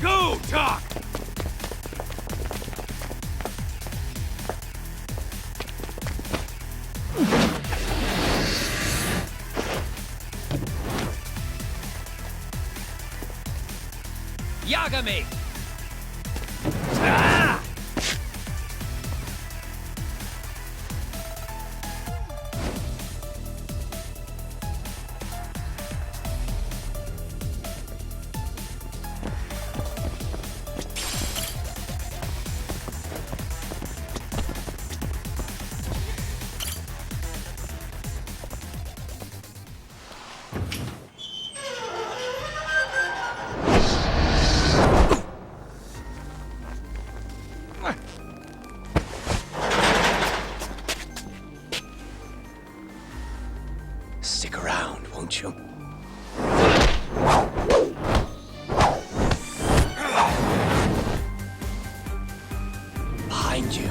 Go, Doc! Yagami! Ah! Stick around, won't you? Behind you.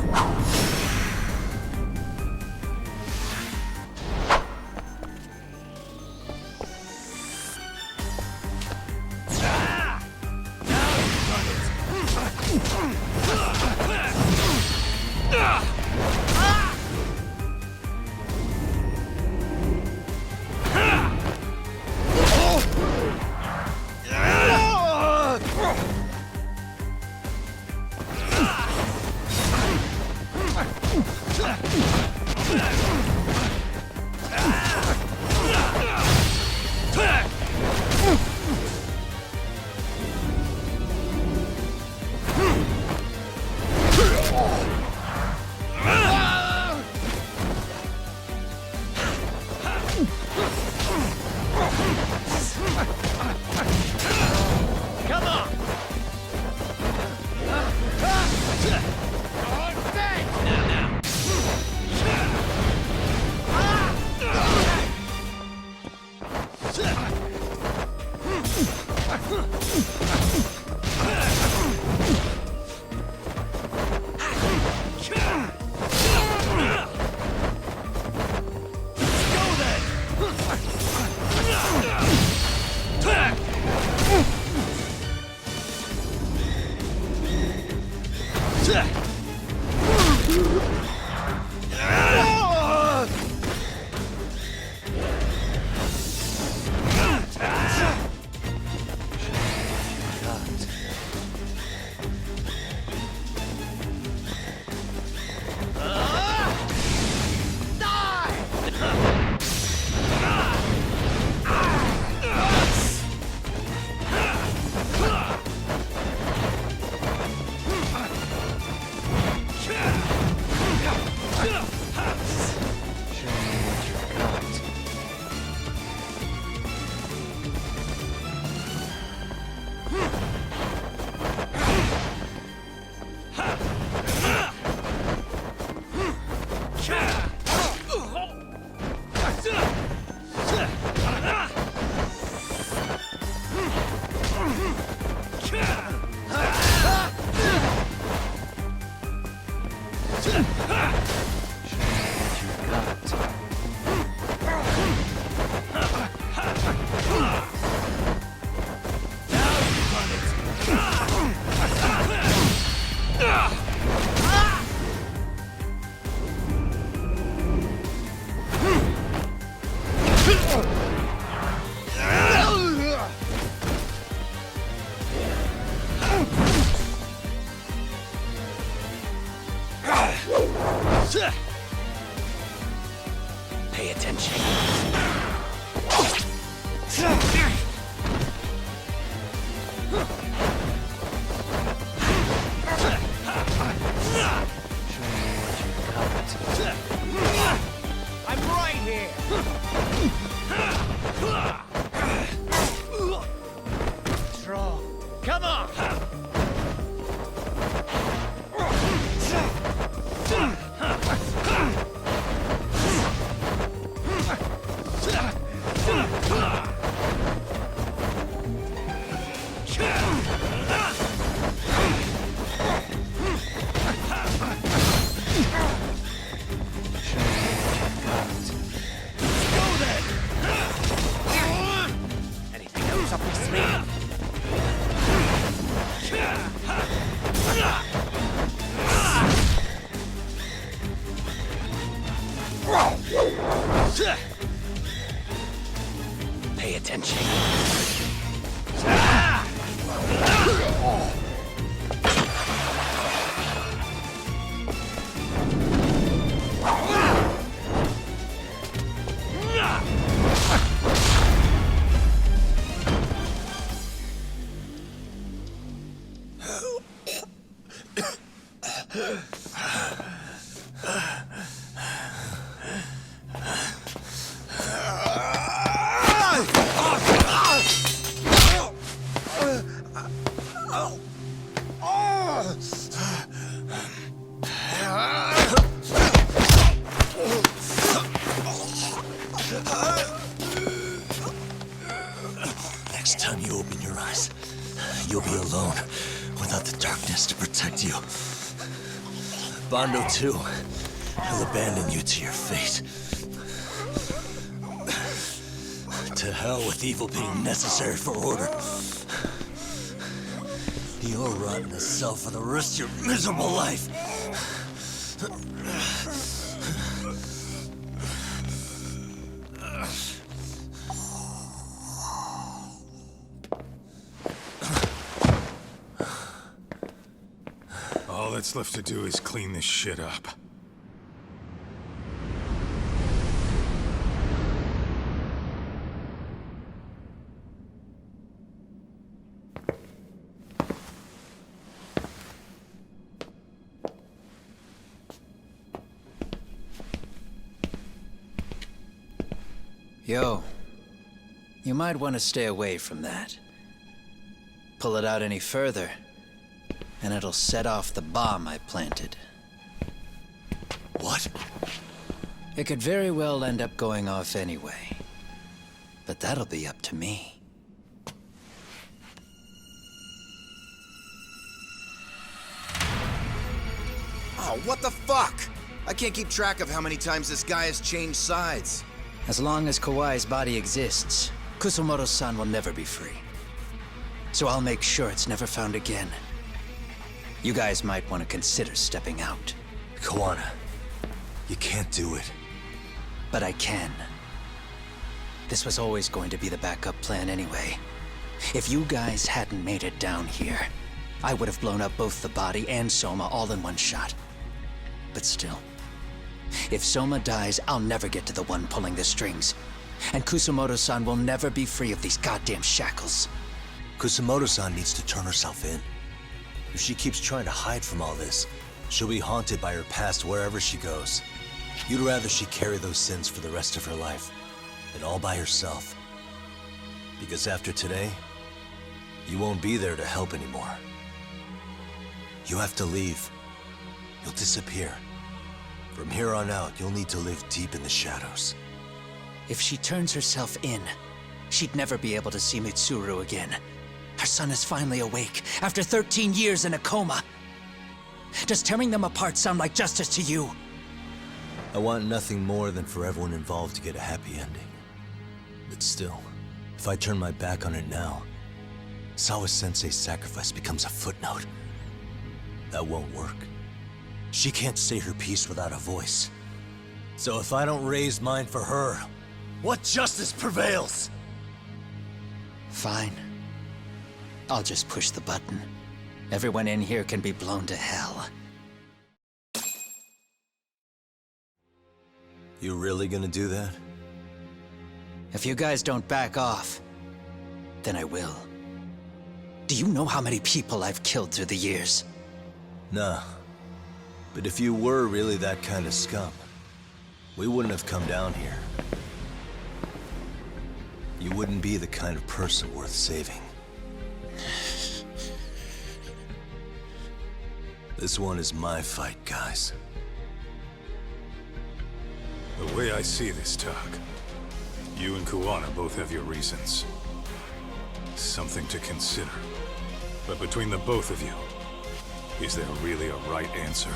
Pay attention. I'm right here! Strong. Come on! attention. Next time you open your eyes, you'll be alone, without the darkness to protect you. Bando, too, will abandon you to your fate. To hell with evil being necessary for order. You'll rot in a cell for the rest of your miserable life. All that's left to do is clean this shit up. Yo, you might want to stay away from that. Pull it out any further, and it'll set off the bomb I planted. What? It could very well end up going off anyway. But that'll be up to me. Oh, what the fuck? I can't keep track of how many times this guy has changed sides. As long as Kawai's body exists, Kusumoto-san will never be free. So I'll make sure it's never found again. You guys might want to consider stepping out. Kuwana, you can't do it. But I can. This was always going to be the backup plan anyway. If you guys hadn't made it down here, I would have blown up both the body and Soma all in one shot. But still, if Soma dies, I'll never get to the one pulling the strings. And Kusumoto-san will never be free of these goddamn shackles. Kusumoto-san needs to turn herself in. If she keeps trying to hide from all this, she'll be haunted by her past wherever she goes. You'd rather she carry those sins for the rest of her life, and all by herself. Because after today, you won't be there to help anymore. You have to leave. You'll disappear. From here on out, you'll need to live deep in the shadows. If she turns herself in, she'd never be able to see Mitsuru again. Her son is finally awake, after 13 years in a coma. Does tearing them apart sound like justice to you? I want nothing more than for everyone involved to get a happy ending. But still, if I turn my back on it now, Sawa-sensei's sacrifice becomes a footnote. That won't work. She can't say her piece without a voice. So if I don't raise mine for her, what justice prevails? Fine. I'll just push the button. Everyone in here can be blown to hell. You really gonna do that? If you guys don't back off, then I will. Do you know how many people I've killed through the years? Nah. But if you were really that kind of scum, we wouldn't have come down here. You wouldn't be the kind of person worth saving. This one is my fight, guys. The way I see this, Tak, you and Kuwana both have your reasons. Something to consider. But between the both of you, is there really a right answer?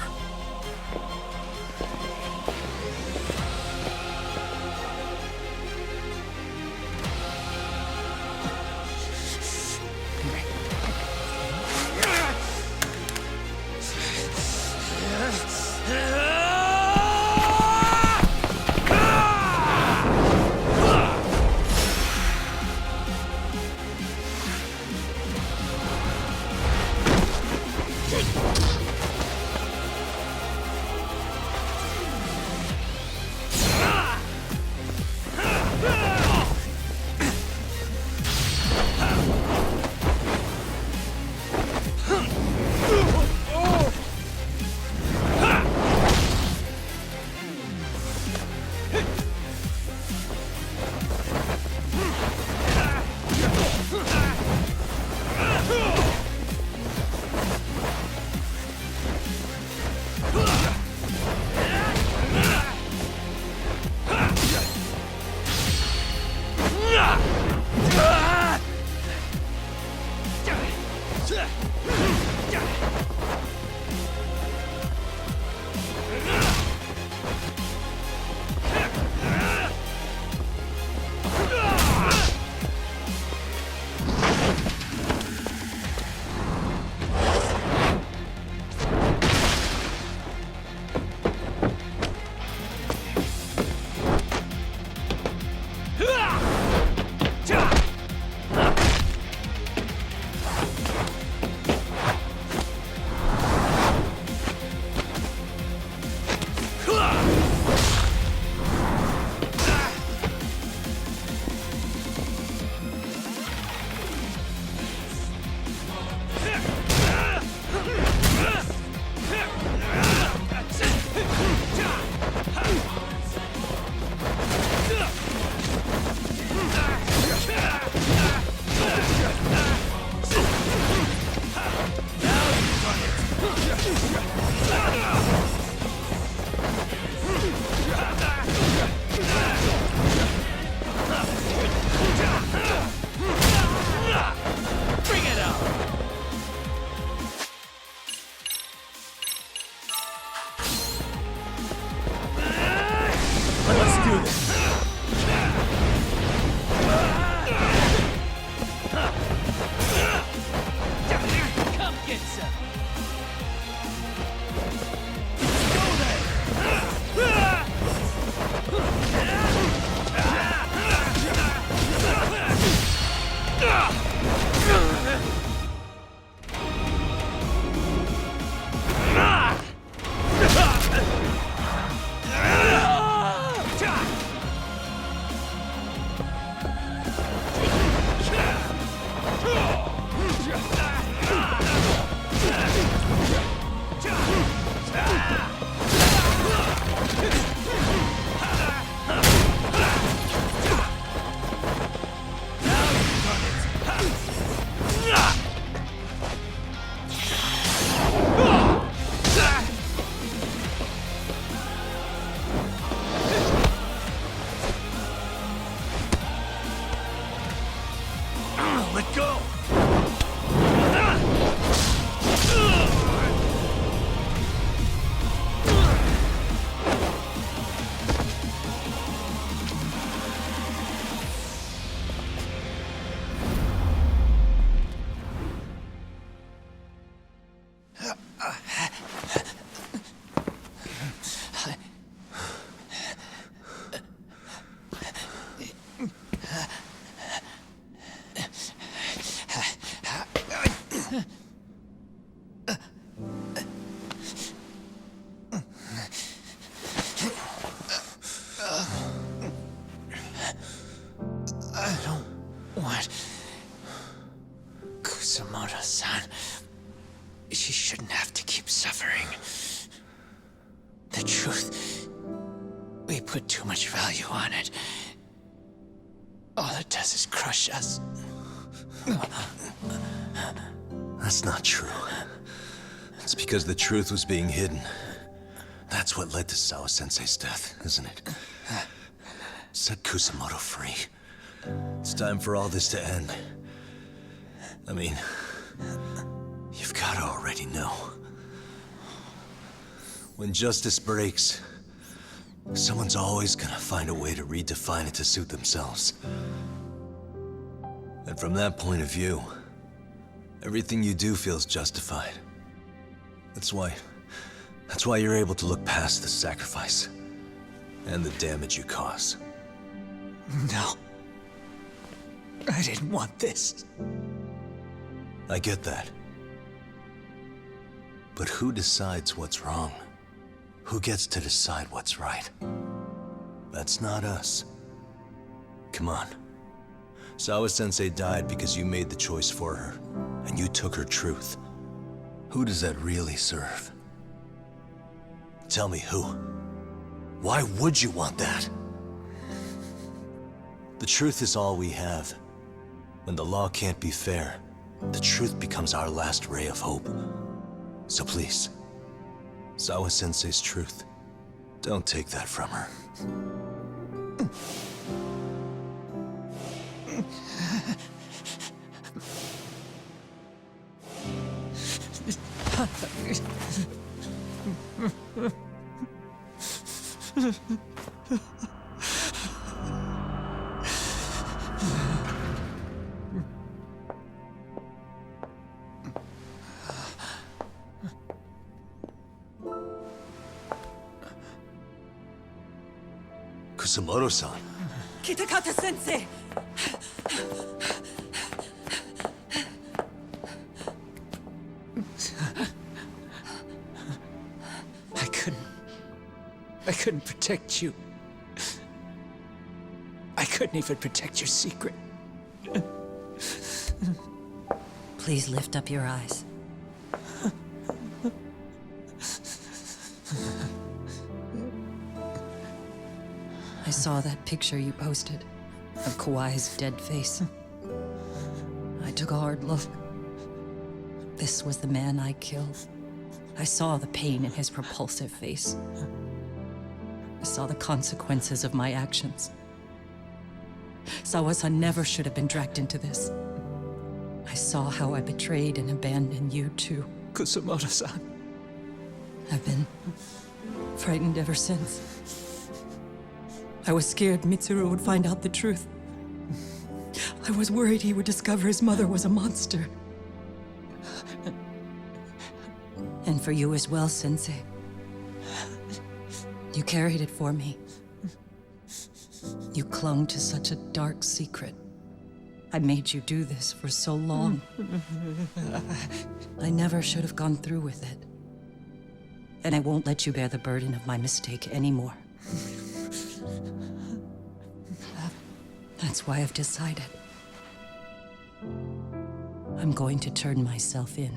Bring it up! Let's do this. Come get some. Let go! I don't want Kusumoto-san. She shouldn't have to keep suffering. The truth, we put too much value on it. All it does is crush us. That's not true. It's because the truth was being hidden. That's what led to Sawa-sensei's death, isn't it? Set Kusumoto free. It's time for all this to end. I mean, you've gotta already know. When justice breaks, someone's always gonna find a way to redefine it to suit themselves. And from that point of view, everything you do feels justified. That's why you're able to look past the sacrifice and the damage you cause. No. I didn't want this. I get that. But who decides what's wrong? Who gets to decide what's right? That's not us. Come on. Sawa-sensei died because you made the choice for her, and you took her truth. Who does that really serve? Tell me who. Why would you want that? The truth is all we have. When the law can't be fair, the truth becomes our last ray of hope. So please, Sawa-sensei's truth, don't take that from her. Kusumoto-san. Kitakata-sensei! I couldn't protect you. I couldn't even protect your secret. Please lift up your eyes. I saw that picture you posted of Kawai's dead face. I took a hard look. This was the man I killed. I saw the pain in his repulsive face. I saw the consequences of my actions. Sawa-san never should have been dragged into this. I saw how I betrayed and abandoned you too, Kusumoto-san. I've been frightened ever since. I was scared Mitsuru would find out the truth. I was worried he would discover his mother was a monster. And for you as well, Sensei. You carried it for me. You clung to such a dark secret. I made you do this for so long. I never should have gone through with it. And I won't let you bear the burden of my mistake anymore. That's why I've decided. I'm going to turn myself in.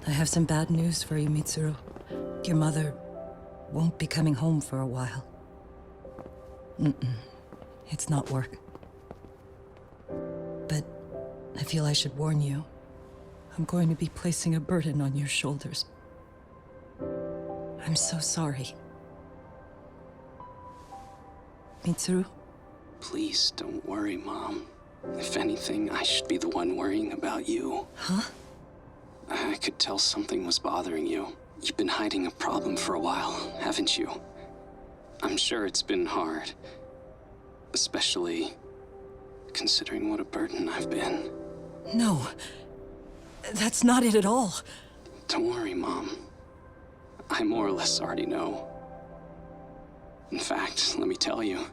I have some bad news for you, Mitsuru. Your mother won't be coming home for a while. It's not work. But I feel I should warn you. I'm going to be placing a burden on your shoulders. I'm so sorry. Mitsuru? Please don't worry, Mom. If anything, I should be the one worrying about you. Huh? I could tell something was bothering you. You've been hiding a problem for a while, haven't you? I'm sure it's been hard. Especially considering what a burden I've been. No. That's not it at all. Don't worry, Mom. I more or less already know. In fact, let me tell you.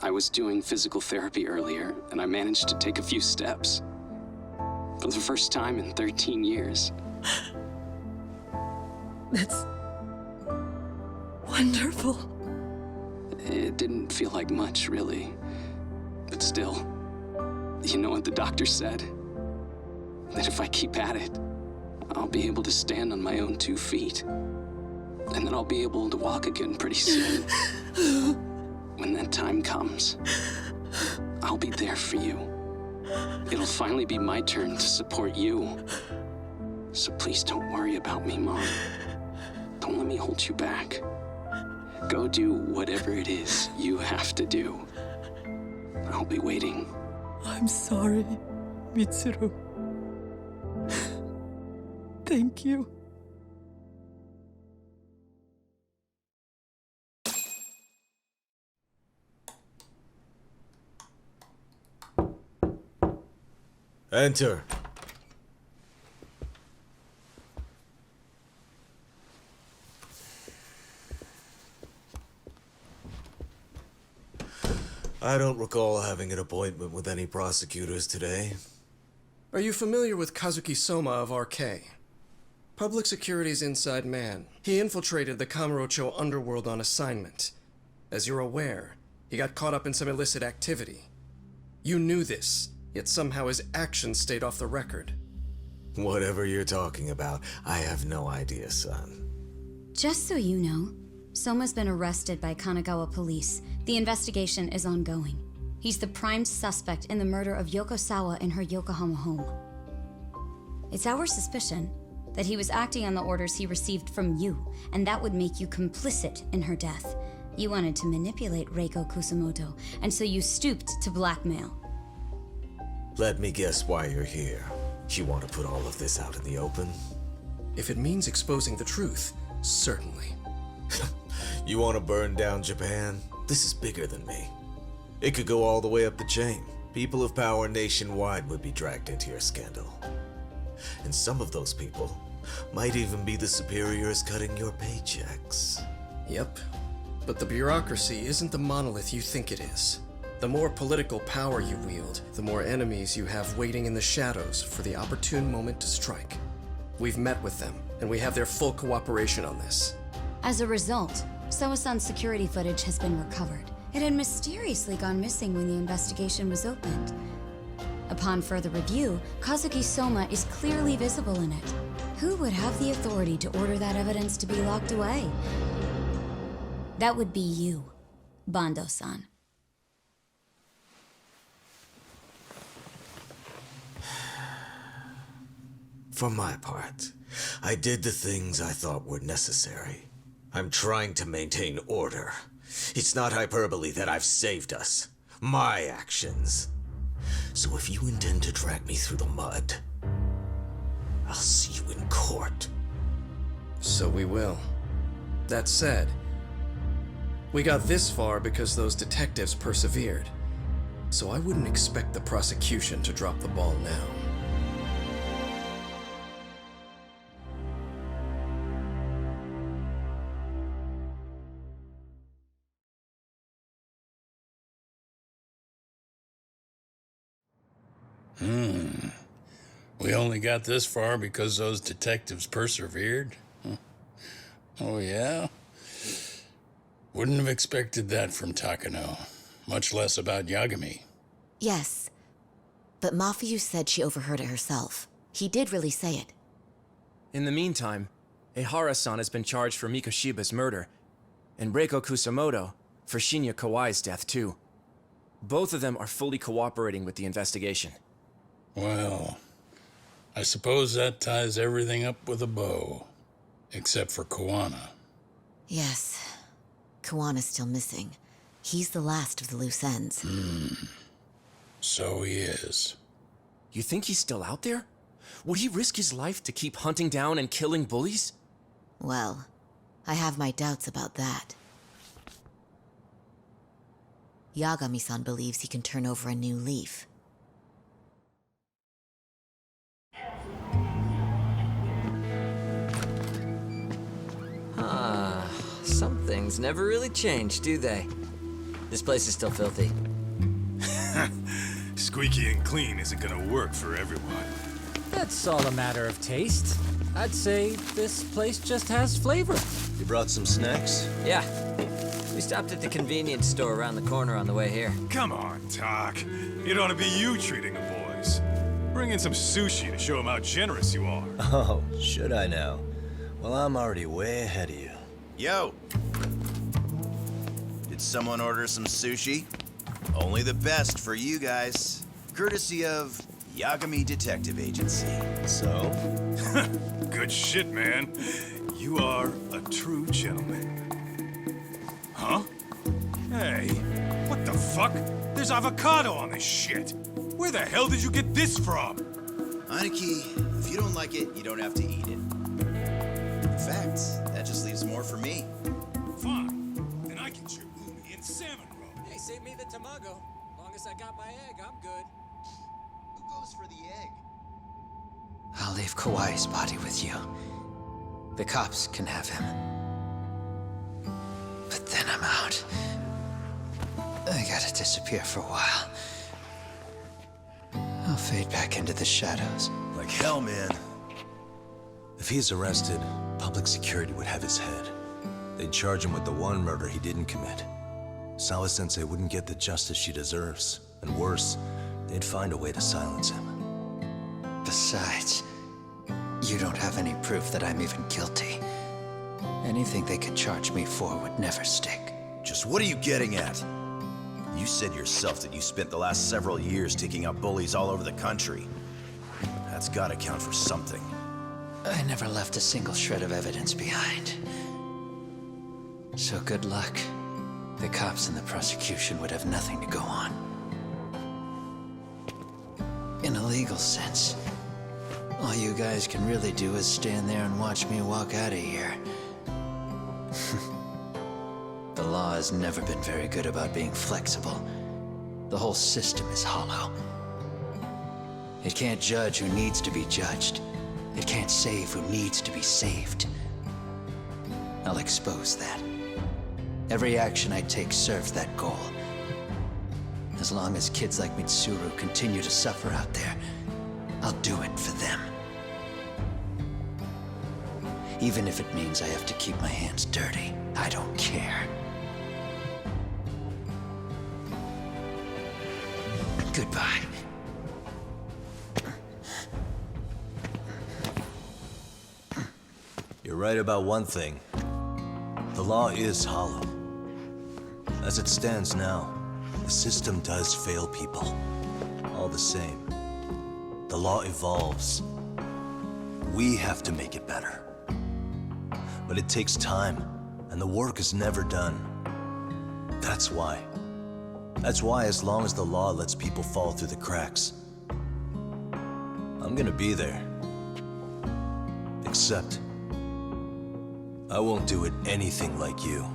I was doing physical therapy earlier, and I managed to take a few steps. For the first time in 13 years. That's wonderful. It didn't feel like much, really. But still, you know what the doctor said? That if I keep at it, I'll be able to stand on my own 2 feet. And then I'll be able to walk again pretty soon. When that time comes, I'll be there for you. It'll finally be my turn to support you. So please don't worry about me, Mom. Don't let me hold you back. Go do whatever it is you have to do. I'll be waiting. I'm sorry, Mitsuru. Thank you. Enter. I don't recall having an appointment with any prosecutors today. Are you familiar with Kazuki Soma of RK? Public Security's inside man. He infiltrated the Kamurocho underworld on assignment. As you're aware, he got caught up in some illicit activity. You knew this, yet somehow his actions stayed off the record. Whatever you're talking about, I have no idea, son. Just so you know, Soma's been arrested by Kanagawa police. The investigation is ongoing. He's the prime suspect in the murder of Yoko Sawa in her Yokohama home. It's our suspicion that he was acting on the orders he received from you, and that would make you complicit in her death. You wanted to manipulate Reiko Kusumoto, and so you stooped to blackmail. Let me guess why you're here. You want to put all of this out in the open? If it means exposing the truth, certainly. You want to burn down Japan? This is bigger than me. It could go all the way up the chain. People of power nationwide would be dragged into your scandal. And some of those people might even be the superiors cutting your paychecks. Yep. But the bureaucracy isn't the monolith you think it is. The more political power you wield, the more enemies you have waiting in the shadows for the opportune moment to strike. We've met with them, and we have their full cooperation on this. As a result, Soma-san's security footage has been recovered. It had mysteriously gone missing when the investigation was opened. Upon further review, Kazuki Soma is clearly visible in it. Who would have the authority to order that evidence to be locked away? That would be you, Bando-san. For my part, I did the things I thought were necessary. I'm trying to maintain order. It's not hyperbole that I've saved us. My actions. So if you intend to drag me through the mud, I'll see you in court. So we will. That said, we got this far because those detectives persevered. So I wouldn't expect the prosecution to drop the ball now. We only got this far because those detectives persevered? Huh. Oh, yeah? Wouldn't have expected that from Takano, much less about Yagami. Yes, but Mafuyu said she overheard it herself. He did really say it. In the meantime, Ehara-san has been charged for Mikoshiba's murder, and Reiko Kusumoto for Shinya Kawai's death, too. Both of them are fully cooperating with the investigation. Well, I suppose that ties everything up with a bow. Except for Kuwana. Yes. Kuwana's still missing. He's the last of the loose ends. So he is. You think he's still out there? Would he risk his life to keep hunting down and killing bullies? Well, I have my doubts about that. Yagami-san believes he can turn over a new leaf. Some things never really change, do they? This place is still filthy. Squeaky and clean isn't gonna work for everyone. That's all a matter of taste. I'd say this place just has flavor. You brought some snacks? Yeah. We stopped at the convenience store around the corner on the way here. Come on, Tak. It ought to be you treating the boys. Bring in some sushi to show them how generous you are. Oh, should I now? Well, I'm already way ahead of you. Yo! Did someone order some sushi? Only the best for you guys. Courtesy of Yagami Detective Agency. So? Good shit, man. You are a true gentleman. Huh? Hey, what the fuck? There's avocado on this shit. Where the hell did you get this from? Aniki, if you don't like it, you don't have to eat it. In fact, that just leaves more for me. Fine. Then I can chew umi and salmon roe. Hey, save me the tamago. Long as I got my egg, I'm good. Who goes for the egg? I'll leave Kawai's body with you. The cops can have him. But then I'm out. I gotta disappear for a while. I'll fade back into the shadows. Like hell, man. If he's arrested, public security would have his head. They'd charge him with the one murder he didn't commit. Sawa-sensei wouldn't get the justice she deserves. And worse, they'd find a way to silence him. Besides, you don't have any proof that I'm even guilty. Anything they could charge me for would never stick. Just what are you getting at? You said yourself that you spent the last several years taking out bullies all over the country. That's gotta count for something. I never left a single shred of evidence behind. So good luck. The cops and the prosecution would have nothing to go on. In a legal sense, all you guys can really do is stand there and watch me walk out of here. The law has never been very good about being flexible. The whole system is hollow. It can't judge who needs to be judged. It can't save who needs to be saved. I'll expose that. Every action I take serves that goal. As long as kids like Mitsuru continue to suffer out there, I'll do it for them. Even if it means I have to keep my hands dirty. I don't care. Goodbye. You're right about one thing. The law is hollow. As it stands now, the system does fail people. All the same, the law evolves. We have to make it better. But it takes time, and the work is never done. That's why. That's why as long as the law lets people fall through the cracks, I'm gonna be there. Except, I won't do it anything like you.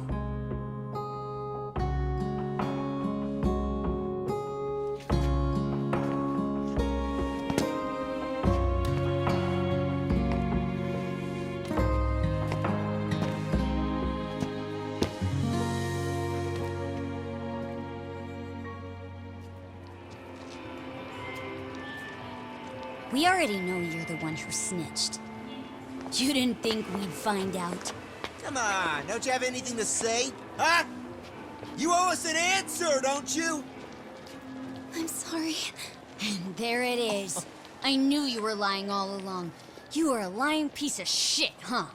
We already know you're the one who snitched. You didn't think we'd find out? Come on, don't you have anything to say? Huh? You owe us an answer, don't you? I'm sorry. And there it is. I knew you were lying all along. You are a lying piece of shit, huh?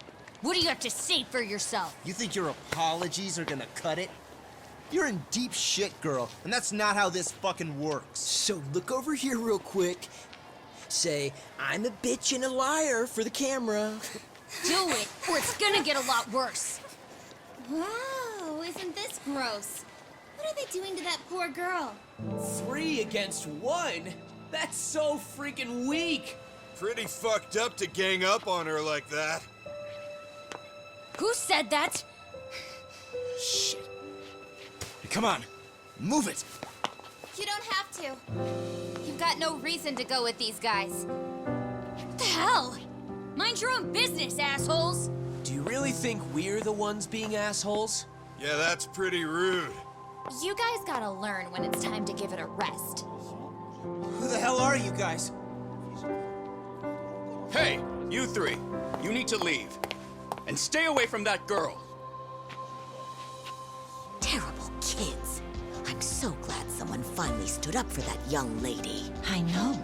What do you have to say for yourself? You think your apologies are gonna cut it? You're in deep shit, girl, and that's not how this fucking works. So look over here real quick. Say, I'm a bitch and a liar for the camera. Do it, or it's gonna get a lot worse. Wow, isn't this gross? What are they doing to that poor girl? 3 against 1? That's so freaking weak! Pretty fucked up to gang up on her like that. Who said that? Shit. Come on, move it. You don't have to. You've got no reason to go with these guys. What the hell? Mind your own business, assholes! Do you really think we're the ones being assholes? Yeah, that's pretty rude. You guys gotta learn when it's time to give it a rest. Who the hell are you guys? Hey, you 3. You need to leave. And stay away from that girl. Terrible kids. I'm so glad someone finally stood up for that young lady. I know.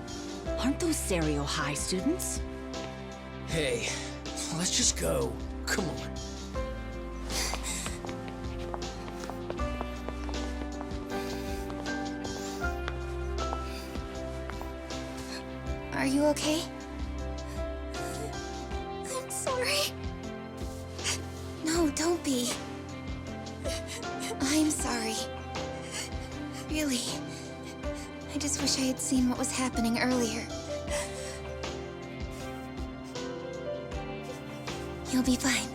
Aren't those Seiryo High students? Hey, let's just go. Come on. Are you okay? I'm sorry. No, don't be. I'm sorry. Really. I just wish I had seen what was happening earlier. You'll be fine.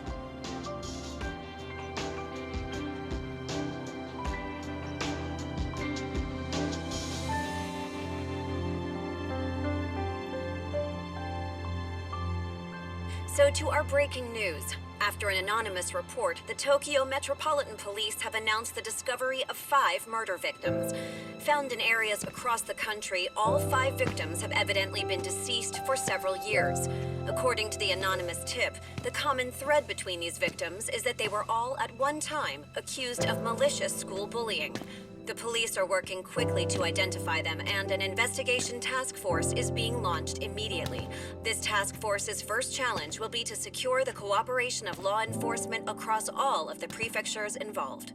So to our breaking news. After an anonymous report, the Tokyo Metropolitan Police have announced the discovery of 5 murder victims. Found in areas across the country, all 5 victims have evidently been deceased for several years. According to the anonymous tip, the common thread between these victims is that they were all at one time accused of malicious school bullying. The police are working quickly to identify them, and an investigation task force is being launched immediately. This task force's first challenge will be to secure the cooperation of law enforcement across all of the prefectures involved.